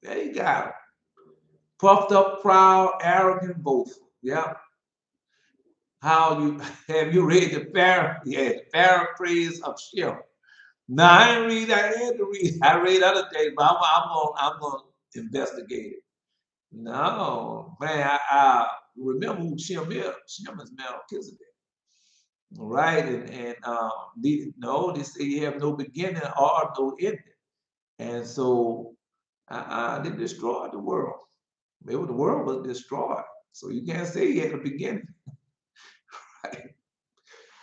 Yeah, you got them. Puffed up, proud, arrogant, boastful. Yeah. How you have you read the paraphrase of Shem? No, I didn't read. I had to read. I read other things, but I'm gonna investigate it. No, man, I remember who Shem is. Shem is Melchizedek, right? No, they say you have no beginning or no ending, and so they destroyed the world. Maybe the world was destroyed, so you can't say he had a beginning. Right?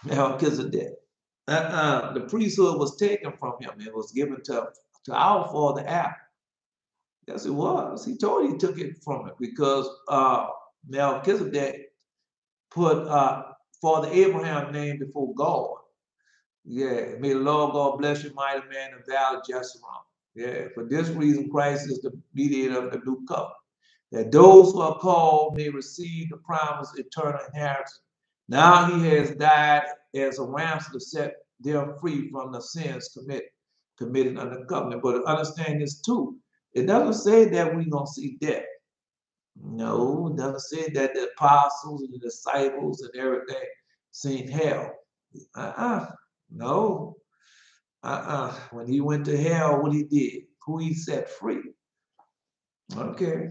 Melchizedek. The priesthood was taken from him. It was given to our father Adam. Yes, it was. He told you he took it from it because Melchizedek put Father Abraham name before God. Yeah, may the Lord God bless you, mighty man, of valley Jeshurun. Yeah, for this reason, Christ is the mediator of the new covenant, that those who are called may receive the promised eternal inheritance. Now he has died as a ransom to set them free from the sins committed under the covenant. But understand this too. It doesn't say that we're going to see death. No, it doesn't say that the apostles and the disciples and everything seen hell. No. When he went to hell, what he did, who he set free. Okay.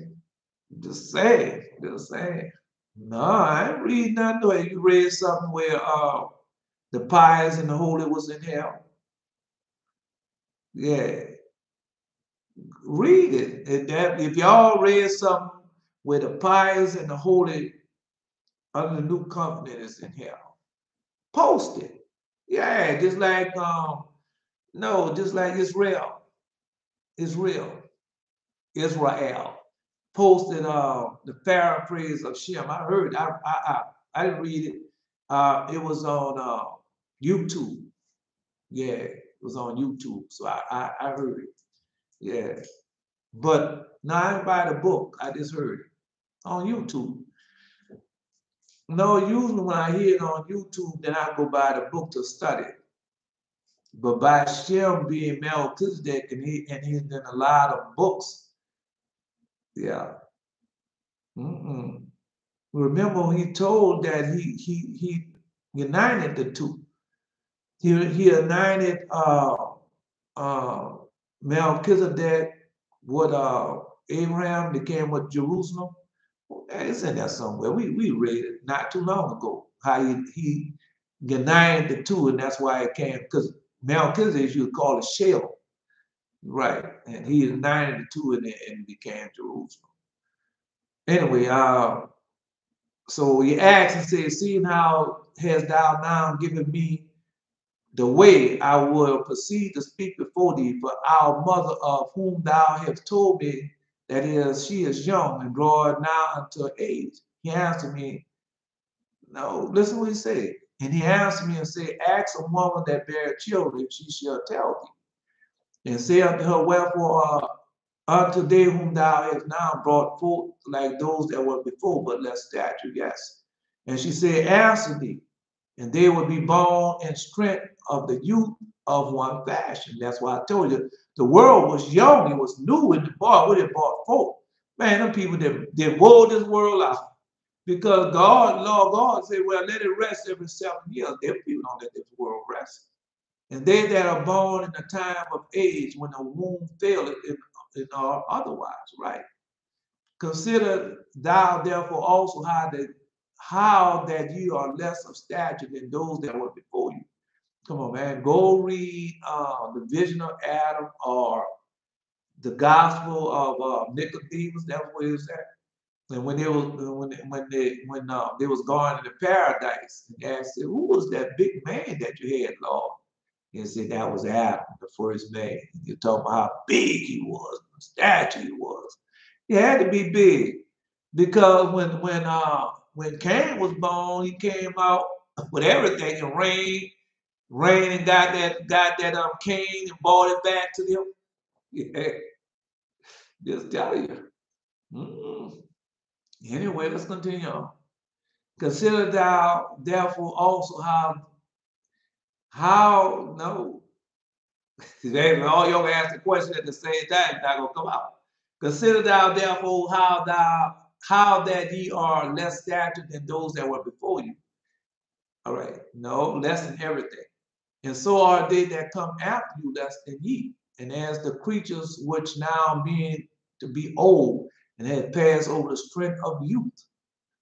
Just saying. Just saying. No, I ain't read nothing. Way. You read something where the pious and the holy was in hell? Yeah. Read it. If y'all read something where the pious and the holy under the new covenant is in hell, post it. Yeah, just like no, just like Israel. Israel posted the paraphrase of Shem. I heard. I didn't read it. It was on YouTube. Yeah, it was on YouTube. So I heard it. Yeah, but no, I didn't buy the book. I just heard it on YouTube. No, usually when I hear it on YouTube, then I go buy the book to study. But by Shem being Melchizedek and he's done a lot of books. Yeah. Remember, he told that he united the two. He united Melchizedek with Abraham, became with Jerusalem. Well, it's in there somewhere. We read it not too long ago. How he united the two, and that's why it came, because Melchizedek you would call it shell, right? And he united the two, and it became Jerusalem. Anyway, so he asked and said, seeing how hast thou now given me the way, I will proceed to speak before thee, for our mother of whom thou hast told me, that is, she is young and draweth now unto age. He answered me, no, listen what he said. And he answered me and said, ask a woman that beareth children, if she shall tell thee. And say unto her, wherefore unto they whom thou hast now brought forth like those that were before, but less stature, yes. And she said, answer thee, and they will be born in strength of the youth of one fashion. That's why I told you, the world was young, it was new in the bar, what it brought forth. Man, them people that wore this world out. Because God, Lord God said, well, let it rest every 7 years. Them people don't let this world rest. And they that are born in the time of age, when the womb faileth, in otherwise, right? Consider thou therefore also how that you are less of stature than those that were before you. Come on, man. Go read the vision of Adam, or the gospel of Nicodemus. That's where it's at. And when they was going into paradise, and they asked, who was that big man that you had, Lord? And said that was Adam, the first man. You talk about how big he was, the stature he was. He had to be big, because when Cain was born, he came out with everything, and rain and got that Cain and brought it back to them. Yeah, just tell you. Anyway, let's continue on. Consider thou therefore also how no. All y'all ask the question at the same time, it's not gonna come out. Consider thou therefore how that ye are less stature than those that were before you. All right, no, less than everything. And so are they that come after you less than ye. And as the creatures which now being to be old and had passed over the strength of youth.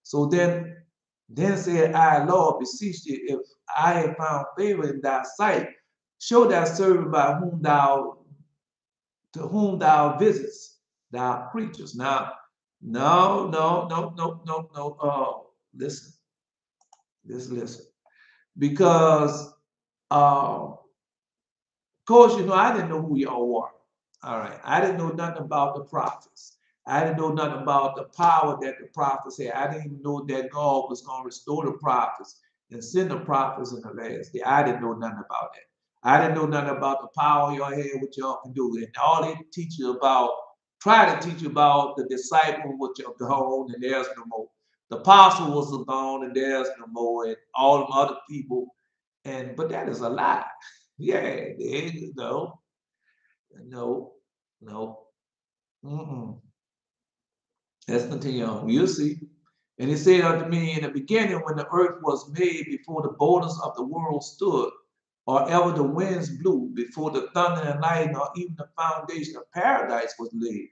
So then said I, Lord, beseech thee, if I have found favor in thy sight, show thy servant by whom thou visitest thy creatures. Now, no. Listen. Because of course, I didn't know who y'all were. All right. I didn't know nothing about the prophets. I didn't know nothing about the power that the prophets had. I didn't even know that God was going to restore the prophets and send the prophets in the last day. I didn't know nothing about that. I didn't know nothing about the power y'all had, what y'all can do. And all they teach you about, try to teach you about the disciple, which are gone, and there's no more. The apostle was gone, and there's no more, and all them other people. But that is a lie. Yeah, no. Let's continue on. You'll see. And he said unto me, in the beginning, when the earth was made, before the borders of the world stood, or ever the winds blew, before the thunder and lightning, or even the foundation of paradise was laid,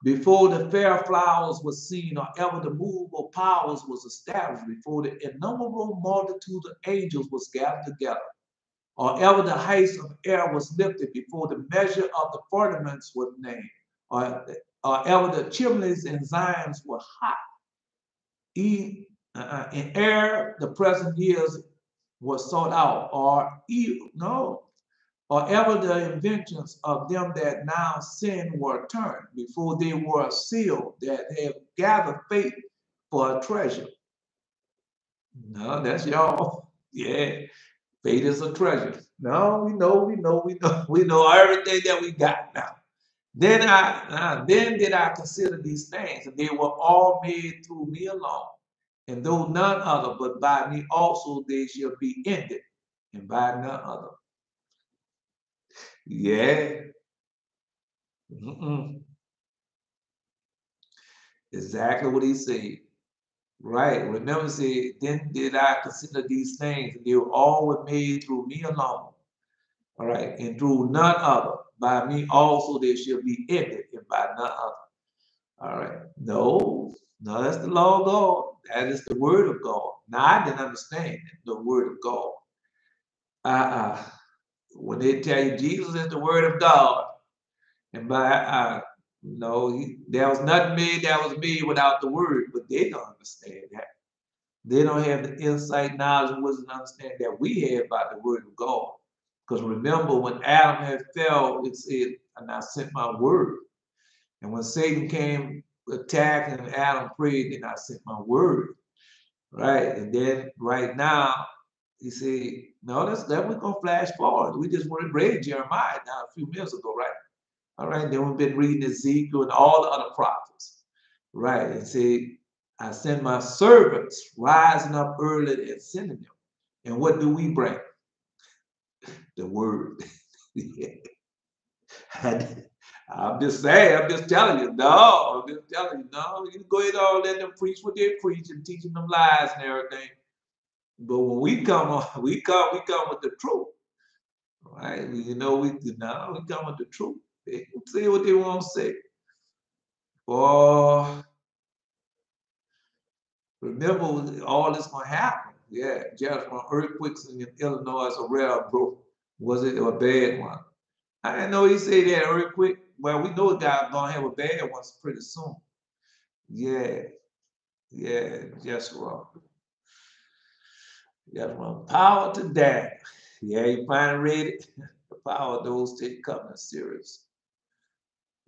before the fair flowers were seen, or ever the movable powers was established, before the innumerable multitude of angels was gathered together, or ever the heights of air was lifted, before the measure of the firmaments was named, or ever the chimneys and Zions were hot. In air, the present years was sought out, or ever the inventions of them that now sin were turned, before they were sealed, that have gathered faith for a treasure. No, that's y'all. Yeah, faith is a treasure. No, we know everything that we got now. Then did I consider these things, and they were all made through me alone. And though none other, but by me also they shall be ended, and by none other. Yeah. Exactly what he said. Right. Remember, say, then did I consider these things, and they were all made through me alone. All right. And through none other. By me also they shall be ended, and by none other. All right. No, that's the law of God. that is the word of God. Now, I didn't understand the word of God. When they tell you Jesus is the word of God, and there was nothing made that was made without the word, but they don't understand that. They don't have the insight, knowledge, and wisdom, and understanding that we have about the word of God. Because remember, when Adam had fell, it said, and I sent my word. And when Satan came attacking and Adam prayed, then I sent my word. Right? And then right now, he said, no, we're going to flash forward. We just read Jeremiah now a few minutes ago, right? All right, then we've been reading Ezekiel and all the other prophets. Right? And see, I send my servants rising up early and sending them. And what do we bring? The word. I'm just saying, I'm just telling you, no, you go ahead and let them preach what they preach and teaching them lies and everything. But when we come we come with the truth. Right? We come with the truth. They can say what they want to say. Boy, remember all this gonna happen. Yeah, just when earthquakes in Illinois are rare, bro. Was it a bad one? I didn't know he said that earthquake. Well, we know God's gonna have a bad one pretty soon. Yeah, just wrong. Just wrong. Power to Daniel. Yeah, you finally read it. The power of those 10 covenant series.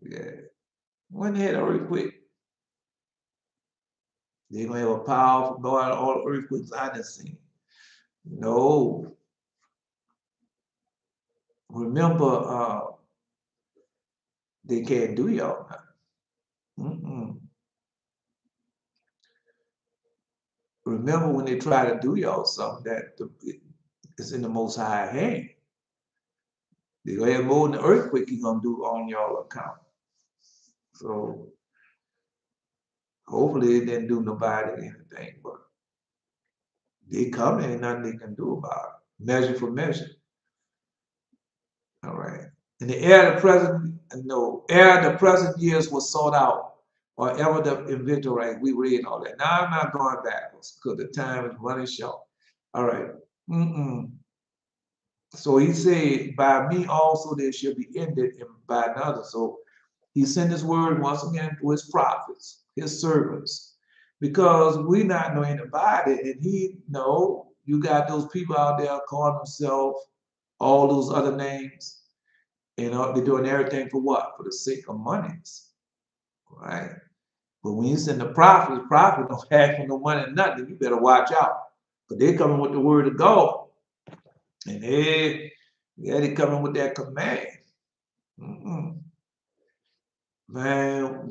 Yeah. When they had an earthquake, they're gonna have a power from God, all the earthquakes I done seen. No. Remember, they can't do y'all nothing. Remember when they try to do y'all something that it's in the Most High hand. They're gonna have more than the earthquake you're gonna do on y'all account. So hopefully it didn't do nobody anything, but they come and nothing they can do about it. Measure for measure. All right. And the heir of the present years was sought out, or ever the inventor, right? We read all that. Now I'm not going backwards because the time is running short. All right. So he said, by me also there shall be ended, and by another. So he sent his word once again to his prophets, his servants, because we not know anybody. And you got those people out there calling themselves all those other names. They're doing everything for what? For the sake of monies. Right? But when you send the prophet don't ask for no money or nothing, you better watch out. But they're coming with the word of God. And they're coming with that command. Man,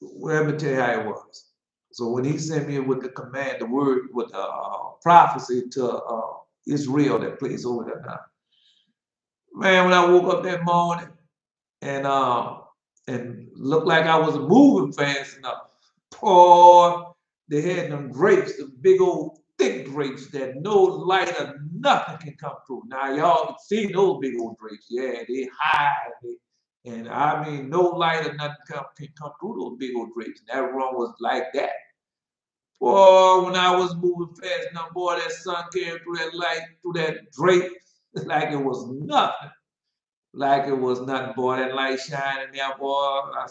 let me tell you how it was. So when he sent me with the command, the word, with the prophecy to Israel that plays over there now. Man, when I woke up that morning and looked like I wasn't moving fast enough, boy, they had them grapes, the big old thick grapes that no light or nothing can come through. Now y'all see those big old grapes. Yeah, they high. And I mean, no light or nothing can come through those big old grapes. And that room was like that. Boy, when I was moving fast enough, boy, that sun came through that light, through that drape, like it was nothing. Like it was nothing, boy. That light shining there, boy. I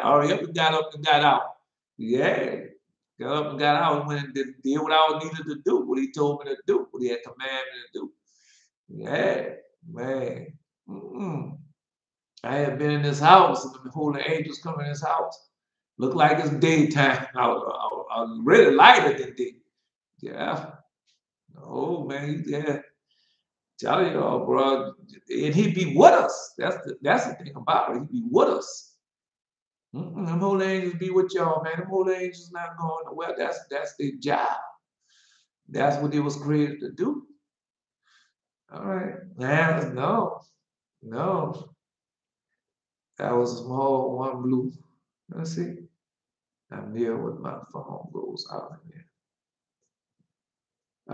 hurry up and got up and got out. Yeah. Got up and got out and went and did what I needed to do, what he told me to do, what he had commanded me to do. Yeah, man. I had been in this house and the holy angels come in this house. Looked like it's daytime. I was really lighter than day. Yeah. Oh man, yeah. Tell you all, bro. And he'd be with us. That's the thing about it. He'd be with us. Them holy angels be with y'all, man. Them holy angels not going nowhere. That's their job. That's what they was created to do. All right. Man, no. That was a small one blue. Let's see. I'm near what my phone goes out in there.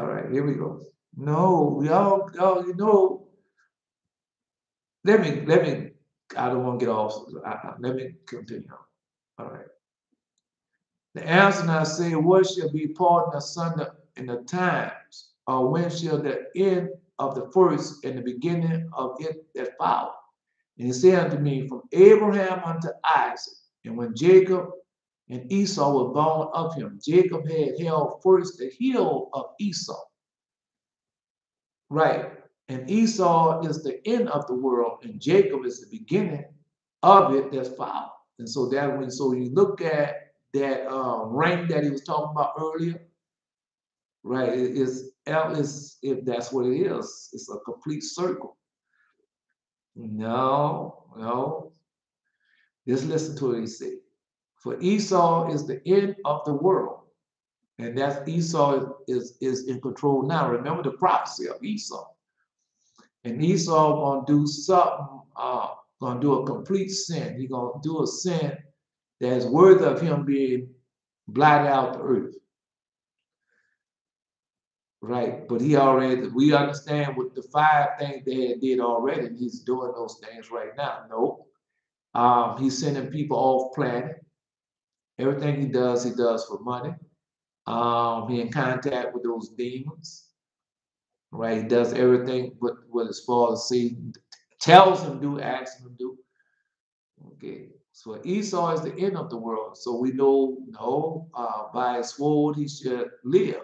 All right, here we go. No, y'all, let me, I don't want to get off. Let me continue. All right. The answer now say, what shall be parted asunder in the times? Or when shall the end of the first and the beginning of it that follow? And he said unto me, from Abraham unto Isaac, and when Jacob and Esau were born of him, Jacob had held first the heel of Esau. Right. And Esau is the end of the world, and Jacob is the beginning of it that's followed. And so that when you look at that ring that he was talking about earlier, right? If that's what it is, it's a complete circle. No. Just listen to what he said. For Esau is the end of the world, and that's Esau is in control now. Remember the prophecy of Esau. And Esau gonna do something, gonna do a complete sin. He's gonna do a sin that's worthy of him being blotted out the earth. Right. But we understand what the 5 things they did already, and he's doing those things right now. No. He's sending people off planet. Everything he does for money. He in contact with those demons. Right. He does everything what his father tells him to do, asks him to do. Okay. So Esau is the end of the world. So we know, by his sword he should live.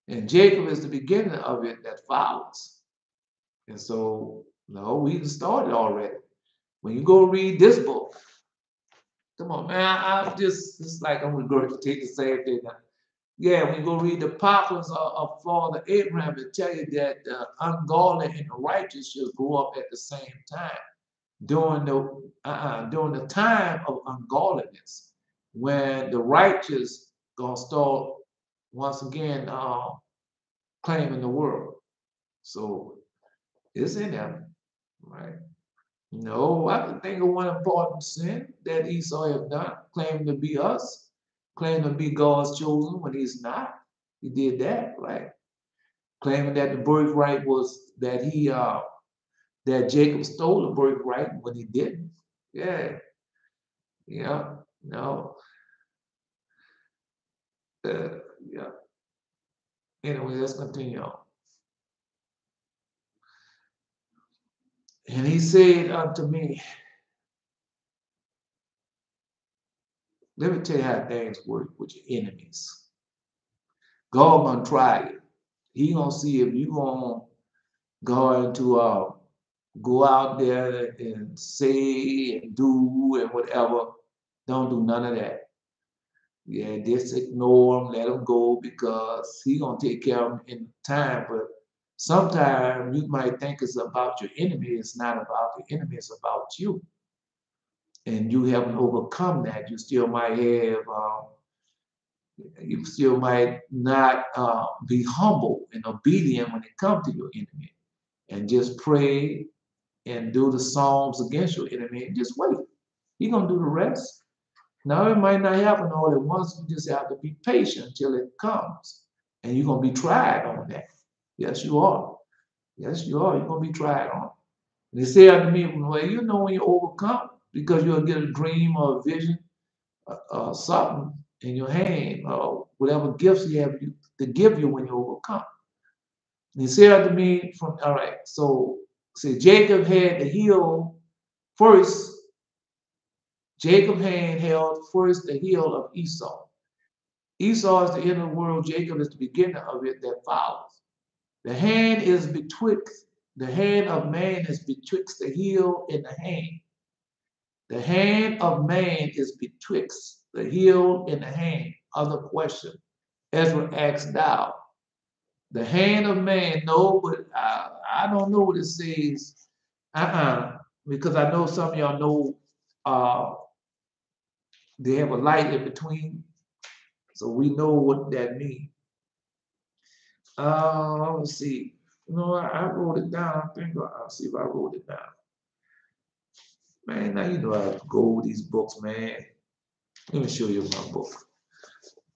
And Jacob is the beginning of it that follows. And so, we started already. When you go read this book, come on, man, it's like I'm going to take the same thing now. Yeah, when you go read the prophets of Father Abraham, it tell you that the ungodly and the righteous should grow up at the same time. During the time of ungodliness, when the righteous gonna start once again claiming the world. So it's in them, right? I can think of one important sin that Esau have done, claiming to be us, claiming to be God's chosen when he's not. He did that, right? Claiming that the birthright was that that Jacob stole the birthright when he didn't. Yeah, no. Yeah. Anyway, let's continue on. And he said unto me, let me tell you how things work with your enemies. God gonna try you. He gonna see if you gonna go out there and say and do and whatever. Don't do none of that. Yeah, just ignore him, let him go, because he gonna take care of him in time. But sometimes you might think it's about your enemy. It's not about the enemy. It's about you. And you haven't overcome that. You still might not be humble and obedient when it comes to your enemy. And just pray and do the psalms against your enemy and just wait. He's gonna do the rest. Now it might not happen all at once. You just have to be patient until it comes. And you're gonna be tried on that. Yes, you are. Yes, you are. You're gonna be tried on. And they say unto me, well, when you overcome, because you'll get a dream or a vision, something in your hand, or whatever gifts he have to give you when you overcome. And he said unto me, all right, so see, Jacob had the heel first. Jacob had held first the heel of Esau. Esau is the end of the world. Jacob is the beginning of it that follows. The hand of man is betwixt the heel and the hand. The hand of man is betwixt the heel and the hand. Other question. Ezra asked thou. The hand of man, no, but I don't know what it says. Because I know some of y'all know they have a light in between. So we know what that means. Let's see. I wrote it down. I think I'll see if I wrote it down. Man, now you know I have to go with these books, man. Let me show you my book.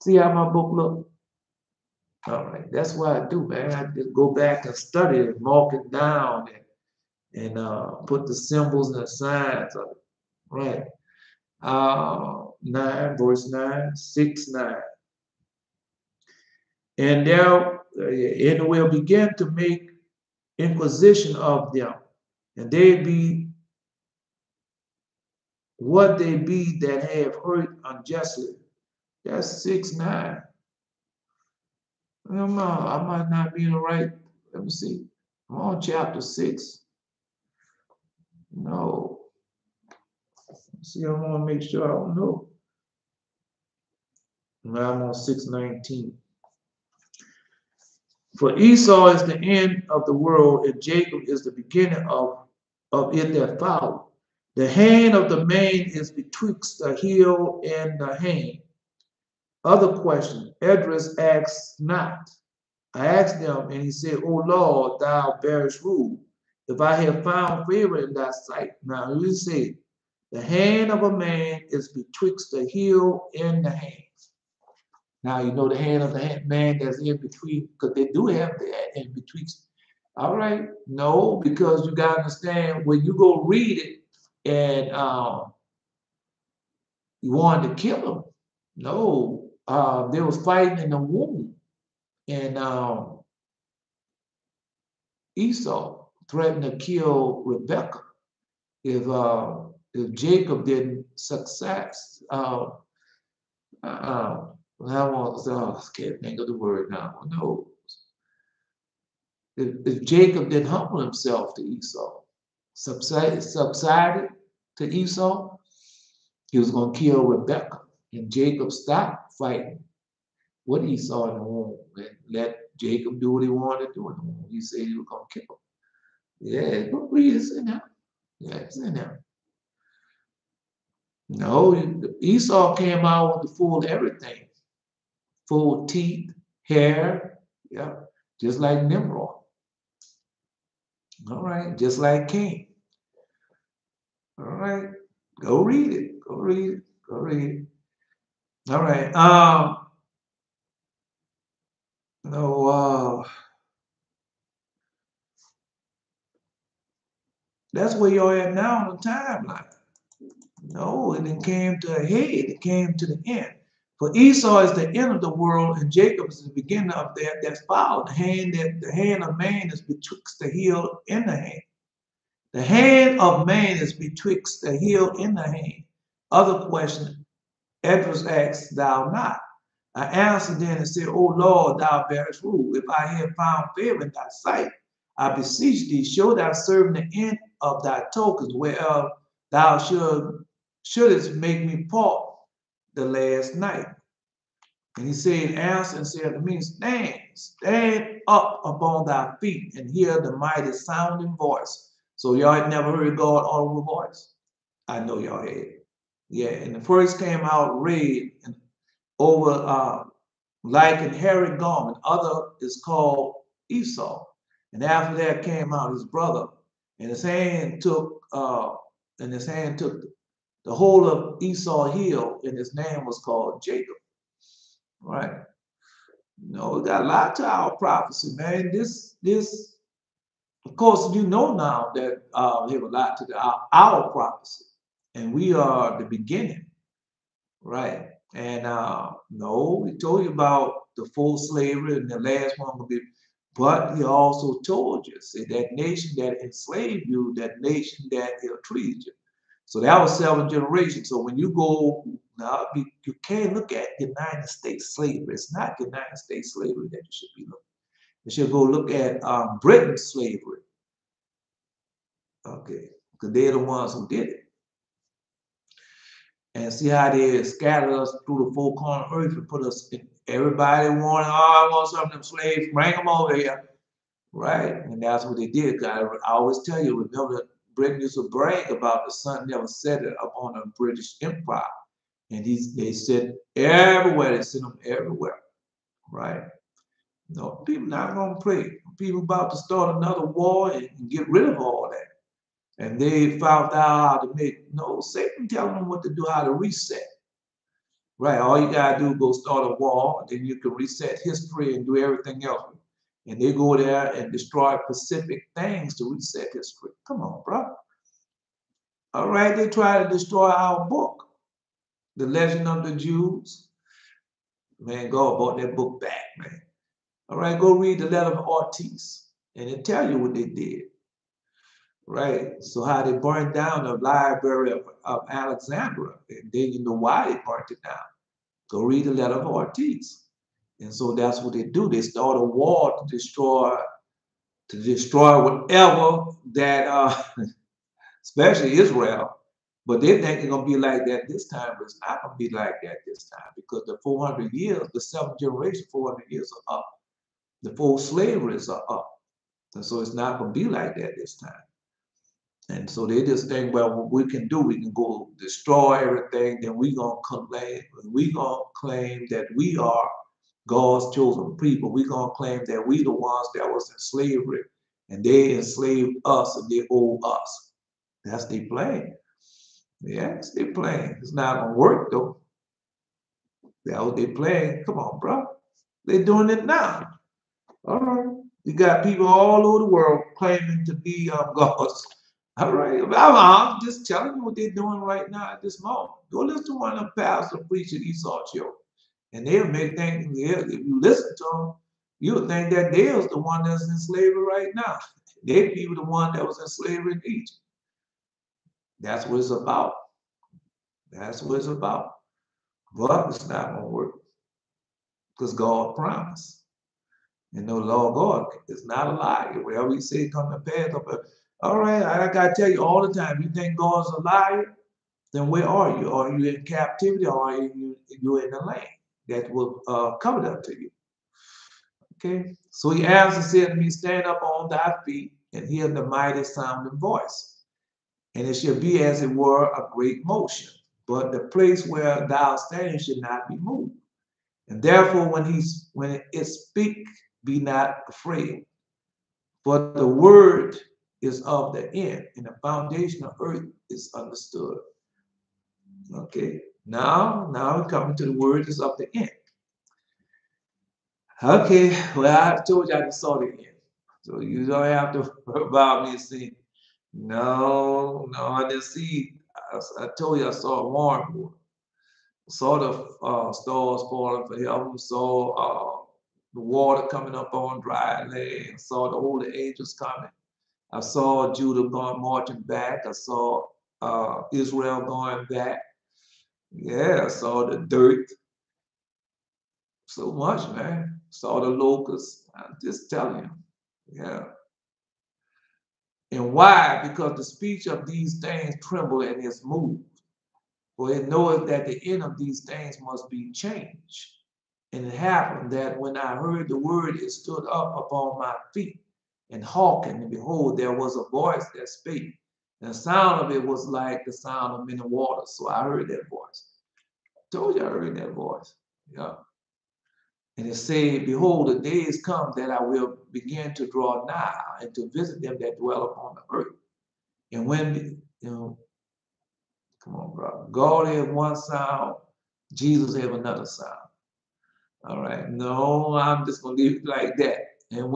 See how my book look? All right, that's what I do, man. I just go back and study it, mark it down, and put the symbols and the signs of it. Right. 9, verse 9, 6, 9. And there it will begin to make inquisition of them, and they be what they be that have hurt unjustly. That's 6, 9. I don't know, I might not be in the right. Let me see. I'm on chapter 6. No. See, I want to make sure I don't know. Now I'm on 6:19. For Esau is the end of the world, and Jacob is the beginning of it that followed. The hand of the man is betwixt the heel and the hand. Other question, Edras asks not. I asked them, and he said, O Lord, thou bearest rule, if I have found favor in thy sight. Now you say, the hand of a man is betwixt the heel and the hand. Now you know the hand of the man that's in between, because they do have the in between. All right, no, because you got to understand when you go read it and you wanted to kill him. No, they was fighting in the womb, and Esau threatened to kill Rebekah if Jacob didn't success. I can't think of the word now. No. If Jacob didn't humble himself to Esau, subsided to Esau, he was going to kill Rebekah. And Jacob stopped fighting with Esau in the womb and let Jacob do what he wanted to do in the womb. He said he was going to kill him. Yeah, go read it in there. Yeah, it's in there. No, Esau came out with the full everything. Full teeth, hair, yeah, just like Nimrod. All right, just like Cain. All right, go read it. Go read it. Go read it. All right. No. That's where you're at now on the timeline. No, it came to a head. It came to the end. For Esau is the end of the world, and Jacob is the beginning of that that's followed. The hand of man is betwixt the heel and the hand. The hand of man is betwixt the heel and the hand. Other question, Edras asked thou not. I answered then and said, O Lord, thou bearest rule. If I have found favor in thy sight, I beseech thee, show thy servant the end of thy tokens, whereof thou shouldest make me part the last night. And he said, answer and said to me, stand up upon thy feet and hear the mighty sounding voice. So y'all had never heard God audible voice? I know y'all had. Yeah, and the first came out red and over like an hairy garment. Other is called Esau. And after that came out his brother, and his hand took the whole of Esau heel, and his name was called Jacob. Right? No, we got a lot to our prophecy, man. This, of course, you know now that we have a lot to our prophecy, and we are the beginning, right? And no, we told you about the full slavery, and the last one will be. But he also told you, see, that nation that enslaved you, that nation that treated you. So that was 7 generations. So when you go, now you can't look at United States slavery. It's not United States slavery that you should be looking. You should go look at Britain's slavery. Okay, because they're the ones who did it. And see how they scattered us through the 4 corners of earth and put us in. Everybody wanted, I want some of them slaves, bring them over here. Right? And that's what they did. I always tell you, remember that Britain used to brag about the sun never set it up on the British Empire. And they said everywhere, they sent them everywhere. Right? No, people not going to pray. People about to start another war and get rid of all that. And they found out how to Satan telling them what to do, how to reset. Right? All you got to do is go start a war, and then you can reset history and do everything else. And they go there and destroy specific things to reset history. Come on, bro. All right, they try to destroy our book. The Legend of the Jews. Man, God brought that book back, man. All right, go read the letter of Ortiz, and it tell you what they did. Right, so how they burned down the library of Alexandria, and then you know why they burnt it down. Go read the letter of Ortiz. And so that's what they do. They start a war to destroy whatever that, especially Israel. But they think it's gonna be like that this time, but it's not gonna be like that this time because the 400 years, the seventh generation, 400 years are up. The full slaveries are up, and so it's not gonna be like that this time. And so they just think, well, what we can do, we can go destroy everything, then we gonna claim that we are God's chosen people. We gonna claim that we the ones that was in slavery, and they enslaved us, and they owe us. That's their plan. Yes, they plan. It's not gonna work though. That was their plan. Come on, bro. They're doing it now. All right. You got people all over the world claiming to be God's. All right. I'm just telling you what they're doing right now at this moment. Go listen to one of the pastors preaching Esau show. And they'll make things, if you listen to them, you'll think that they're the one that's in slavery right now. They people the one that was in slavery in Egypt. That's what it's about. That's what it's about. But it's not going to work because God promised. And the Lord God is not a liar. Whatever he say come to pass. All right, I got to tell you all the time, you think God's a liar? Then where are you? Are you in captivity or are you in the land that will cover up to you? Okay, so he answered, said to me, stand up on thy feet and hear the mighty sounding voice. And it shall be as it were a great motion, but the place where thou standest should not be moved. And therefore, when it speak, be not afraid. For the word is of the end, and the foundation of earth is understood. Okay, now we're coming to the word is of the end. Okay, well, I told you I just saw the end. So you don't have to worry about me saying, no, I didn't see. I told you I saw a warm. Saw the stars falling for heaven, saw the water coming up on dry land, saw the holy angels coming. I saw Judah going marching back. I saw Israel going back. Yeah, I saw the dirt. So much, man. Saw the locusts. I'm just telling you. Yeah. And why? Because the speech of these things tremble and is moved. For it knoweth that the end of these things must be changed. And it happened that when I heard the word, it stood up upon my feet and hearkened, and behold, there was a voice that spake. And the sound of it was like the sound of many waters. So I heard that voice. I told you I heard that voice. Yeah. And it said, behold, the days come that I will begin to draw nigh and to visit them that dwell upon the earth. And when, come on, bro. God have one sound, Jesus have another sound. All right. No, I'm just gonna leave it like that. And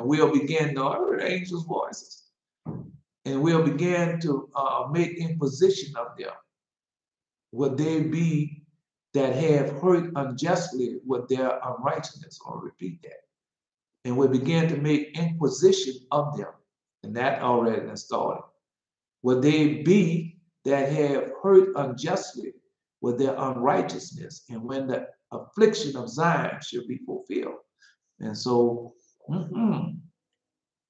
we'll begin to hear angels' voices, and we'll begin to make imposition of them. Will they be that have hurt unjustly with their unrighteousness? I'll repeat that. And we'll begin to make inquisition of them, and that already has started. Will they be that have hurt unjustly with their unrighteousness, and when the affliction of Zion shall be fulfilled. And so,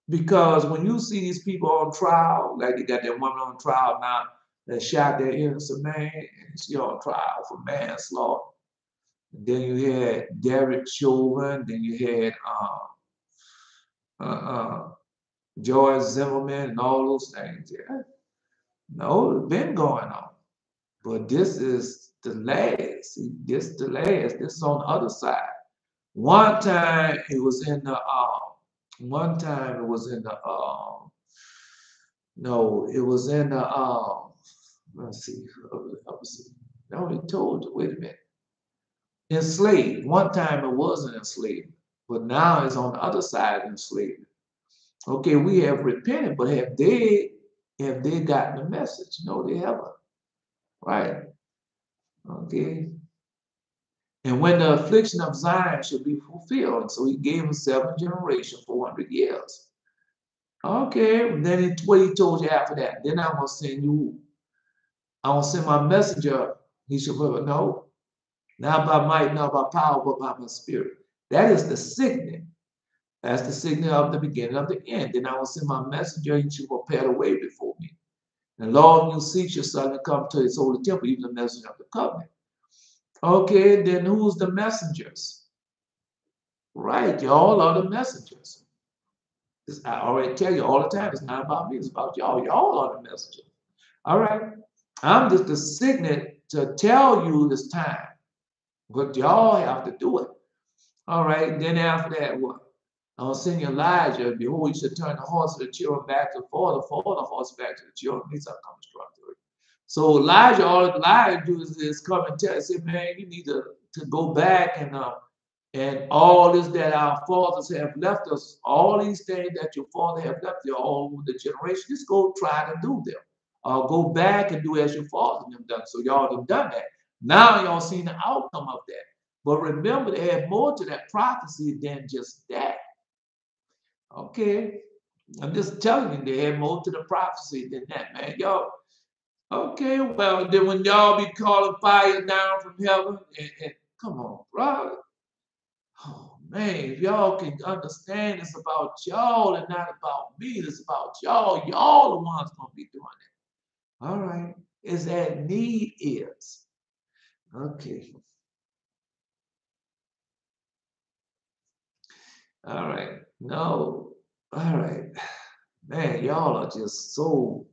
because when you see these people on trial, like they got that woman on trial now that shot that innocent man, and she on trial for manslaughter. And then you had Derek Chauvin, then you had George Zimmerman and all those things. Yeah. No, it's been going on. But this is the last. See, this is the last. This is on the other side. One time it was in the no, it was in the let's see. No, he told you, wait a minute. Enslaved. One time it wasn't enslaved, but now it's on the other side enslaved. Okay, we have repented, but have they gotten the message? No, they haven't. Right. Okay. And when the affliction of Zion shall be fulfilled. And so he gave him 7 generations, 400 years. Okay. And then what he told you after that? Then I'm going to send you, I will send my messenger. He shall put, no, not by might, not by power, but by my spirit. That is the signal. That's the signal of the beginning of the end. Then I will send my messenger, and she will prepare the way before me. And Lord, you seek your son to come to his holy temple, even the messenger of the covenant. Okay, then who's the messengers? Right, y'all are the messengers. I already tell you all the time, it's not about me, it's about y'all. Y'all are the messengers. All right. I'm just the signet to tell you this time. But y'all have to do it. All right. Then after that, what? I'll send you Elijah. Behold, you should turn the horse of the children back to the father, the horse back to the children. These are coming strong to it. So Elijah, all Elijah do is come and tell us, man, you need to go back and all this that our fathers have left us, all these things that your father have left you, all over the generation, just go try to do them. Go back and do as your fathers have done. So y'all have done that. Now y'all seen the outcome of that. But remember, they had more to that prophecy than just that. Okay. I'm just telling you, they had more to the prophecy than that, man. Y'all, okay, well, then when y'all be calling fire down from heaven, and come on, bro. Oh, man, if y'all can understand it's about y'all and not about me, it's about y'all. Y'all the ones going to be doing it. All right. Is that need is. Okay. All right. No. All right. Man, y'all are just so,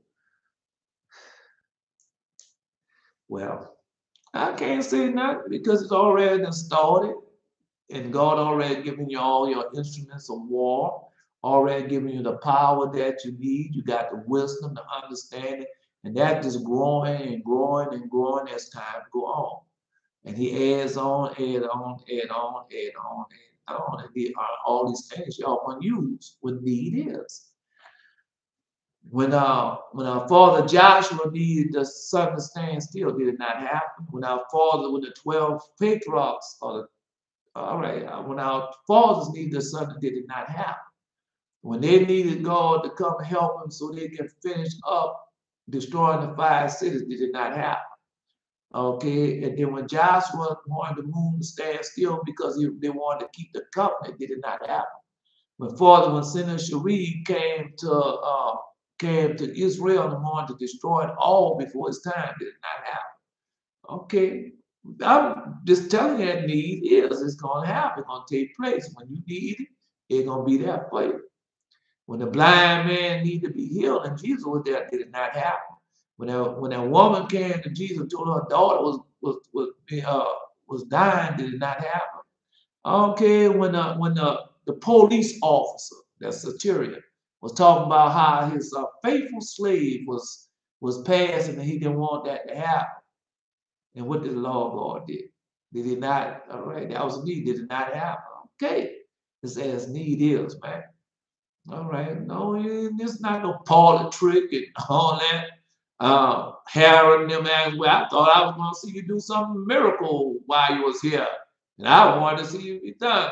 well, I can't say nothing because it's already started. And God already given you all your instruments of war, already giving you the power that you need. You got the wisdom, the understanding, and that just growing and growing and growing as time go on. And he adds on, add on, add on, add on, add on. And all these things y'all can use when need is. When our father Joshua needed the sun to stand still, did it not happen? When the 12 patriarchs all right, when our fathers needed the son, did it not happen? When they needed God to come and help them so they can finish up destroying the 5 cities, did it not happen? Okay, and then when Joshua wanted the moon to stand still because they wanted to keep the covenant, did it not happen? When Sennacherib came to Israel and wanted to destroy it all before his time, did it not happen? Okay, I'm just telling you that need is. It's going to happen. It's going to take place. When you need it, it's going to be there for you. When the blind man needed to be healed and Jesus was there, did it not happen? When a woman came to Jesus and told her daughter was dying, did it not happen? Okay, when the police officer, that centurion, was talking about how his faithful slave was passing and he didn't want that to happen. And what did the Lord God did? Did he not? All right, that was need. Did it not happen? Okay. This as need is, man. All right. No, it's not no parlor trick and all that. Herod and them, man. Well, I thought I was going to see you do some miracle while you was here. And I wanted to see you be done.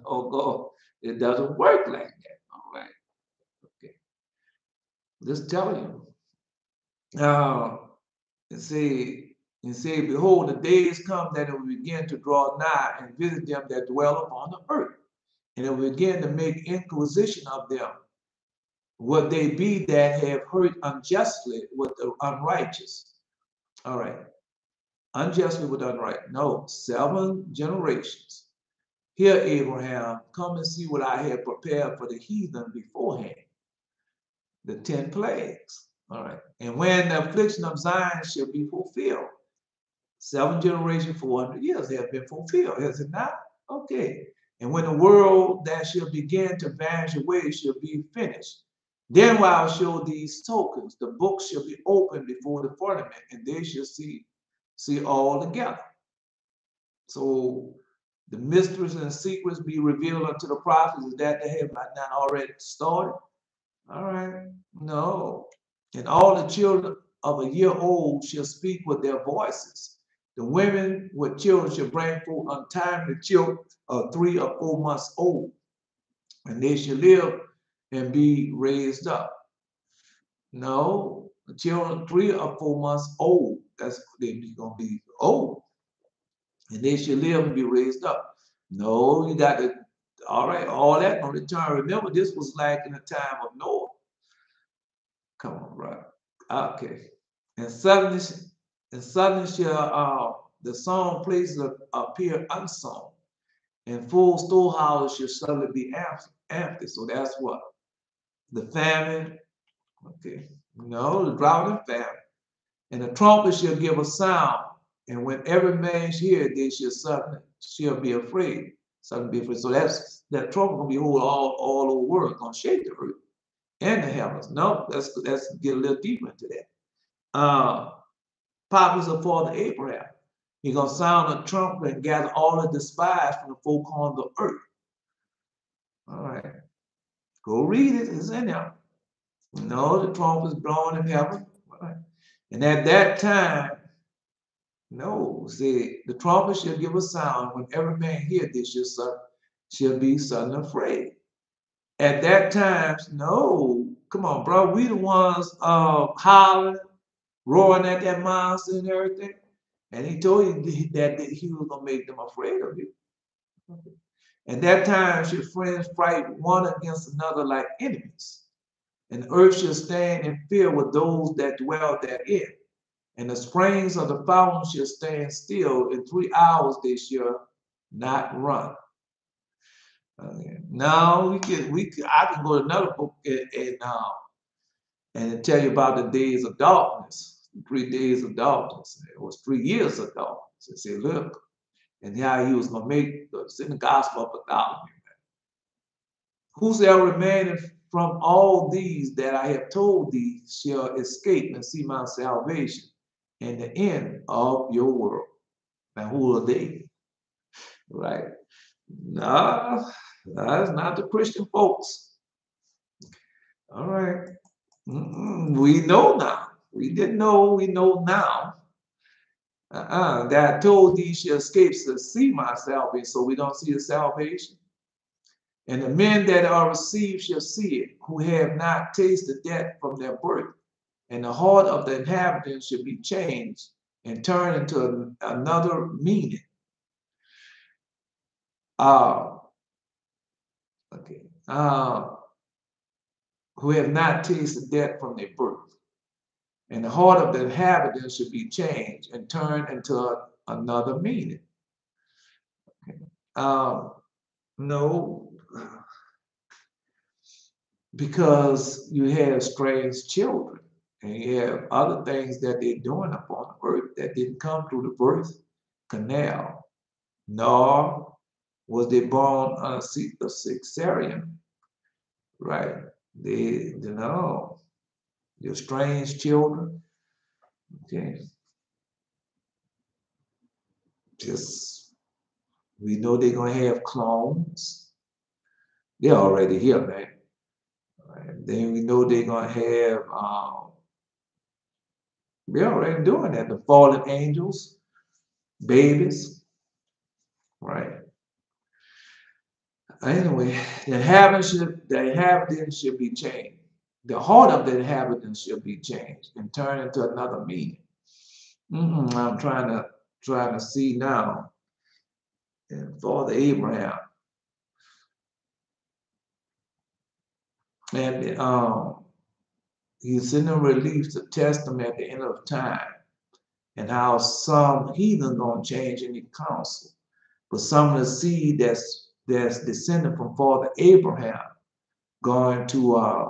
Oh, God, it doesn't work like that. All right. Okay. Just telling you. And say, behold, the days come that it will begin to draw nigh and visit them that dwell upon the earth. And it will begin to make inquisition of them, what they be that have hurt unjustly with the unrighteous. All right. Unjustly with unright. No, 7 generations. Hear, Abraham, come and see what I have prepared for the heathen beforehand. The 10 plagues. All right. And when the affliction of Zion shall be fulfilled, 7 generations, 400 years have been fulfilled, has it not? Okay. And when the world that shall begin to vanish away shall be finished, then will I show these tokens. The book shall be opened before the firmament, and they shall see all together. So the mysteries and secrets be revealed unto the prophets, is that they have not already started? All right. No. And all the children of a year old shall speak with their voices, The women with children shall bring forth untimely children of 3 or 4 months old, and they shall live and be raised up. No, the children 3 or 4 months old, that's they're gonna be old, and they shall live and be raised up. No, you got to, all right, all that on return. Remember, this was like in the time of Noah. Come on, bro. Okay. And suddenly shall the sown places appear unsown, and full storehouses shall suddenly be empty. So that's what? The famine. Okay. No, the drought and famine. And the trumpet shall give a sound, and when every man hear it, they shall be afraid. Suddenly be afraid. So that trumpet gonna be whole all over the world, gonna shake the earth and the heavens. No, let's get a little deeper into that. Prophets of Father Abraham. He's gonna sound a trumpet and gather all the despised from the four corners of the earth. All right. Go read it, it's in there. No, the trumpet is blown in heaven. All right. And at that time, no, see, the trumpet shall give a sound. When every man hear this, shall be suddenly afraid. At that time, no, come on, bro. We the ones hollering, roaring at that monster and everything. And he told you that he was going to make them afraid of you. And that time shall friends fight one against another like enemies. And the earth shall stand in fear with those that dwell therein. And the springs of the fountain shall stand still. In 3 hours they shall not run. Now I can go to another book and tell you about the days of darkness, 3 days of darkness. It was 3 years of darkness. It said, look, and how he was going to make in the gospel of Bartholomew. Whosoever remaineth from all these that I have told thee shall escape and see my salvation and the end of your world. Now, who are they? Right? No, that's not the Christian folks. All right. We know now. We didn't know, we know now. That I told thee shall escape to see my salvation, so we don't see the salvation. And the men that are received shall see it, who have not tasted death from their birth. And the heart of the inhabitants shall be changed and turned into another meaning. Who have not tasted death from their birth. And the heart of the inhabitants should be changed and turned into another meaning. No, because you have strange children and you have other things that they're doing upon the earth that didn't come through the birth canal, nor was they born on a cesarean, right? They're strange children. Okay. We know they're going to have clones. They're already here, man. Right. Then we know they're going to have, they're already doing that. The fallen angels, babies, right? Anyway, the inhabitants should be changed. The heart of the inhabitants should be changed and turned into another meaning. I'm trying to see now. And Father Abraham. And he's in the relief to test them at the end of time. And how some heathen gonna change any counsel. But some of the seed that's descended from Father Abraham going to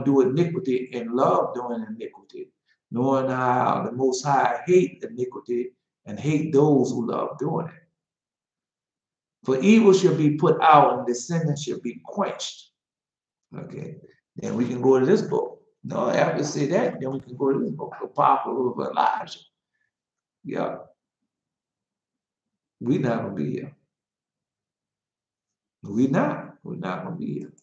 do iniquity and love doing iniquity, knowing how the Most High hate iniquity and hate those who love doing it. For evil shall be put out and descendants shall be quenched. Okay, then we can go to this book. No, after say that, then we can go to this book, the Apostle of Elijah. Yeah, we're not gonna be here. We're not gonna be here.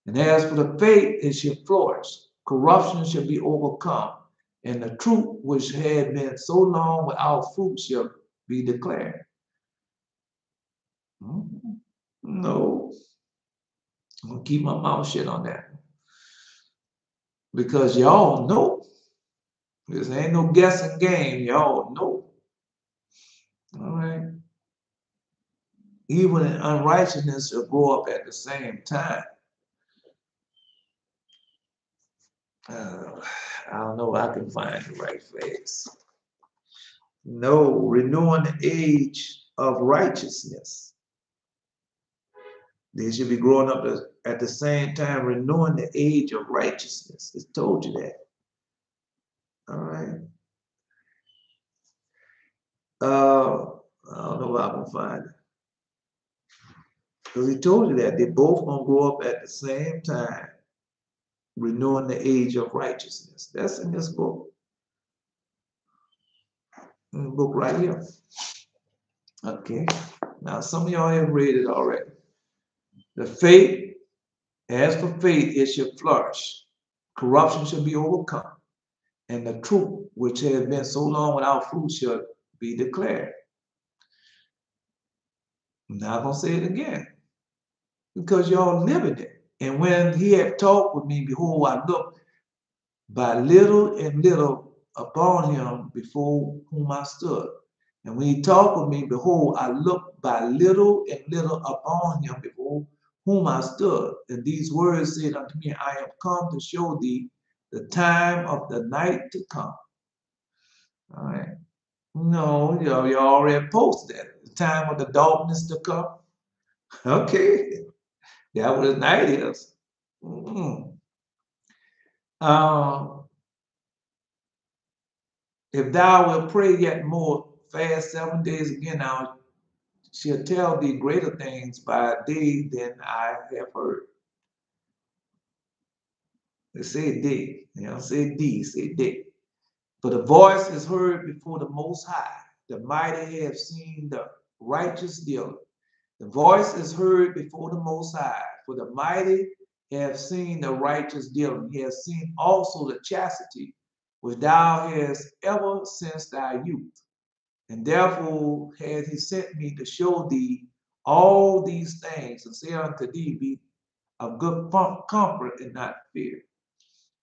And as for the faith, it shall flourish. Corruption shall be overcome, and the truth which had been so long without fruit shall be declared. No, I'm gonna keep my mouth shut on that, because y'all know this ain't no guessing game. Y'all know. All right. Evil and unrighteousness shall grow up at the same time. I don't know if I can find the right phrase. No, renewing the age of righteousness. They should be growing up at the same time, renewing the age of righteousness. It told you that. All right. I don't know if I can find it. Because he told you that they're both going to grow up at the same time, renewing the age of righteousness. That's in this book. In the book right here. Okay. Now, some of y'all have read it already. The faith, as for faith, it shall flourish. Corruption shall be overcome. And the truth, which has been so long without fruit, shall be declared. I'm not going to say it again, because y'all living it. And when he had talked with me, behold, I looked by little and little upon him before whom I stood. And when he talked with me, behold, I looked by little and little upon him before whom I stood. And these words said unto me, I am come to show thee the time of the night to come. All right. No, you already posted that. The time of the darkness to come. Okay. That's what the night is. If thou wilt pray yet more, fast 7 days again, I shall tell thee greater things by day than I have heard. They say day, say D, say day. For the voice is heard before the Most High. The mighty have seen the righteous dealer. The voice is heard before the Most High. For the mighty have seen the righteous dealer. He has seen also the chastity which thou hast ever since thy youth. And therefore has he sent me to show thee all these things, and say unto thee, be of good comfort and not fear.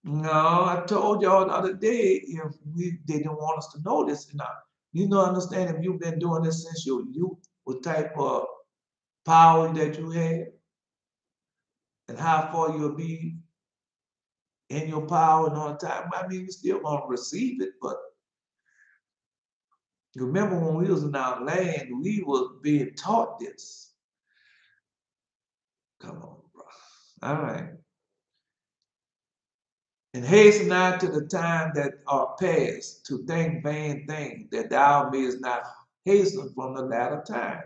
No, I told y'all the other day, if they didn't want us to know this, understand if you've been doing this since your youth, what type of power that you had, and how far you'll be in your power and all the time. I mean, you still gonna receive it, but remember when we was in our land, we was being taught this. Come on, bro. All right. And hasten not to the time that are past, to think vain things, that thou mayest not hasten from the latter time.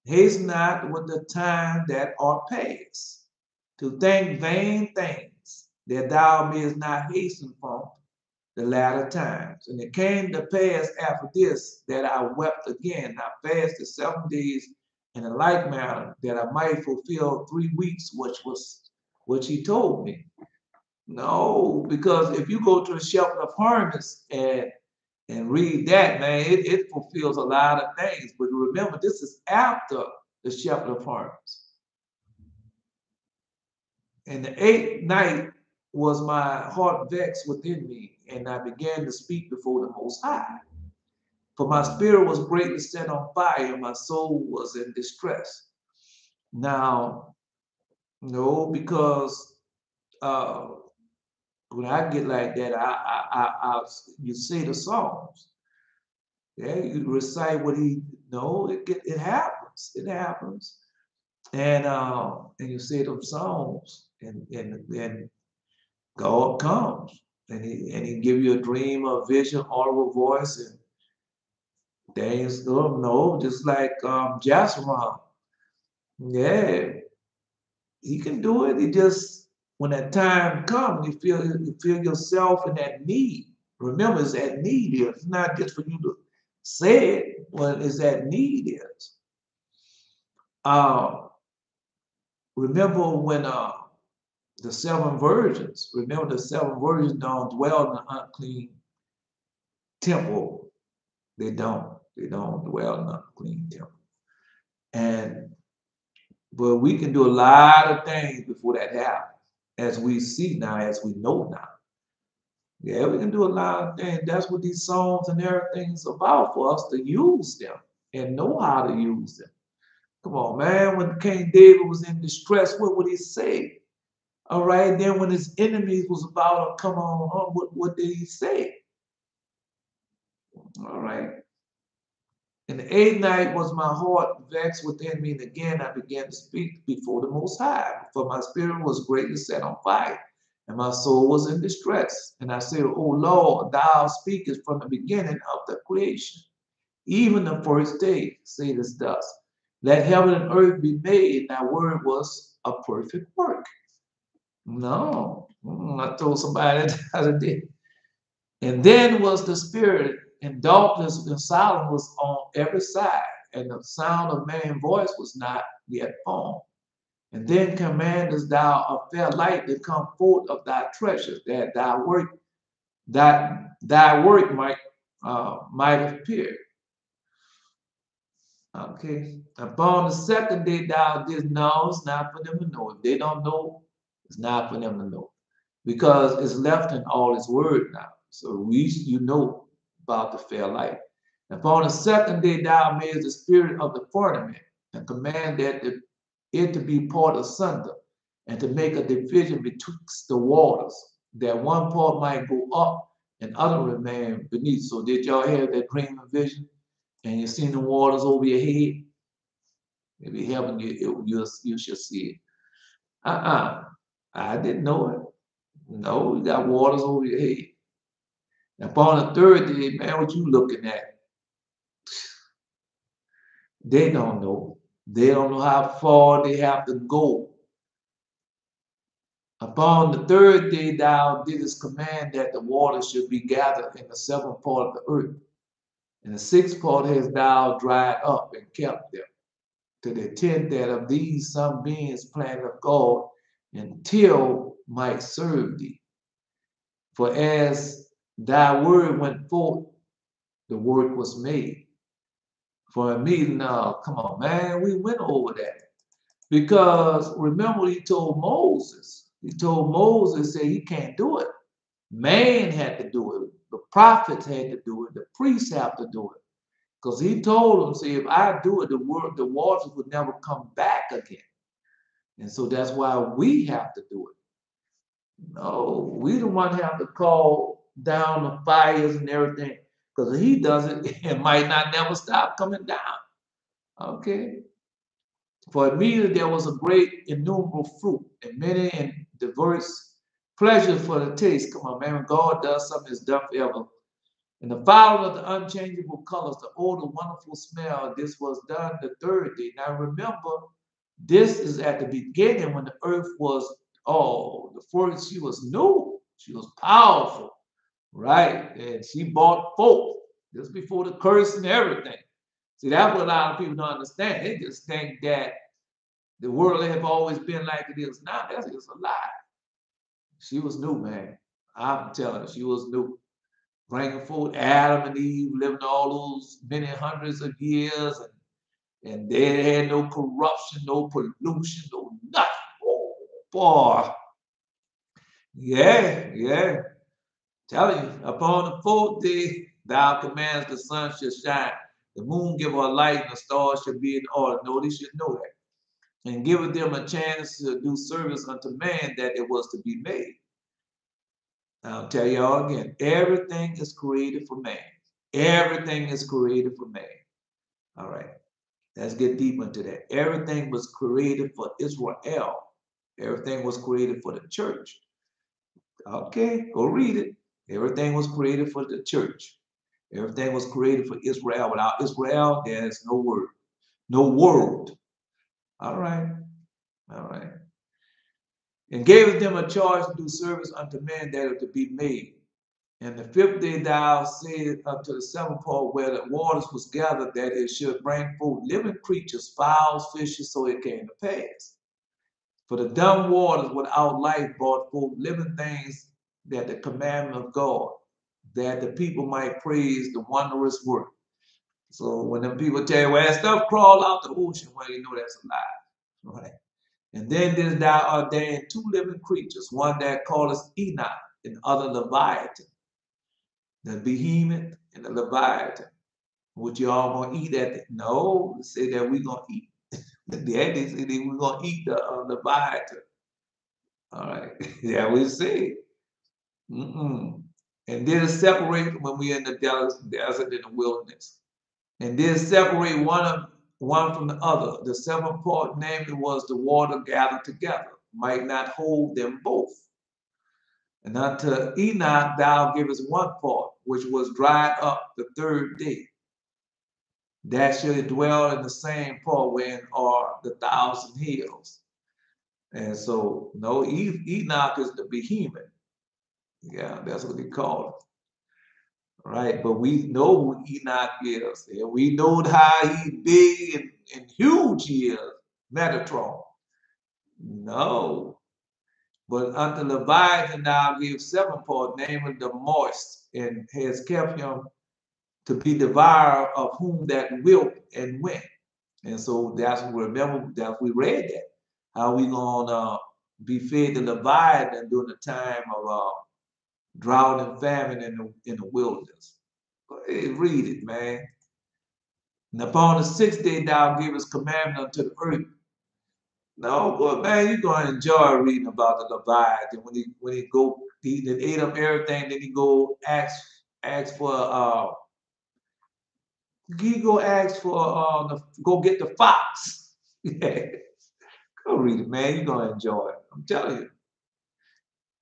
Hasten not with the time that are past, to think vain things, that thou mayest not hasten from the latter times. And it came to pass after this that I wept again. I fasted 7 days in a like manner, that I might fulfill 3 weeks, which he told me. No, because if you go to the Shepherd of Hermas and read that, man, it fulfills a lot of things. But remember, this is after the Shepherd of Hermas. And the 8th night was my heart vexed within me, and I began to speak before the Most High. For my spirit was greatly set on fire, and my soul was in distress. Now, no, because when I get like that, you say the Psalms. Yeah, you recite what it happens. It happens. And you say them Psalms, and God comes, and he give you a dream, a vision, audible voice, and things. No, just like Joshua. Yeah, he can do it. He just, when that time comes, you feel yourself in that need. Remember, it's that need is. It's not just for you to say it, what is that need is. Remember when the 7 virgins, don't dwell in the unclean temple. They don't dwell in a clean temple. But we can do a lot of things before that happens, as we see now, as we know now. Yeah, we can do a lot of things. That's what these songs and everything is about, for us to use them and know how to use them. Come on, man. When King David was in distress, what would he say? All right. Then when his enemies was about to come on, what did he say? All right. And the eighth night was my heart vexed within me, and again I began to speak before the Most High, for my spirit was greatly set on fire, and my soul was in distress. And I said, O Lord, thou speakest from the beginning of the creation, even the first day, sayest thus, let heaven and earth be made, and thy word was a perfect work. No, I told somebody that the other day. And then was the spirit, and darkness and silence was on every side, and the sound of man's voice was not yet formed. And then commandest thou a fair light to come forth of thy treasures, that thy work might appear. Okay. Upon the second day thou didst know, it's not for them to know. If they don't know, it's not for them to know. Because it's left in all his word now. So you know about the fair light. Upon the second day thou madest the spirit of the firmament, and command that it to be part asunder, and to make a division betwixt the waters, that one part might go up and other remain beneath. So did y'all have that dream and vision? And you seen the waters over your head? Maybe heaven, you should see it. I didn't know it. No, you got waters over your head. And upon the third day, man, what you looking at? They don't know. They don't know how far they have to go. Upon the third day, thou didst command that the waters should be gathered in the seventh part of the earth. And the sixth part has thou dried up and kept them, to the intent that of these some beings planned of God, until might serve thee. For as thy word went forth, the work was made. For a meeting now, come on, man, we went over that. Because remember, he told Moses, that he can't do it. Man had to do it. The prophets had to do it. The priests have to do it. Because he told them, see, if I do it, the waters would never come back again. And so that's why we have to do it. No, we the one have to call down the fires and everything. Because if he does it, it might not never stop coming down. Okay. For immediately there was a great innumerable fruit, and many and diverse pleasures for the taste. Come on, man. When God does something, it's done forever. And the fowl of the unchangeable colors, the odor, wonderful smell, this was done the third day. Now remember, this is at the beginning when the earth was, the first, she was new. She was powerful, right? And she brought forth just before the curse and everything. See, that's what a lot of people don't understand. They just think that the world have always been like it is now. That's just a lie. She was new, man. I'm telling you, she was new. Bringing forth Adam and Eve, living all those many hundreds of years, and they had no corruption, no pollution, no nothing. Oh, boy. Yeah. Telling you, upon the fourth day, thou commandest the sun shall shine, the moon give her light, and the stars shall be in order. No, they should know that. And giveth them a chance to do service unto man that it was to be made. I'll tell y'all again, everything is created for man. Everything is created for man. All right, let's get deep into that. Everything was created for Israel. Everything was created for the church. Okay, go read it. Everything was created for the church. Everything was created for Israel. Without Israel, there's no word, no world. All right. And gave them a charge to do service unto men that are to be made. And the fifth day thou said unto the seventh part where the waters was gathered, that it should bring forth living creatures, fowls, fishes, so it came to pass. For the dumb waters without life brought forth living things, that the commandment of God that the people might praise the wondrous work. So when them people tell you, well, that stuff crawl out the ocean, well, you know that's a lie. Right? And then didst thou ordain two living creatures, one that calleth Enoch, and other Leviathan, the behemoth and the Leviathan. What you all gonna eat at? No, say that we gonna eat. Yeah, they say that we're gonna eat the Leviathan. All right, yeah, we see. And then separate when we're in the desert in the wilderness. And then separate one from the other. The seventh part, namely, was the water gathered together, might not hold them both. And unto Enoch thou givest one part, which was dried up the third day. That shall dwell in the same part wherein are the 1,000 hills. And so, no, Enoch is the behemoth. Yeah, that's what they call him. Right, but we know who Enoch is, and we know how he big and huge he is, Metatron. No, but unto Leviathan thou give seven part, namely the moist, and has kept him to be devourer of whom that will and went. And so that's what remember that we read that how we gonna be fed the Leviathan during the time of drought and famine in the wilderness. Hey, read it, man. And upon the sixth day thou givest commandment unto the earth. No, but man, you're gonna enjoy reading about the Leviathan when he ate up everything, then ask for go get the fox. Yeah. Go read it, man. You're gonna enjoy it. I'm telling you.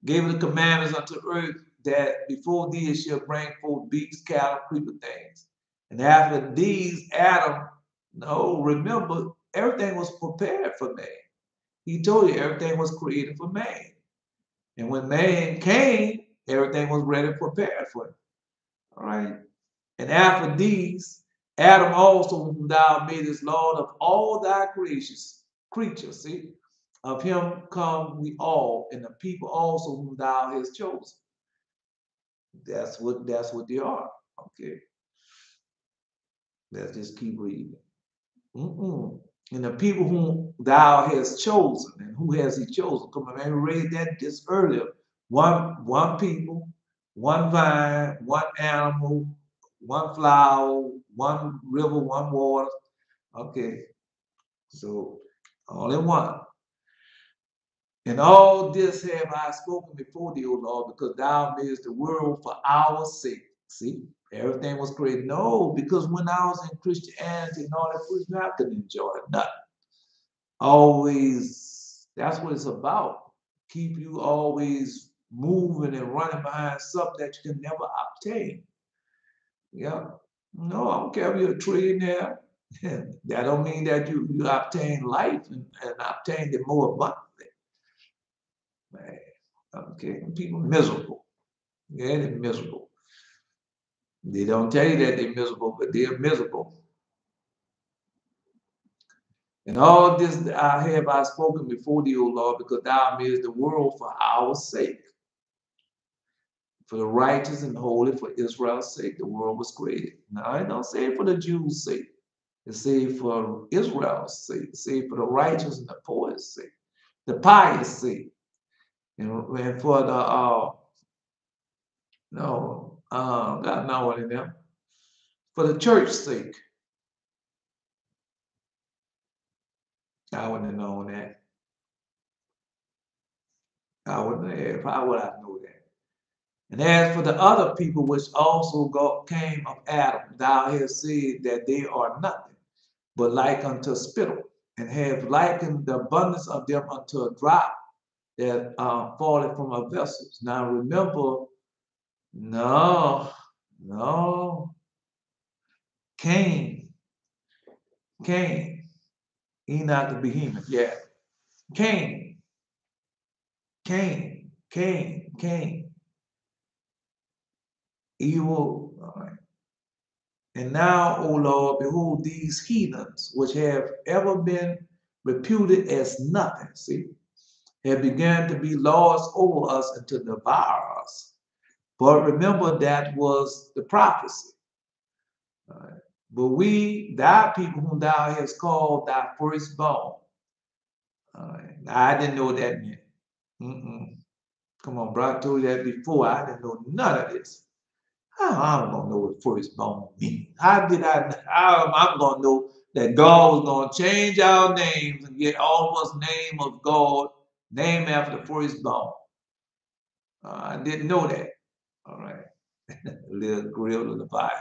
Gave the commandments unto earth that before thee it shall bring forth beasts, cattle, creeper things. And after these, Adam, no, remember, everything was prepared for man. He told you everything was created for man. And when man came, everything was ready prepared for him. All right. And after these, Adam also, whom thou madest Lord of all thy creatures, see, of him come we all, and the people also whom thou hast chosen. That's what they are. Okay. Let's just keep reading. And the people whom thou hast chosen, and who has he chosen? Come on, man, we read that just earlier. One people, one vine, one animal, one flower, one river, one water. Okay, so only one. And all this have I spoken before thee, O Lord, because thou madest the world for our sake. See, everything was created. No, because when I was in Christianity and all that, I couldn't enjoy nothing. Always, that's what it's about. Keep you always moving and running behind something that you can never obtain. Yeah. No, I don't care if you're a trillionaire. That don't mean that you obtain life and obtain it more abundantly. Man, okay, people miserable. Yeah, they're miserable. They don't tell you that they're miserable, but they're miserable. And all this have I spoken before thee, O Lord, because thou madest the world for our sake. For the righteous and holy, for Israel's sake, the world was created. Now, I don't say it for the Jews' sake. It says for Israel's sake. It says for the righteous and the poor's sake. The pious sake. And for the, got no one in them. For the church's sake. I wouldn't have known that. I wouldn't have. How would I know that? And as for the other people which also came of Adam, thou hast said that they are nothing, but like unto spittle, and have likened the abundance of them unto a drop that falleth from a vessel. Now remember, no, Cain, Enoch the behemoth, yeah, Cain. Evil. All right. And now, O Lord, behold these heathens, which have ever been reputed as nothing, see, have begun to be lords over us and to devour us. But remember, that was the prophecy. All right. But thy people whom thou hast called thy firstborn. All right. I didn't know what that meant. Come on, bro. I told you that before. I didn't know none of this. I'm gonna know what firstborn means. How I'm gonna know that God was gonna change our names and get all of us name of God, name after the firstborn? I didn't know that. All right. Little grill of the Bible.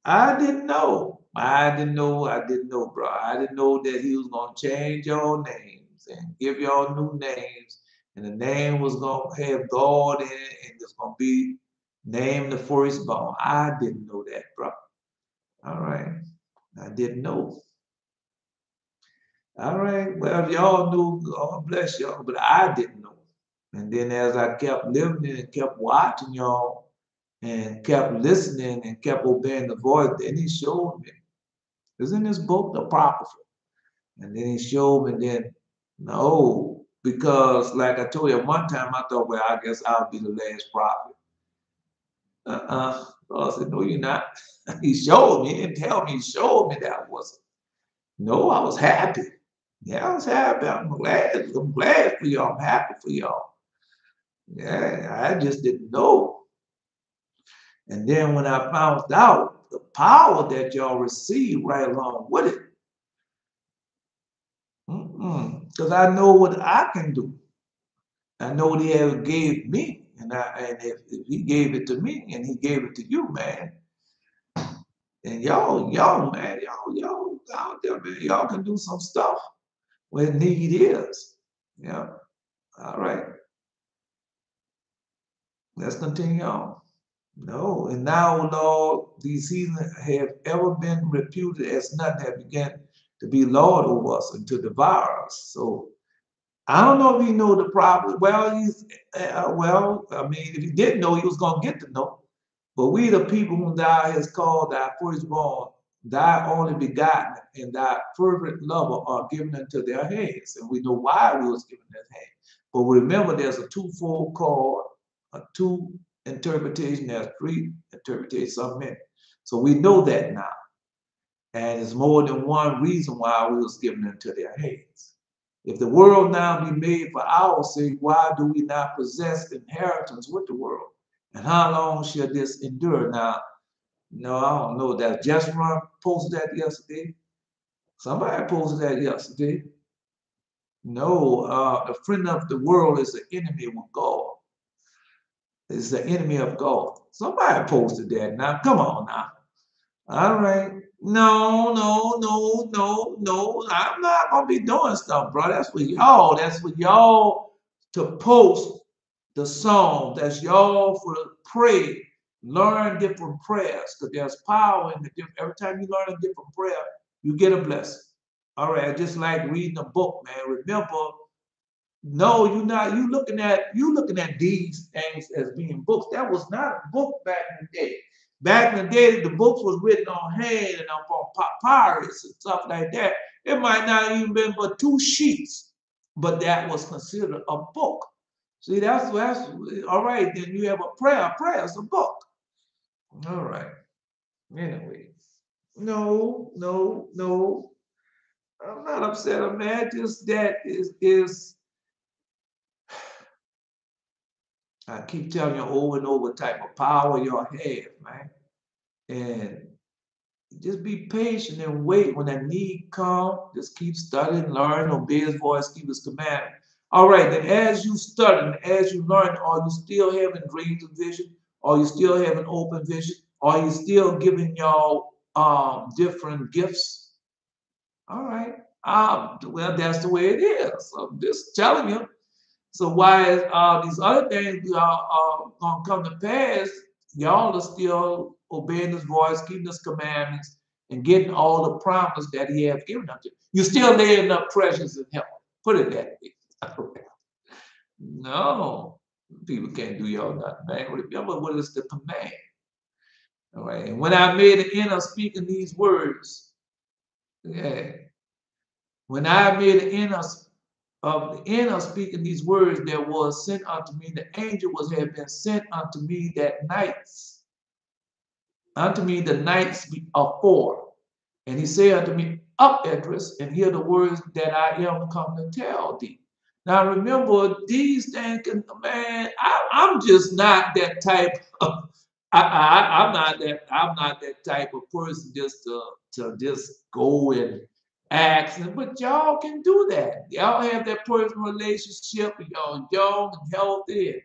I didn't know. I didn't know, bro. I didn't know that he was gonna change your names and give y'all new names. And the name was gonna have God in it, and it's gonna be named the firstborn. I didn't know that, bro. All right. I didn't know. All right. Well, if y'all knew, God bless y'all, but I didn't know. And then as I kept living and kept watching y'all and kept listening and kept obeying the voice, then he showed me. It's in this book, the prophecy. And then he showed me, and then, no, because like I told you, at one time I thought, well, I guess I'll be the last prophet. God said, no, you're not. He showed me, he didn't tell me, he showed me that I wasn't. No, I was happy. Yeah, I was happy. I'm glad for y'all. I'm happy for y'all. Yeah, I just didn't know. And then when I found out the power that y'all received right along with it, because I know what I can do. I know what he ever gave me. And if he gave it to me and he gave it to you, man, and y'all, man, y'all out there, man, y'all can do some stuff where need is. Yeah. All right. Let's continue on. No, and now, Lord, these heathen have ever been reputed as nothing that began to be Lord over us and to devour us. So I don't know if he knew the problem. Well, I mean, if he didn't know, he was going to get to know. But we, the people whom thou hast called thy firstborn, thy only begotten, and thy fervent lover are given into their hands. And we know why we was given their hands. But remember, there's a twofold call, a two interpretation, there's three interpretations, some many. So we know that now. And it's more than one reason why we was given into their hands. If the world now be made for our sake, why do we not possess inheritance with the world? And how long shall this endure? Now, no, I don't know. That just run posted that yesterday. Somebody posted that yesterday. No, the friend of the world is the enemy with God. It's the enemy of God. Somebody posted that. Now, come on now. All right. No, no, no, no, no. I'm not gonna be doing stuff, bro. That's for y'all. That's for y'all to post the song. That's y'all for to pray. Learn different prayers, because there's power in the different. Every time you learn a different prayer, you get a blessing. All right, just like reading a book, man. Remember, no, you looking at these things as being books. That was not a book back in the day. Back in the day, the books was written on hand and on papyrus and stuff like that. It might not even been but 2 sheets, but that was considered a book. See, that's all right. Then you have a prayer. A prayer is a book. All right. Anyway, no, no, no. I'm not upset. I'm mad. Just that is. I keep telling you over and over type of power y'all have, man. And just be patient and wait when that need come. Just keep studying, learn, obey his voice, keep his commandment. All right, then as you study, as you learn, are you still having dreams and vision? Are you still having open vision? Are you still giving y'all different gifts? All right. Well, that's the way it is. I'm just telling you. So why these other things are gonna come to pass, y'all are still obeying his voice, keeping his commandments, and getting all the promise that he has given unto you. You're still laying up treasures in heaven. Put it that way. No, people can't do y'all nothing, man. Remember what is the command. All right. And when I made an end of speaking these words, yeah. When I made an end of of the end of speaking these words, there was sent unto me, the angel had been sent unto me that nights, unto me the nights afore. And he said unto me, up, Esdras, and hear the words that I am come to tell thee. Now remember, these things, man, I'm just not that type of, I'm not that type of person just to just go and ask, but y'all can do that. Y'all have that personal relationship, and y'all young and healthy.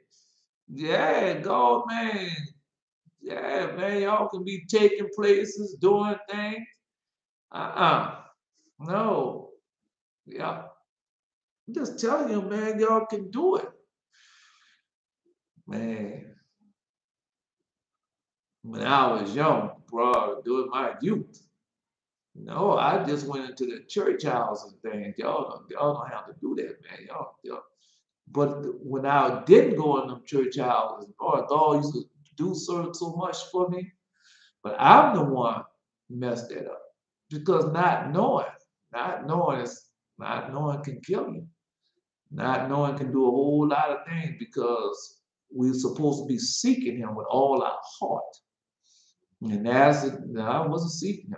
Yeah, God, man. Yeah, man, y'all can be taking places, doing things. No. Yeah. I'm just telling you, man, y'all can do it. Man, when I was young, bro, during my youth, no, I just went into the church house and things. Y'all don't have to do that, man. Y'all. But when I didn't go in them church houses, boy, God used to do so much for me. But I'm the one who messed that up. Because not knowing can kill you. Not knowing can do a whole lot of things because we're supposed to be seeking him with all our heart. And I wasn't seeking him.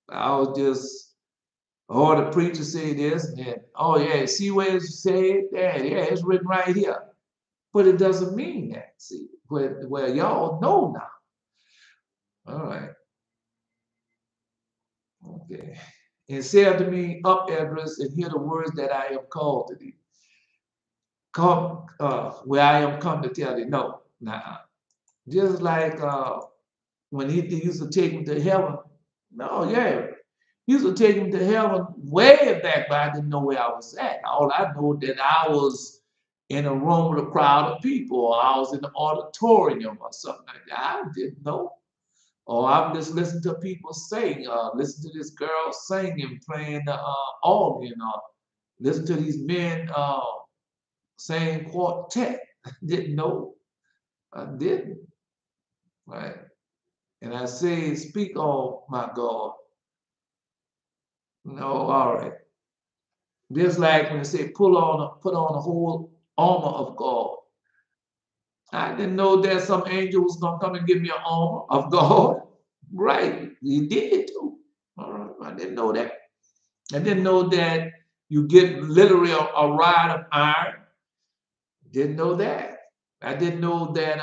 I was just, oh, the preacher say this, and then, oh yeah, see where it said that? Yeah, it's written right here. But it doesn't mean that. See, well, y'all know now. All right. Okay. And say unto me, up, Esdras, and hear the words that I am called to thee. Come, where I am come to tell thee. No, nah. Just like when he used to take me to heaven. No, yeah. He used to take me to heaven way back, but I didn't know where I was at. All I know that I was in a room with a crowd of people, or I was in the auditorium or something like that. I didn't know. Or I'm just listening to people sing, listen to this girl singing, playing the organ, or listen to these men saying quartet. Didn't know. I didn't. Right. And I say, speak on my God. No, all right. Just like when they say put on the whole armor of God. I didn't know that some angel was gonna come and give me an armor of God. Right. He did too. All right. I didn't know that. I didn't know that you get literally a rod of iron. Didn't know that. I didn't know that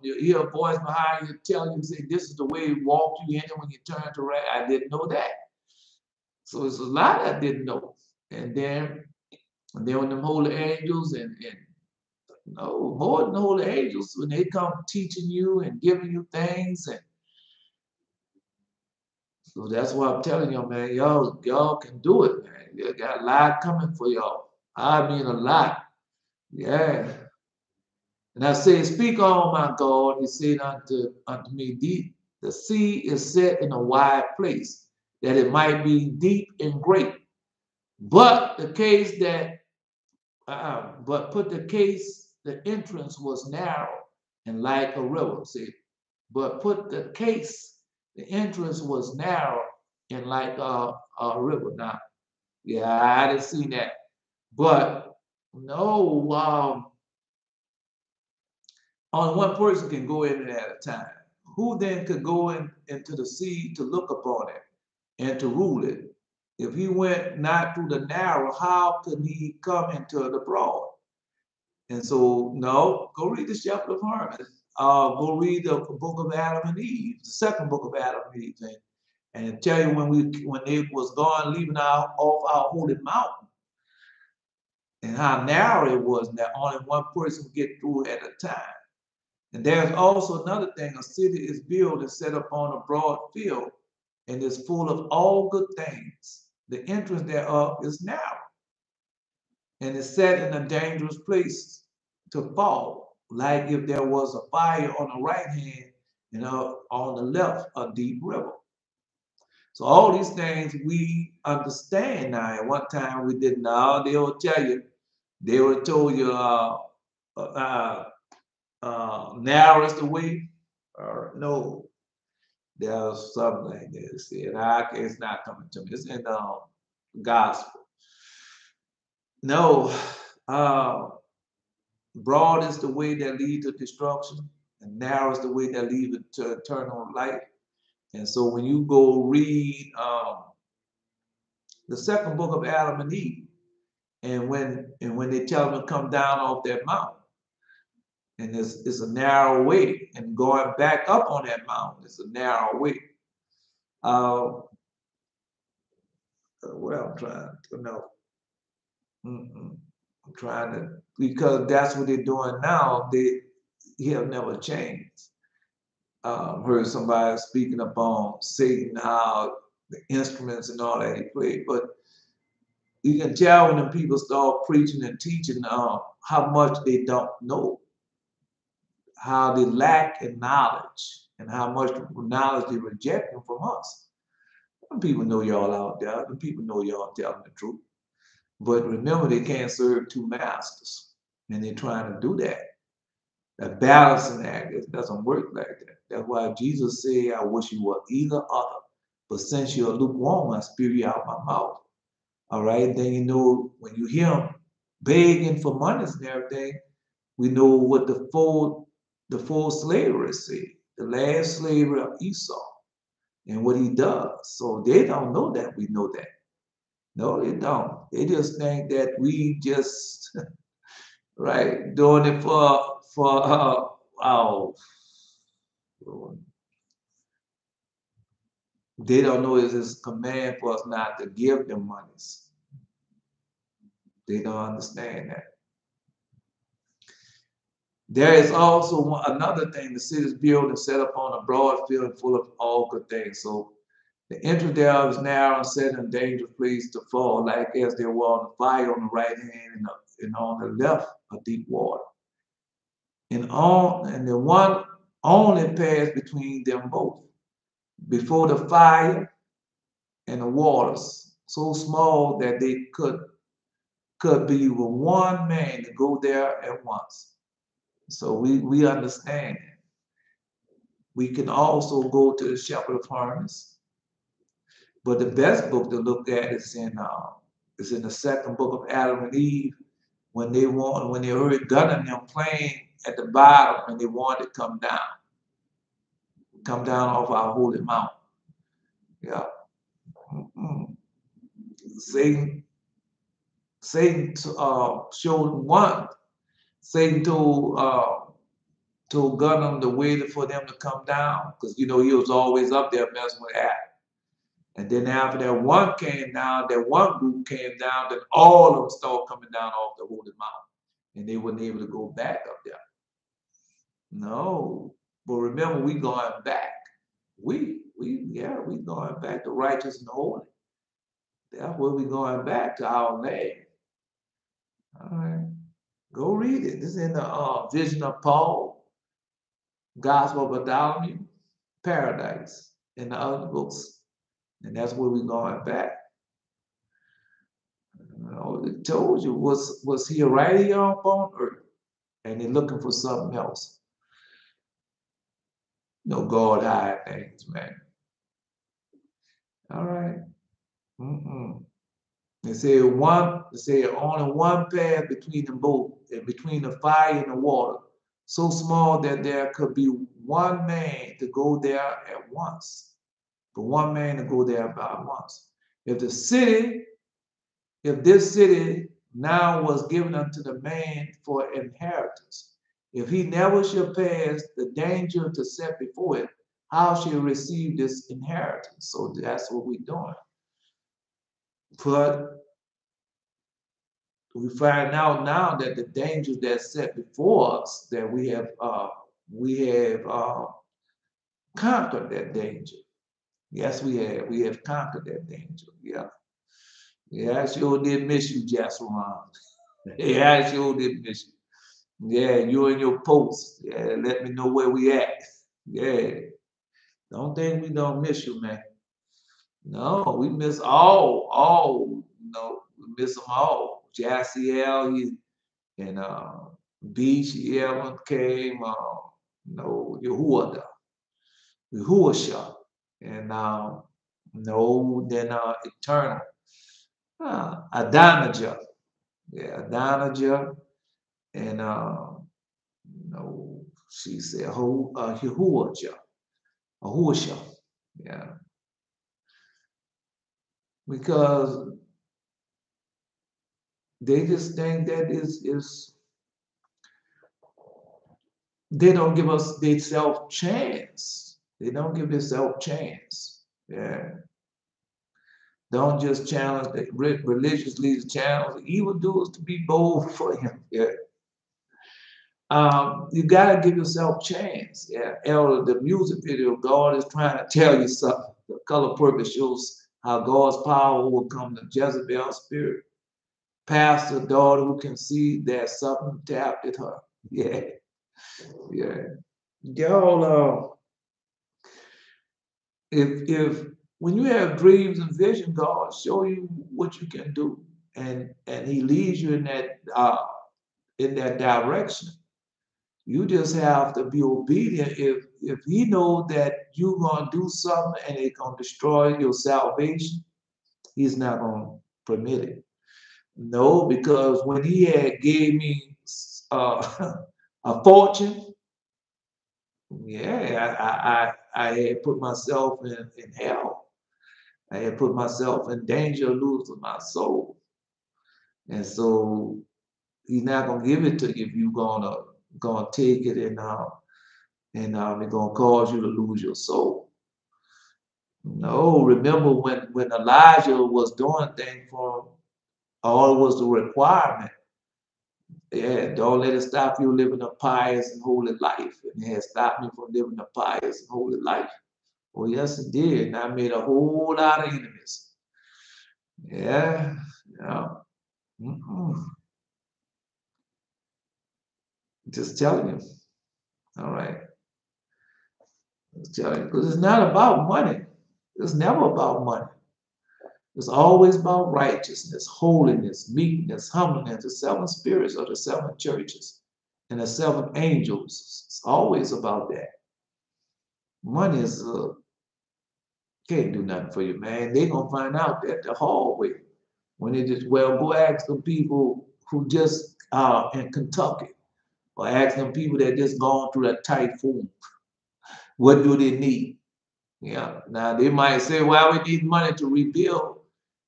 you hear a voice behind you tell you, say, this is the way you walk you in it when you turn to right. I didn't know that. So it's a lot I didn't know. And then when them holy angels and no, more than the holy angels, when they come teaching you and giving you things. And so that's why I'm telling you, man, y'all can do it, man. You got a lot coming for y'all. I mean a lot. Yeah. And I say, speak on my God. He said unto me, the sea is set in a wide place, that it might be deep and great. But the case that, the entrance was narrow and like a river. See, the entrance was narrow and like a river. Now, yeah, I didn't see that. But no, only one person can go in it at a time. Who then could go into the sea to look upon it and to rule it? If he went not through the narrow, how could he come into the broad? And so, no, go read the Shepherd of Hermas. Go read the book of Adam and Eve, the second book of Adam and Eve, and tell you when they was gone, leaving off our holy mountain, and how narrow it was, and that only one person would get through at a time. And there's also another thing: a city is built and set upon a broad field, and is full of all good things. The entrance thereof is narrow, and is set in a dangerous place to fall, like if there was a fire on the right hand and on the left a deep river. So all these things we understand now. At one time we didn't know. They will tell you, they will told you narrow is the way. No, there's something like this. And it's not coming to me. It's in the gospel. No, broad is the way that leads to destruction, and narrow is the way that leads to eternal life. And so when you go read the second book of Adam and Eve, and when they tell them to come down off that mountain, and it's a narrow way, and going back up on that mountain is a narrow way. What I'm trying to know. I'm trying to, because that's what they're doing now. He'll never change. Heard somebody speaking upon Satan, how the instruments and all that he played, but you can tell when the people start preaching and teaching how much they don't know, how they lack in knowledge, and how much knowledge they're rejecting from us. Some people know y'all out there. Some people know y'all telling the truth. But remember, they can't serve two masters, and they're trying to do that. That balancing act, it doesn't work like that. That's why Jesus said, I wish you were either other. But since you're lukewarm, I spew you out my mouth. All right, then you know when you hear them begging for money and everything, we know what the full slavery said, the last slavery of Esau, and what he does. So they don't know that we know that. No, they don't. They just think that we just right doing it for our. They don't know it's his command for us not to give them monies. They don't understand that. There is also another thing: the city is built and set upon a broad field full of all good things. So the entrance thereof is narrow and set in a dangerous place to fall, like as there were on the fire on the right hand and on the left a deep water. And the one only passed between them both, before the fire and the waters, so small that they could be with one man to go there at once. So we understand that. We can also go to the Shepherd of Hermas, but the best book to look at is in the second book of Adam and Eve, when they heard God and them playing at the bottom, and they wanted to come down off our holy mountain. Yeah. Satan showed one. Satan told Gunham to wait for them to come down, because he was always up there messing with Adam. And then after that one came down, that one group came down, then all of them started coming down off the holy mountain, and they weren't able to go back up there. No, but remember, we going back. We going back to righteous and holy. That's where we going back to our land. All right, go read it. This is in the Vision of Paul, Gospel of Bartholomew, Paradise, and the other books, and that's where we going back. It told you was he right here on earth, and they're looking for something else. God hide things, man. All right. They say only one path between them both, between the fire and the water, so small that there could be one man to go there at once. For one man to go there by once. If this city now was given unto the man for inheritance, if he never shall pass the danger to set before it, how shall he receive this inheritance? So that's what we're doing. But we find out now that the dangers that's set before us, that we have conquered that danger. Yes, we have conquered that danger. Yeah. Yeah, I sure did miss you, Jeconiah. Yeah, I sure did miss you. Yeah, you and your posts. Yeah, let me know where we at. Yeah. Don't think we don't miss you, man. No, we miss all, we miss them all. Jassiel, and Beach, Evan came, Yahuwah, and then Eternal, Adonijah. Yeah, Adonijah, and no, she said Ahusha. Yeah, because they just think that is they don't give us themselves chance. They don't give themselves chance. Yeah. Don't just challenge the religious leaders, challenge the evildoers to be bold for him. Yeah. You gotta give yourself a chance. Yeah. Elder, the music video, God is trying to tell you something. The color purpose shows how God's power overcome the Jezebel spirit. Pastor, daughter who can see there's something tapped at her. Yeah. Yeah. Y'all, if when you have dreams and vision, God show you what you can do, and He leads you in that direction. You just have to be obedient. If He knows that you're gonna do something and it's gonna destroy your salvation, He's not gonna permit it. No, because when He had gave me a fortune, yeah, I had put myself in hell. I had put myself in danger of losing my soul. And so he's not gonna give it to you if you're gonna take it and it's gonna cause you to lose your soul. No, remember when Elijah was doing things for him, all was the requirement. Yeah, don't let it stop you living a pious and holy life. And it has stopped me from living a pious and holy life. Oh, yes, it did. And I made a whole lot of enemies. Yeah, yeah. Mm-mm. Just telling you. All right. Just telling you. Because it's not about money. It's never about money. It's always about righteousness, holiness, meekness, humbleness, the seven spirits of the seven churches and the seven angels. It's always about that. Money is can't do nothing for you, man. They're gonna find out that the hard way. When they just go ask them people who just in Kentucky, or ask them people that just gone through that typhoon, what do they need? Yeah. Now they might say, well, we need money to rebuild.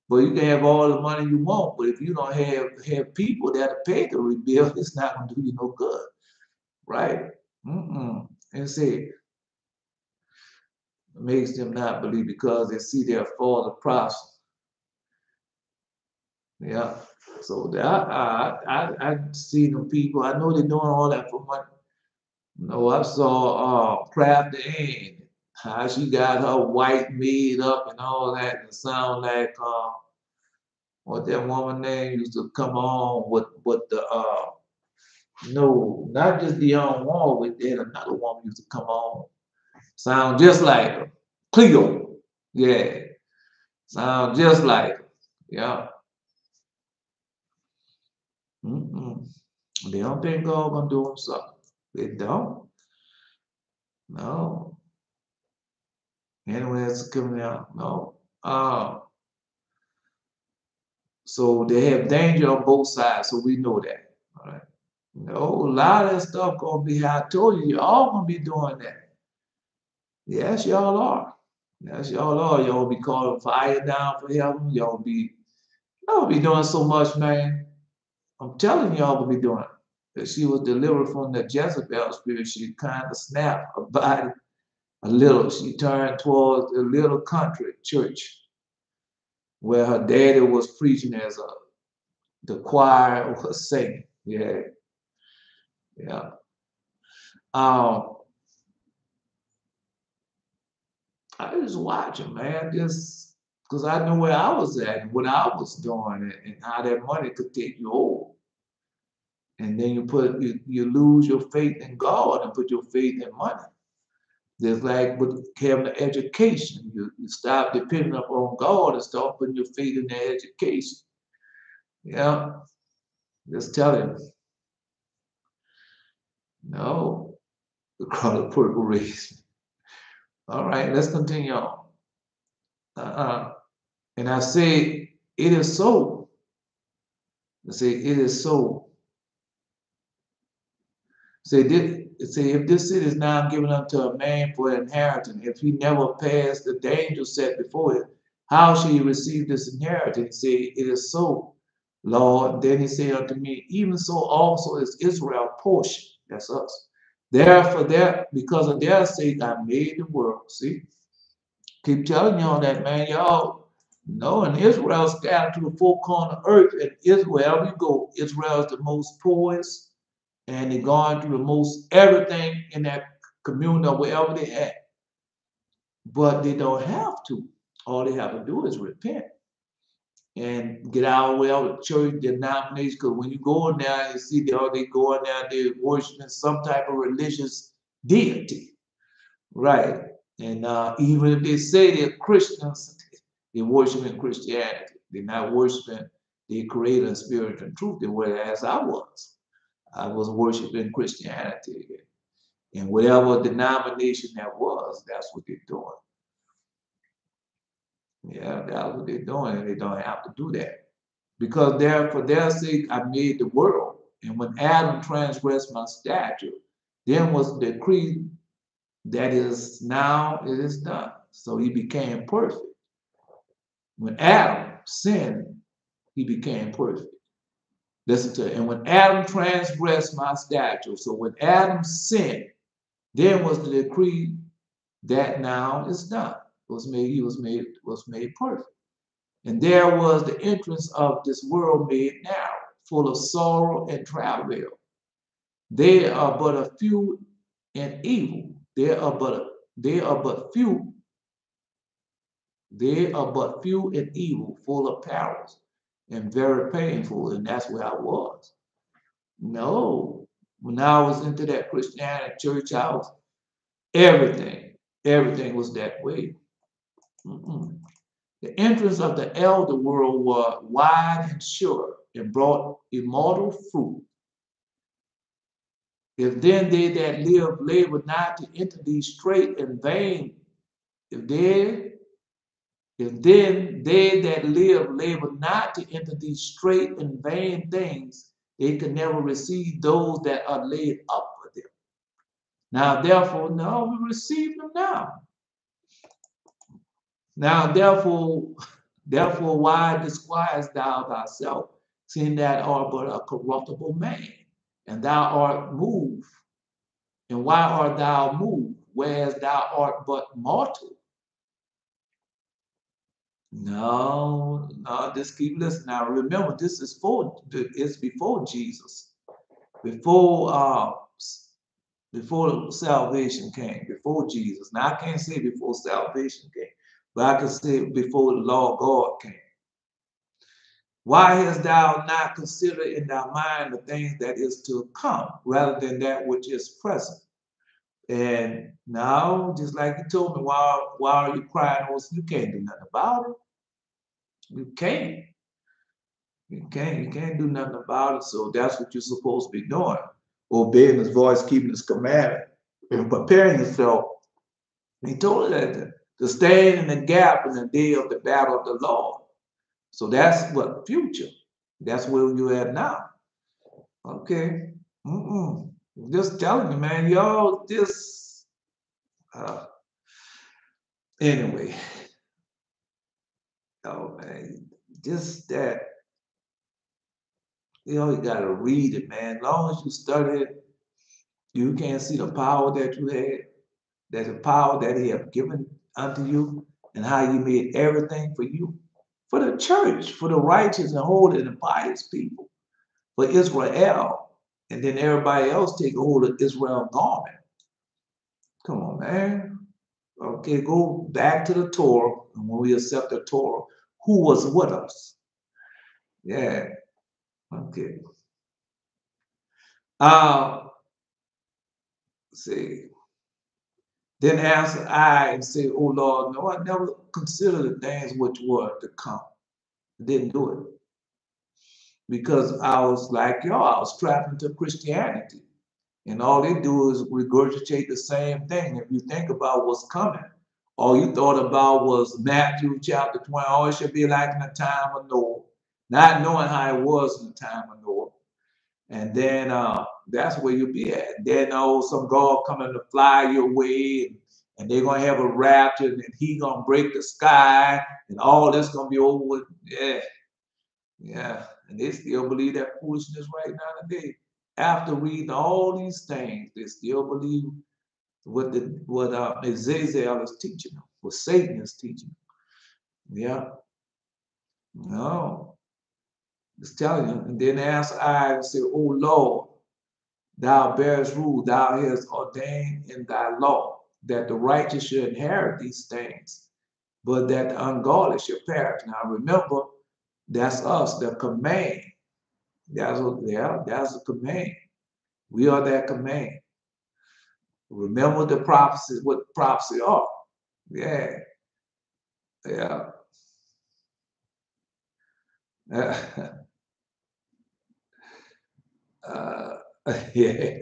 But you can have all the money you want, but if you don't have people that are paid to rebuild, it's not gonna do you no good, right? Mm-mm. And say it makes them not believe because they see their father prosper. Yeah. So I see them people. I know they're doing all that for money. No, I saw Crafty Ann, how she got her white made up and all that, and sound like what that woman name used to come on with the no, not just Dionne Warwick, then another woman used to come on, sound just like her, Cleo, yeah, sound just like her, yeah. Mm-mm. They don't think God gonna do them something. They don't. No. Anyway, it's coming out. No. So they have danger on both sides, so we know that. All right. No, a lot of that stuff gonna be how I told you, you all gonna be doing that. Yes, y'all are. Yes, y'all are. Y'all be calling fire down for heaven. Y'all be doing so much, man. I'm telling y'all will be doing it. That she was delivered from the Jezebel spirit. She kind of snapped her body a little. She turned towards the little country church where her daddy was preaching as the choir was singing. Yeah, yeah. Um, I just watching, man, just because I know where I was at and what I was doing and how that money could take you over. And then you lose your faith in God and put your faith in money. Just like with having an education, you stop depending upon God and start putting your faith in the education. Yeah, just telling you. No, the color purple race. All right, let's continue on. Uh-uh. And I say, it is so. See, it is so. Say, if this city is now given unto a man for inheritance, if he never passed the danger set before it, how shall he receive this inheritance? Say, it is so, Lord. Then he said unto me, even so also is Israel portion. That's us. Therefore, because of their sake, I made the world. See, keep telling y'all that, man. Y'all know, and Israel scattered to the four corners of earth, and Israel, wherever you go, Israel is the most poorest, and they're going through the most everything in that community or wherever they at. But they don't have to. All they have to do is repent and get out of the church denomination. Because when you go in there, you see they go in there, they're worshiping some type of religious deity. Right. And even if they say they're Christians, they're worshiping Christianity. They're not worshiping the creator and spirit and truth. They were as I was. I was worshiping Christianity. And whatever denomination that was, that's what they're doing. Yeah, that's what they're doing, and they don't have to do that. Because for their sake I made the world. And when Adam transgressed my statute, then was the decree that is now it is done. So he became perfect. When Adam sinned, he became perfect. Listen to it. And when Adam transgressed my statute, so when Adam sinned, then was the decree that now is done. He was made perfect. And there was the entrance of this world made narrow, full of sorrow and travail. They are but a few and evil. They are but few and evil, full of perils, and very painful. And that's where I was. No, when I was into that Christianity church house, everything was that way. Mm-mm. The entrance of the elder world was wide and sure, and brought immortal fruit. If then they that live labor not to enter these straight and vain, if then they that live labor not to enter these straight and vain things, they can never receive those that are laid up for them. Now, therefore, now we receive them now. Now, therefore, why disquietest thou thyself, seeing that art but a corruptible man, and thou art moved? And why art thou moved, whereas thou art but mortal? No, just keep listening. Now, remember, it's before Jesus, before salvation came, before Jesus. Now, I can't say before salvation came, but I can say before the Lord God came. Why hast thou not considered in thy mind the things that is to come, rather than that which is present? And now, just like you told me, why are you crying? You can't do nothing about it. You can't. You can't do nothing about it. So that's what you're supposed to be doing. Obeying his voice, keeping his commandment, and preparing yourself. He told us that to stand in the gap in the day of the battle of the Lord. So that's what future. That's where you're at now. Okay. Just telling you, man, y'all just anyway. Oh man, just that, you gotta read it, man. As long as you study it, you can see the power that you had. There's a power that he have given unto you, and how he made everything for you. For the church, for the righteous and holy and pious people, for Israel, and then everybody else take a hold of Israel's garment. Come on, man. Okay, go back to the Torah, and when we accept the Torah, who was with us? Yeah. Okay. See. Then answer I and say, "Oh Lord, no, I never considered the things which were to come." I didn't do it. Because I was like y'all, I was trapped into Christianity. And all they do is regurgitate the same thing. If you think about what's coming, all you thought about was Matthew chapter 20. Oh, it should be like in the time of Noah. not knowing how it was in the time of Noah. And then that's where you'll be at. And then some God coming to fly your way, and they're gonna have a rapture, and he gonna break the sky, and all this gonna be over with. Yeah, yeah. And they still believe that foolishness right now today. After reading all these things, they still believe what Azazel is teaching them, what Satan is teaching them. Yeah. No. Just telling you. And then ask I and say, "Oh Lord, thou bearest rule, thou hast ordained in thy law that the righteous should inherit these things, but that the ungodly should perish." Now remember, that's us, the command. That's the command. We are that command. Remember the prophecies, what prophecy are. Yeah, yeah. uh, yeah.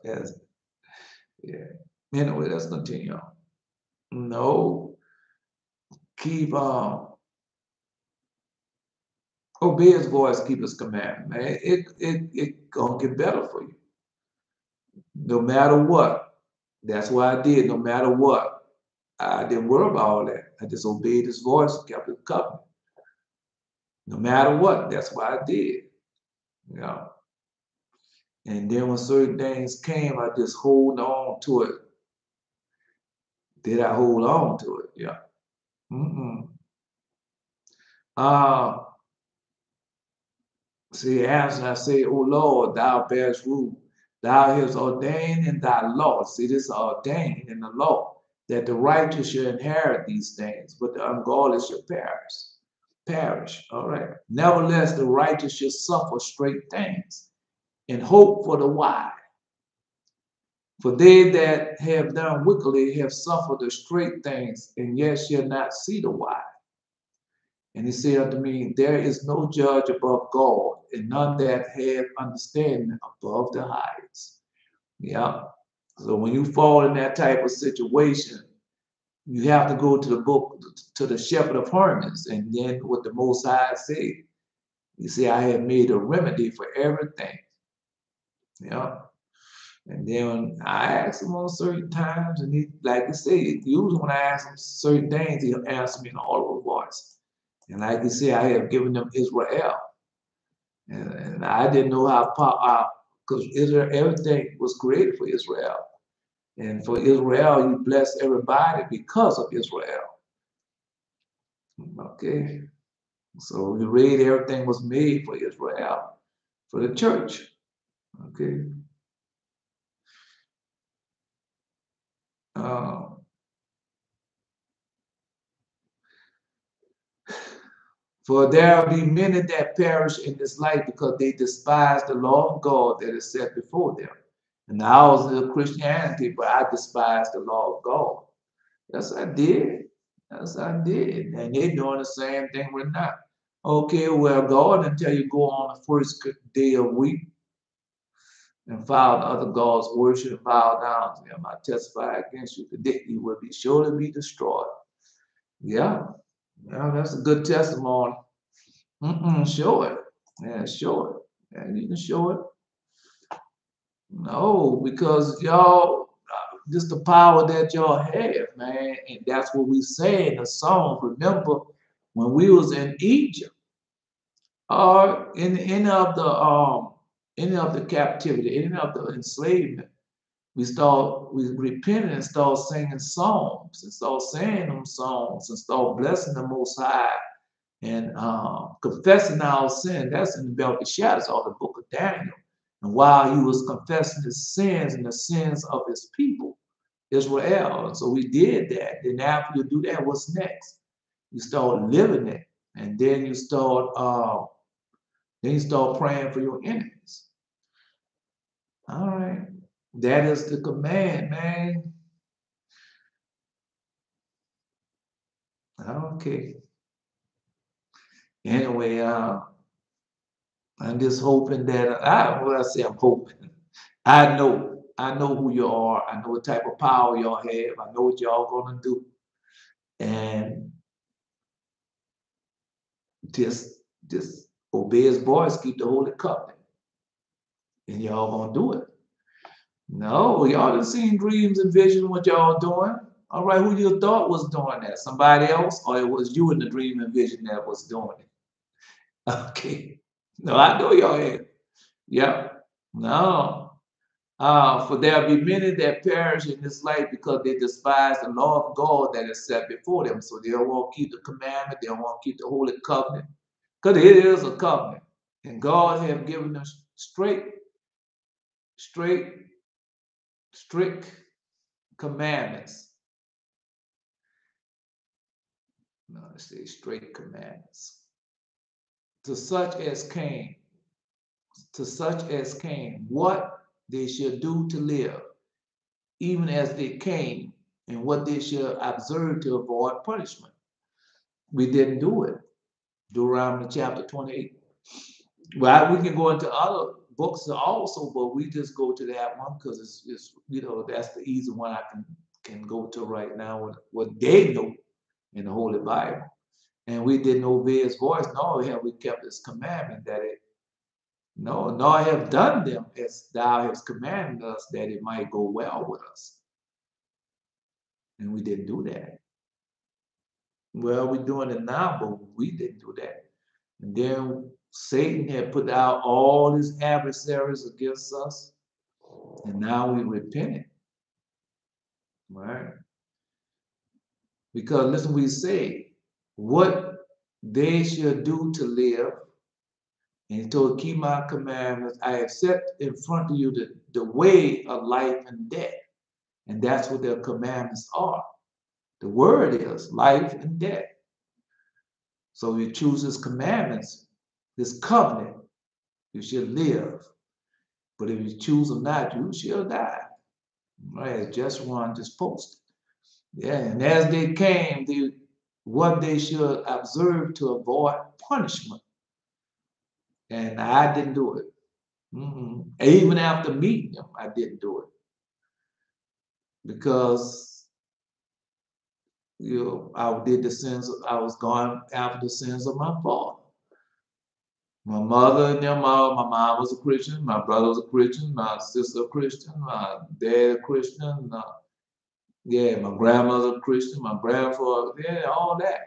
Yes, yeah. Anyway, let's continue on. No, keep obey his voice, keep his commandment, man. It gonna get better for you. No matter what. That's what I did, no matter what. I didn't worry about all that. I just obeyed his voice and kept his covenant. No matter what, that's what I did. You know. And then when certain things came, I just hold on to it. Did I hold on to it? Yeah. Mm-mm. Uh, See, as I say, "O Lord, thou bearest rule. Thou hast ordained in thy law." See, this is ordained in the law, that the righteous shall inherit these things, but the ungodly shall perish. Perish. All right. Nevertheless, the righteous shall suffer straight things, and hope for the wise. For they that have done wickedly have suffered the straight things, and yet shall not see the wise. And he said unto me, "There is no judge above God, and none that have understanding above the highest." Yeah. So when you fall in that type of situation, you have to go to the book, to the shepherd of Hermas, and then what the Most High said. You see, I have made a remedy for everything. Yeah. And then when I ask him on certain times, and he, like you say, usually when I ask him certain things, he'll answer me in an audible voice. And like you say, I have given them Israel. And I didn't know how, because Israel, everything was created for Israel. And for Israel, you bless everybody because of Israel. Okay. So you read, everything was made for Israel, for the church. Okay. Uh, For there be many that perish in this life because they despise the law of God that is set before them. And I was in Christianity, but I despised the law of God. Yes, I did. Yes, I did. And they're doing the same thing right now. Okay, well, God didn't tell you go on the first day of week and follow other gods, worship and bow down to them. I testify against you today, you will be surely be destroyed. Yeah, well, that's a good testimony. Show it. Yeah, show it. Yeah, you can show it. No, because y'all, just the power that y'all have, man. And that's what we say in the song. Remember, when we was in Egypt, or in any of the captivity, any of the enslavement, we repented and start singing songs and start saying them songs and start blessing the Most High and confessing our sin. That's in the Belteshazzar, or the book of Daniel. And while he was confessing his sins and the sins of his people, Israel. And so we did that. Then after you do that, what's next? You start living it. And then you start praying for your enemies. All right. That is the command, man. Okay. Anyway, I'm just hoping that I'm hoping. I know who you are. I know what type of power y'all have. I know what y'all gonna do. And Just obey his voice, keep the holy covenant, and y'all gonna do it. No, y'all done seen dreams and visions what y'all doing. All right, who you thought was doing that? Somebody else, or it was you in the dream and vision that was doing it? Okay. No, I know y'all had. Yep. No. For there be many that perish in this life because they despise the law of God that is set before them. So they don't want to keep the commandment, they don't want to keep the holy covenant. Because it is a covenant. And God have given us straight, strict commandments. No, let's say straight commandments. To such as came, what they should do to live, even as they came, and what they should observe to avoid punishment. We didn't do it. Deuteronomy chapter 28. Well, we can go into other books also, but we just go to that one because it's that's the easy one I can go to right now with what they know in the Holy Bible. And we didn't obey his voice, nor have we kept his commandment nor have done them as thou hast commanded us, that it might go well with us. And we didn't do that. Well, we're doing it now, but we didn't do that. And then Satan had put out all his adversaries against us, and now we repented. Right? Because listen, we say, what they should do to live, and to keep my commandments. I have set in front of you the way of life and death. And that's what their commandments are. The word is life and death. So you choose his commandments, this covenant, you shall live. But if you choose them not, you shall die. Right, just one just posted. Yeah, and as they came, what they should observe to avoid punishment. And I didn't do it. Even after meeting them, I didn't do it. Because I did the sins, I was gone after the sins of my father. My mother and my mom was a Christian, my brother was a Christian, my sister a Christian, my dad a Christian, my grandmother a Christian, my grandfather, all that.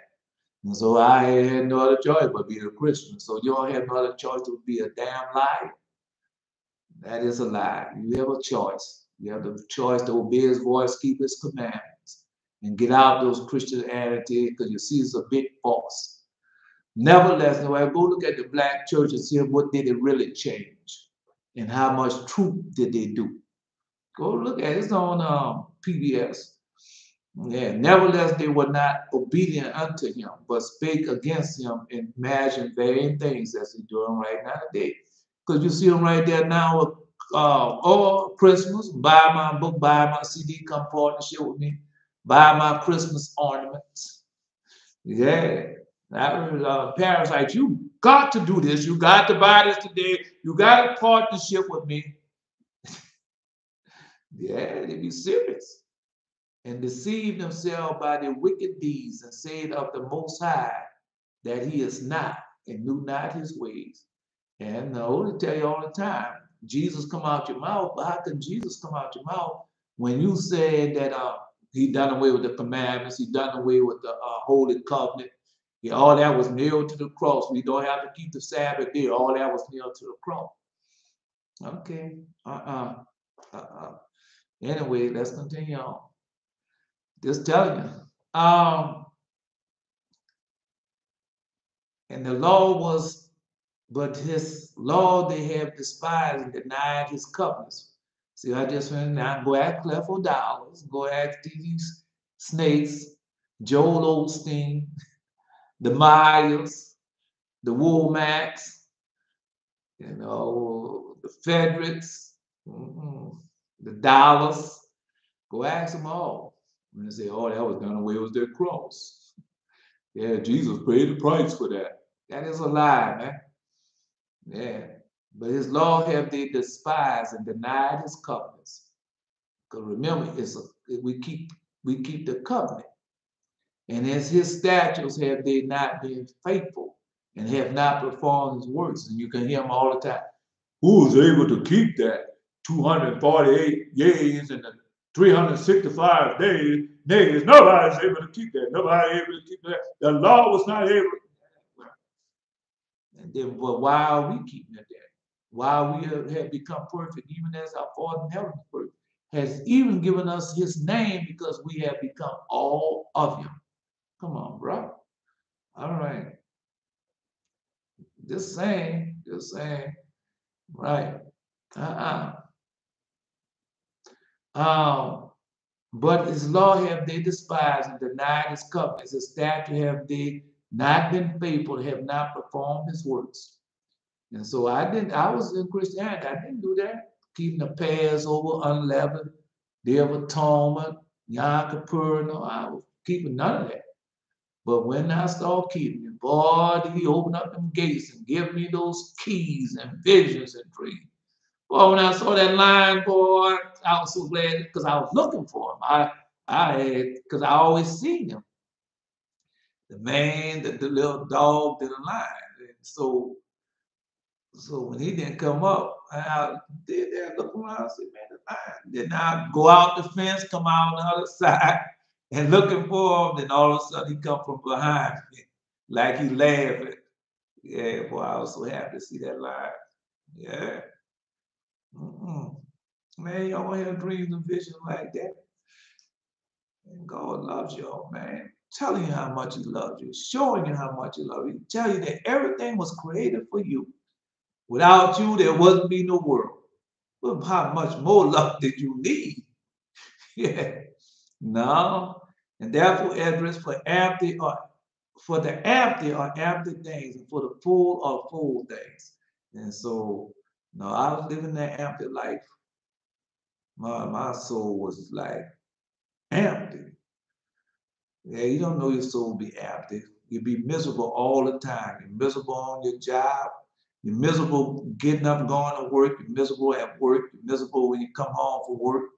And so I had no other choice but be a Christian. So you don't have no other choice to be a damn liar. That is a lie. You have a choice. You have the choice to obey his voice, keep his commandments, and get out those Christianity, because you see it's a big false. Nevertheless, now I go look at the black church and see what did it really change, and how much truth did they do. Go look at it. It's on PBS. Yeah, nevertheless, they were not obedient unto him, but spake against him and imagined vain things as they're doing right now today. Because you see them right there now, Christmas, buy my book, buy my CD, come partnership with me, buy my Christmas ornaments. Yeah, that was parents like, you got to do this, you got to buy this today, you got a partnership with me. Yeah, they be serious. And deceive themselves by their wicked deeds, and said of the Most High that he is not, and knew not his ways. And I only tell you all the time, Jesus come out your mouth, but how can Jesus come out your mouth when you said that he done away with the commandments, he done away with the holy covenant, all that was nailed to the cross. We don't have to keep the Sabbath day. All that was nailed to the cross. Okay. Anyway, let's continue on. Just telling you. And the law was, but his law they have despised and denied his covenants. See, I just went now, go ask Clefo Dollars, go ask these snakes, Joel Osteen, the Myers, the Woolmacks, the Fredericks, the Dollars. Go ask them all. And they say, oh, that was done away with their cross. Yeah, Jesus paid the price for that. That is a lie, man. Yeah. But his law have they despised and denied his covenants. Because remember, we keep the covenant. And as his statutes have they not been faithful. and have not performed his works. And you can hear him all the time. Who was able to keep that 248 years and the 365 days? Nobody's able to keep that. Nobody able to keep that. The law was not able. And then, but why are we keeping it there? Why we have become perfect, even as our Father in heaven is perfect, has even given us his name because we have become all of him. Come on, bro. All right. Just saying, right. But his law have they despised and denied his covenants. His statute have they not been faithful, have not performed his works. And so I was in Christianity. I didn't do that. Keeping the Passover, unleavened, Day of Atonement, Yom Kippur. No, I was keeping none of that. But when I started keeping it, boy, did he open up them gates and give me those keys and visions and dreams. Well, when I saw that line, boy, I was so glad because I was looking for him. Because I always seen him. The man, the little dog did a line. And so when he didn't come up, I did that, look around, and said, man, the line. Then I go out the fence, come out on the other side, and looking for him. Then all of a sudden he come from behind me, like he laughing. Yeah, boy, I was so happy to see that line. Yeah. Man, y'all have dreams and visions like that. And God loves y'all, man. Telling you how much he loves you, showing you how much he loves you, telling you that everything was created for you. Without you, there wouldn't be no world. But how much more love did you need? Yeah. No. And therefore, address for empty or for the empty are empty things, and for the full are full things. And so, no, I was living that empty life. My soul was like empty. Yeah, you don't know your soul be empty. You be miserable all the time. You're miserable on your job. You're miserable getting up and going to work. You're miserable at work. You're miserable when you come home from work.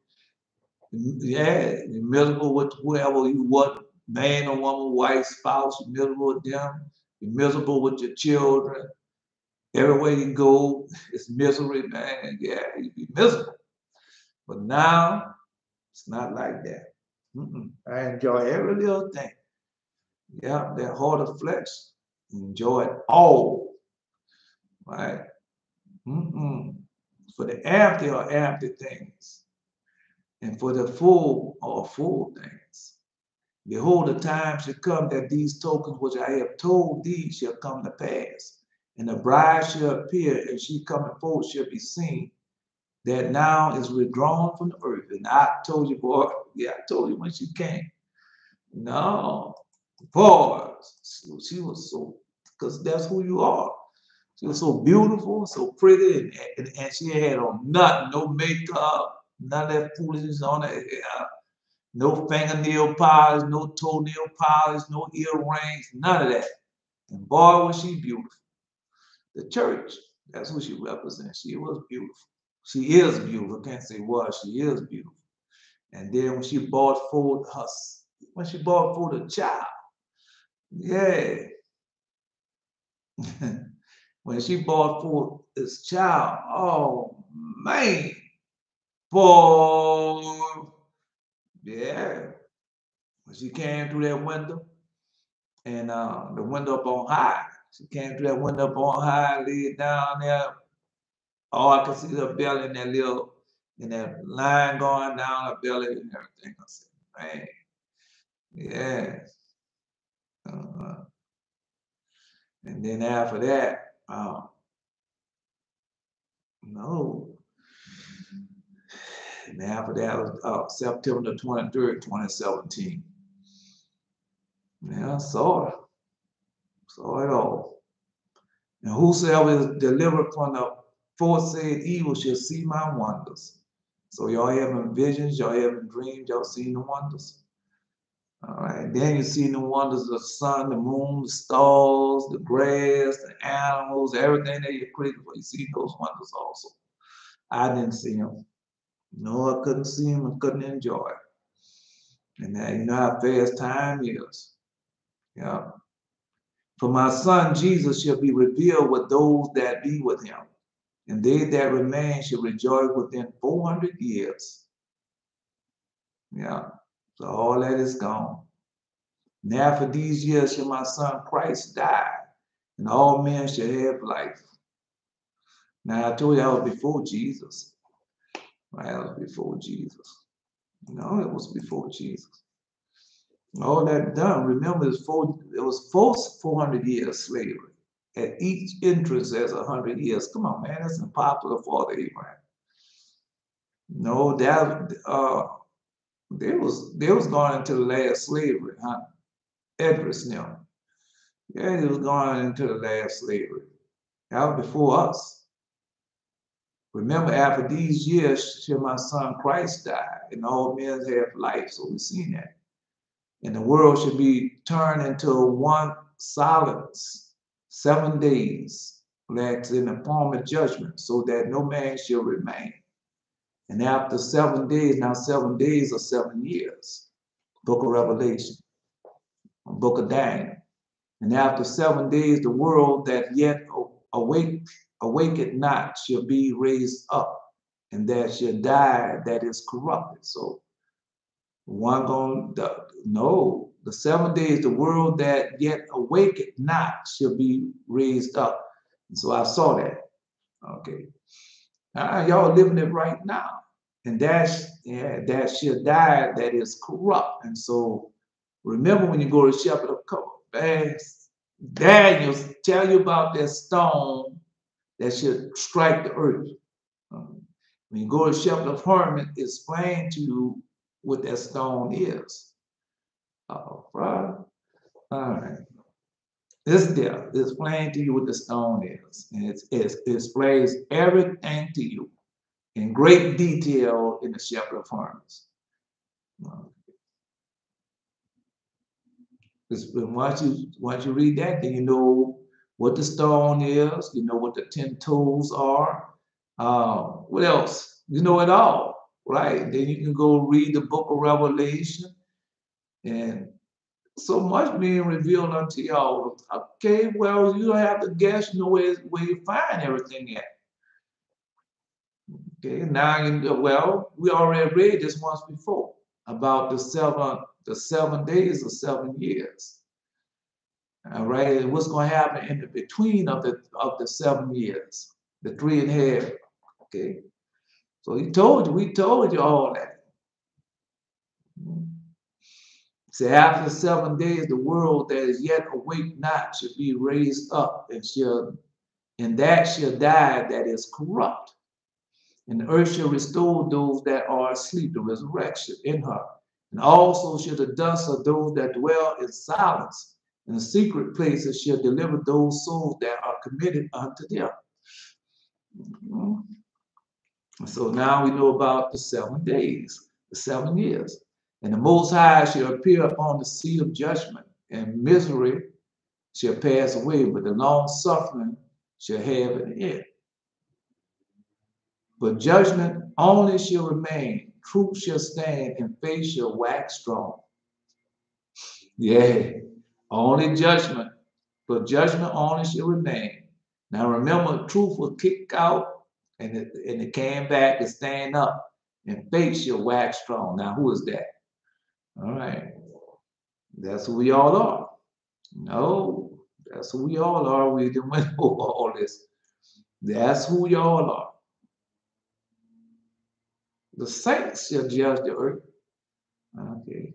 Yeah, you're miserable with whoever you want, man or woman, wife, spouse. You're miserable with them. You're miserable with your children. Everywhere you go, it's misery, man. Yeah, you be miserable. But now, it's not like that. I enjoy every little thing. Yeah, that heart of flesh. Enjoy it all. Right? For the empty are empty things, and for the full are full things. Behold, the time shall come that these tokens which I have told thee shall come to pass, and the bride shall appear, and she coming forth shall be seen, that now is withdrawn from the earth. And I told you, boy, yeah, I told you when she came. No, boy, she was so, because that's who you are. She was so beautiful, so pretty, and she had on nothing, no makeup, none of that foolishness on her hair, no fingernail polish, no toenail polish, no earrings, none of that. And boy, was she beautiful. The church, that's who she represents. She was beautiful. She is beautiful. I can't say was, she is beautiful. And then when she brought forth a child, yeah. When she brought forth this child, oh man, boy, yeah. When she came through that window, and the window up on high, she came through that window up on high, laid down there. Oh, I could see her belly in that line going down her belly and everything. I said, man, yeah. And then after that, no. And after that was September the 23rd, 2017. Yeah, I saw it. Saw it all. And whosoever is delivered from the foresaid evil shall see my wonders. So y'all having visions, y'all having dreams, y'all seeing the wonders. All right. Then you see the wonders of the sun, the moon, the stars, the grass, the animals, everything that you're created for. You see those wonders also. I didn't see them. No, I couldn't see them. I couldn't enjoy it. And now you know how fast time is. Yeah. For my son Jesus shall be revealed with those that be with him, and they that remain shall rejoice within 400 years. Yeah, so all that is gone. Now for these years shall my son Christ die, and all men shall have life. Now I told you that was before Jesus. Right? That was before Jesus. No, it was before Jesus. All that done, remember, it was 400 years slavery. At each entrance as 100 years. Come on, man, that's impossible for the Abraham. No, that they was going into the last slavery, huh? Edris now. Yeah, they was going into the last slavery. That was before us. Remember, after these years shall my son Christ die, and all men have life. So we've seen that. And the world should be turned into one silence, 7 days, that's in the form of judgment, so that no man shall remain. And after 7 days, now 7 days are 7 years. Book of Revelation, Book of Daniel. And after 7 days, the world that yet awaketh not shall be raised up, and that shall die that is corrupted. So the 7 days, the world that yet awaketh not shall be raised up. And so I saw that. Okay. Y'all living it right now. And that shall die that is corrupt. And so remember when you go to Shepherd of Covenants, Daniel tell you about that stone that should strike the earth. When you go to Shepherd of Hermit, explain to you what that stone is. Right. All right. This there explains to you what the stone is. And it explains everything to you in great detail in the Shepherd of Hermas. Once you read that, then you know what the stone is, you know what the 10 toes are. What else? You know it all, right? Then you can go read the book of Revelation, and so much being revealed unto y'all. Okay, well, you don't have to guess, you know where you find everything at. Okay, now, we already read this once before about the seven days or 7 years. All right, and what's going to happen in the between of the 7 years, the 3.5. Okay, so we told you all that. So after 7 days, the world that is yet awake not shall be raised up, and that shall die that is corrupt. And the earth shall restore those that are asleep, the resurrection in her. And also shall the dust of those that dwell in silence in the secret places shall deliver those souls that are committed unto them. So now we know about the 7 days, the 7 years. And the Most High shall appear upon the seat of judgment, and misery shall pass away, but the long suffering shall have an end. But judgment only shall remain, truth shall stand, and faith shall wax strong. Yeah, only judgment, but judgment only shall remain. Now remember, truth was kicked out, and it came back to stand up, and faith shall wax strong. Now who is that? All right, that's who we all are. No, that's who we all are. We didn't went over all this. That's who y'all are. The saints shall judge the earth. Okay.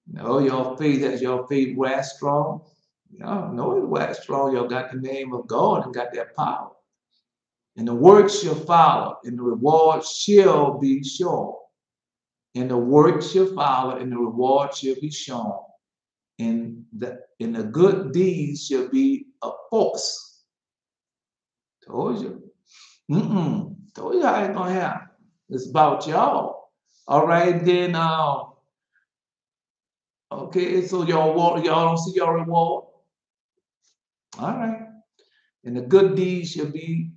No, your faith wax strong. Y'all know it wax strong. Y'all got the name of God and got that power. And the work shall follow, and the reward shall be sure. And the work shall follow, and the reward shall be shown. And the good deeds shall be a force. Told you. Told you how it's gonna happen. It's about y'all. All right, then okay, so y'all don't see your reward. All right. And the good deeds shall be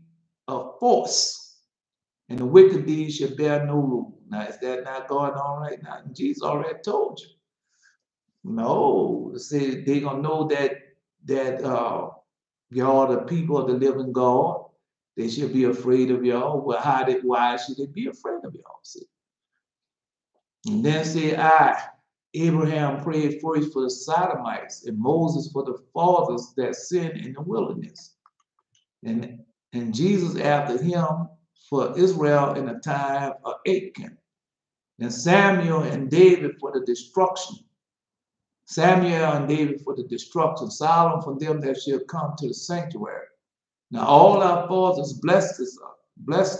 a force, and the wicked deeds shall bear no rule. Now, is that not going on right now? Jesus already told you. No, see, they gonna know that y'all the people of the living God. They should be afraid of y'all. Well, why should they be afraid of y'all? See? And then say, Abraham prayed first for the Sodomites and Moses for the fathers that sinned in the wilderness. And, and Jesus after him for Israel in the time of Achan. And Samuel and David for the destruction. Samuel and David for the destruction. Solomon for them that shall come to the sanctuary. Now all our fathers blessed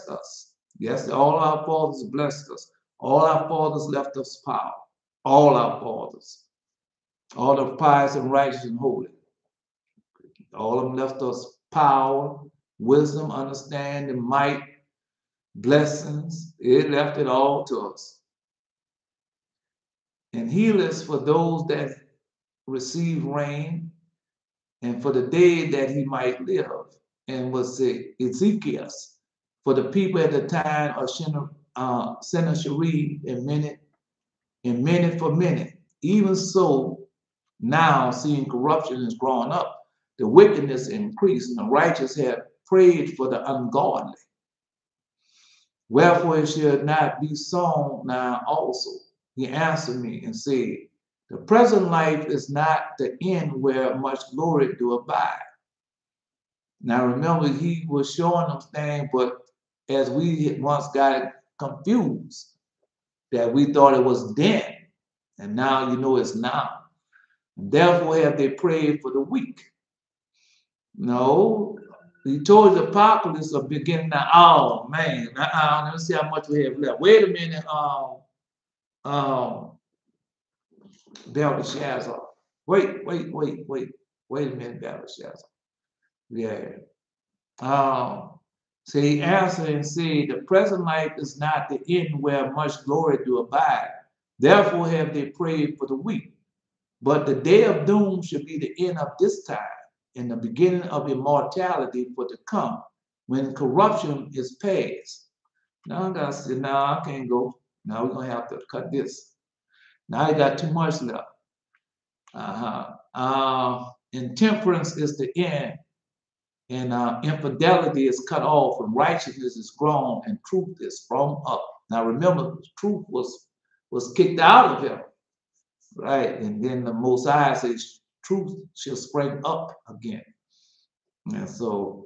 us. Yes, all our fathers blessed us. All our fathers left us power. All our fathers. All of pious and righteous and holy. All of them left us power, wisdom, understanding, might, blessings. It left it all to us. And healers for those that receive rain, and for the day that he might live. And was Ezekiel for the people at the time of Sennacherib and minute for minute. Even so, now seeing corruption is growing up, the wickedness increased, and the righteous have prayed for the ungodly. Wherefore it should not be sown now also. He answered me and said, the present life is not the end where much glory do abide. Now remember, he was showing them things, but as we once got confused, that we thought it was then, and now you know it's now. Therefore have they prayed for the weak. No, he told the apocalypse of beginning now. Oh man, let me see how much we have left. Wait a minute, Belteshazzar. Wait a minute, Belteshazzar. Yeah. So he answered and said, the present life is not the end where much glory do abide. Therefore have they prayed for the weak. But the day of doom should be the end of this time, and the beginning of immortality for to come, when corruption is past. Now I gotta say, now I can't go. Now we're gonna have to cut this. Now I got too much left. Intemperance is the end, and infidelity is cut off, and righteousness is grown, and truth is sprung up. Now remember, truth was kicked out of him, right? And then the Most High says, truth shall spring up again. And so,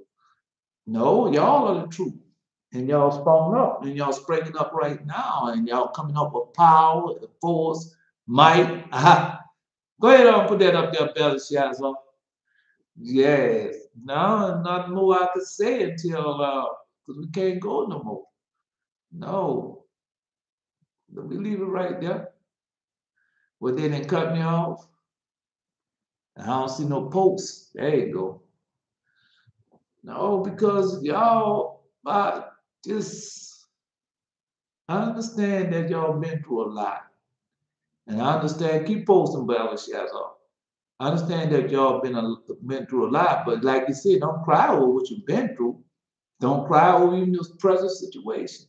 no, y'all are the truth, and y'all sprung up, and y'all springing up right now, and y'all coming up with power, force, might. Go ahead and put that up there, Belteshazzar. Yes. No, nothing more I could say until because we can't go no more. No. Let me leave it right there. Well, they didn't cut me off. I don't see no posts. There you go. No, because y'all just I understand that y'all been through a lot. And I understand, keep posting Belteshazzar. I understand that y'all been through a lot, but like you said, don't cry over what you've been through. Don't cry over even this present situation.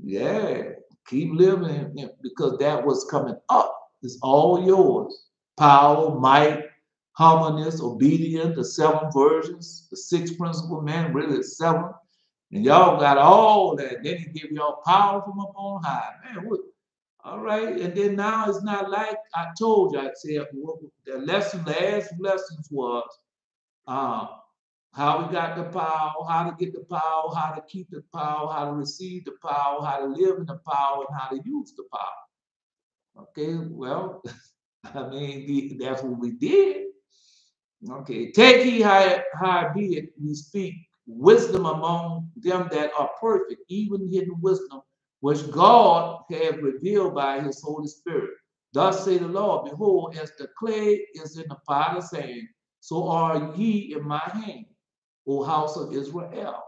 Yeah, keep living because that was coming up. It's all yours. Power, might, humbleness, obedience, the 7 virgins, the 6 principal men, really it's 7. And y'all got all that. Then he give y'all power from up on high. Man, what? All right. And then now it's not like I told you. I said the last lessons was how we got the power, how to get the power, how to keep the power, how to receive the power, how to live in the power, and how to use the power. Okay, well, I mean, that's what we did. Okay, take heed how be it we speak wisdom among them that are perfect, even hidden wisdom, which God hath revealed by his Holy Spirit. Thus say the Lord, behold, as the clay is in the potter's hand, so are ye in my hand, O house of Israel.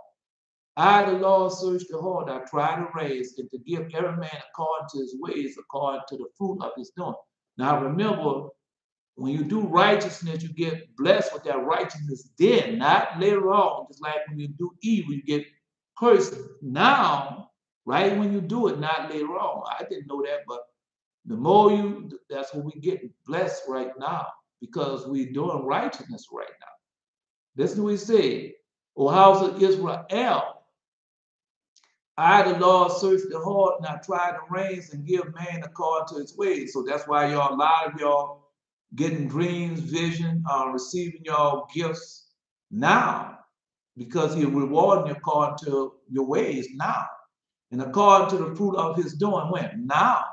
I, the Lord, search the heart, I try to raise, and to give every man according to his ways, according to the fruit of his doing. Now remember, when you do righteousness, you get blessed with that righteousness then, not later on. Just like when you do evil, you get cursed now, right when you do it, not later on. I didn't know that, but The more you, that's what we get blessed right now because we're doing righteousness right now. This is what we say, O house of Israel, I, the Lord, search the heart and I try the reins and give man according to his ways. So that's why y'all, a lot of y'all getting dreams, vision, receiving y'all gifts now because he's rewarding you according to your ways now. And according to the fruit of his doing, when? Now.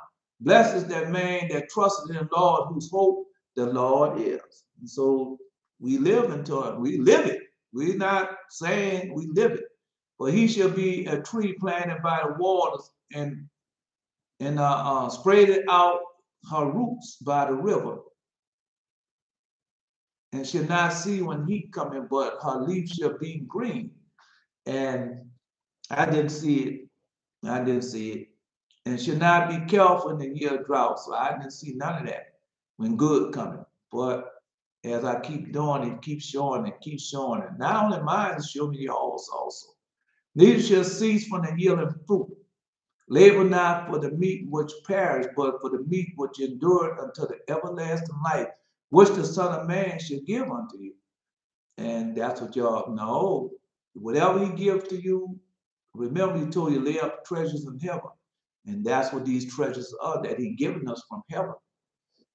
Blessed is that man that trusted in the Lord, whose hope the Lord is. And so we live into it. We live it. We're not saying we live it. For he shall be a tree planted by the waters and spreaded out her roots by the river, and shall not see when heat coming, but her leaf shall be green. And I didn't see it. I didn't see it. And shall not be careful in the year of drought. So I didn't see none of that when good coming. But as I keep doing it, keeps showing it, keeps showing it. Not only mine, show me yours also. Neither shall cease from the yielding fruit. Labor not for the meat which perish, but for the meat which endureth unto the everlasting life, which the Son of Man shall give unto you. And that's what y'all know. Whatever he gives to you, remember he told you lay up treasures in heaven. And that's what these treasures are that he given us from heaven.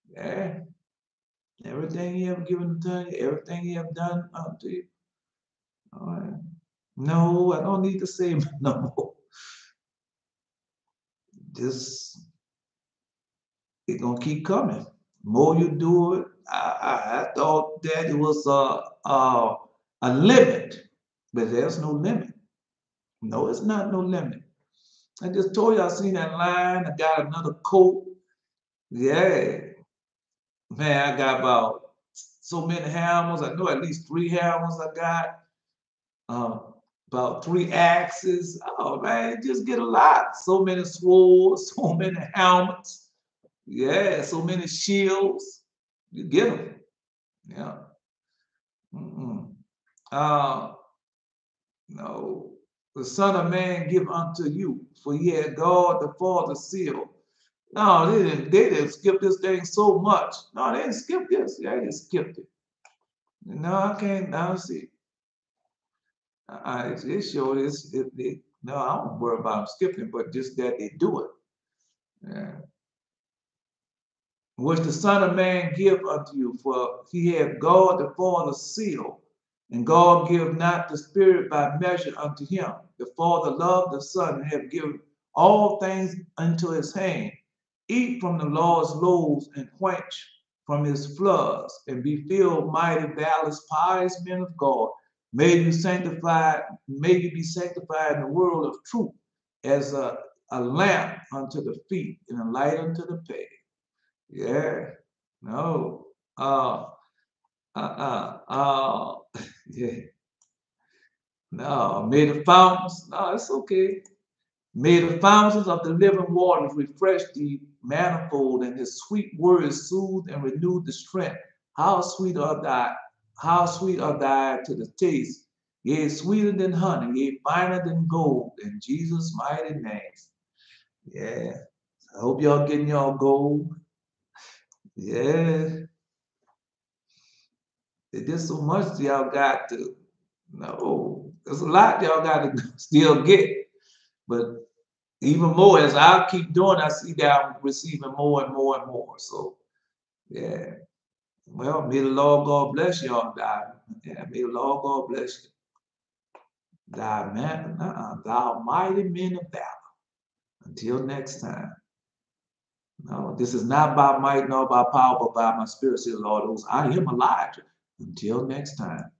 Yeah. Everything he have given to you, everything he have done unto you. All right. No, I don't need to say no more. Just, it's gonna keep coming. The more you do it, I thought that it was a limit, but there's no limit. No, it's not no limit. I just told you I seen that line. I got another coat. Yeah, man, I got about so many hammers. I know at least 3 hammers I got. About 3 axes. Oh man, just get a lot. So many swords, so many helmets. Yeah, so many shields. You get them. Yeah. No. The Son of Man give unto you, for he had God the Father seal. No, they didn't skip this thing so much. No, they didn't skip this. Yeah, they just skipped it. No, I can't now see. It showed this. No, I don't worry about them skipping, but just that they do it. Yeah. Which the Son of Man give unto you, for he had God the Father seal, and God give not the Spirit by measure unto him. The Father loved the Son and have given all things into his hand. Eat from the Lord's loaves and quench from his floods, and be filled, mighty, valleys, pious men of God. May you be sanctified in the world of truth, as a lamp unto the feet and a light unto the path. Yeah, no, yeah, no, may the fountains, no, it's okay. May the fountains of the living waters refresh thee manifold, and his sweet words soothe and renew the strength. How sweet are thy to the taste, yea, sweeter than honey, yea, finer than gold, in Jesus' mighty name. Yeah, I hope y'all getting y'all gold. Yeah. There's so much y'all got to know. There's a lot y'all got to still get. But even more, as I keep doing, I see that I'm receiving more and more and more. So, yeah. Well, may the Lord God bless y'all, God. Yeah, may the Lord God bless you. Thou mighty men of valor. Until next time. No, this is not by might nor by power, but by my spirit, says the Lord. I am Elijah. Until next time.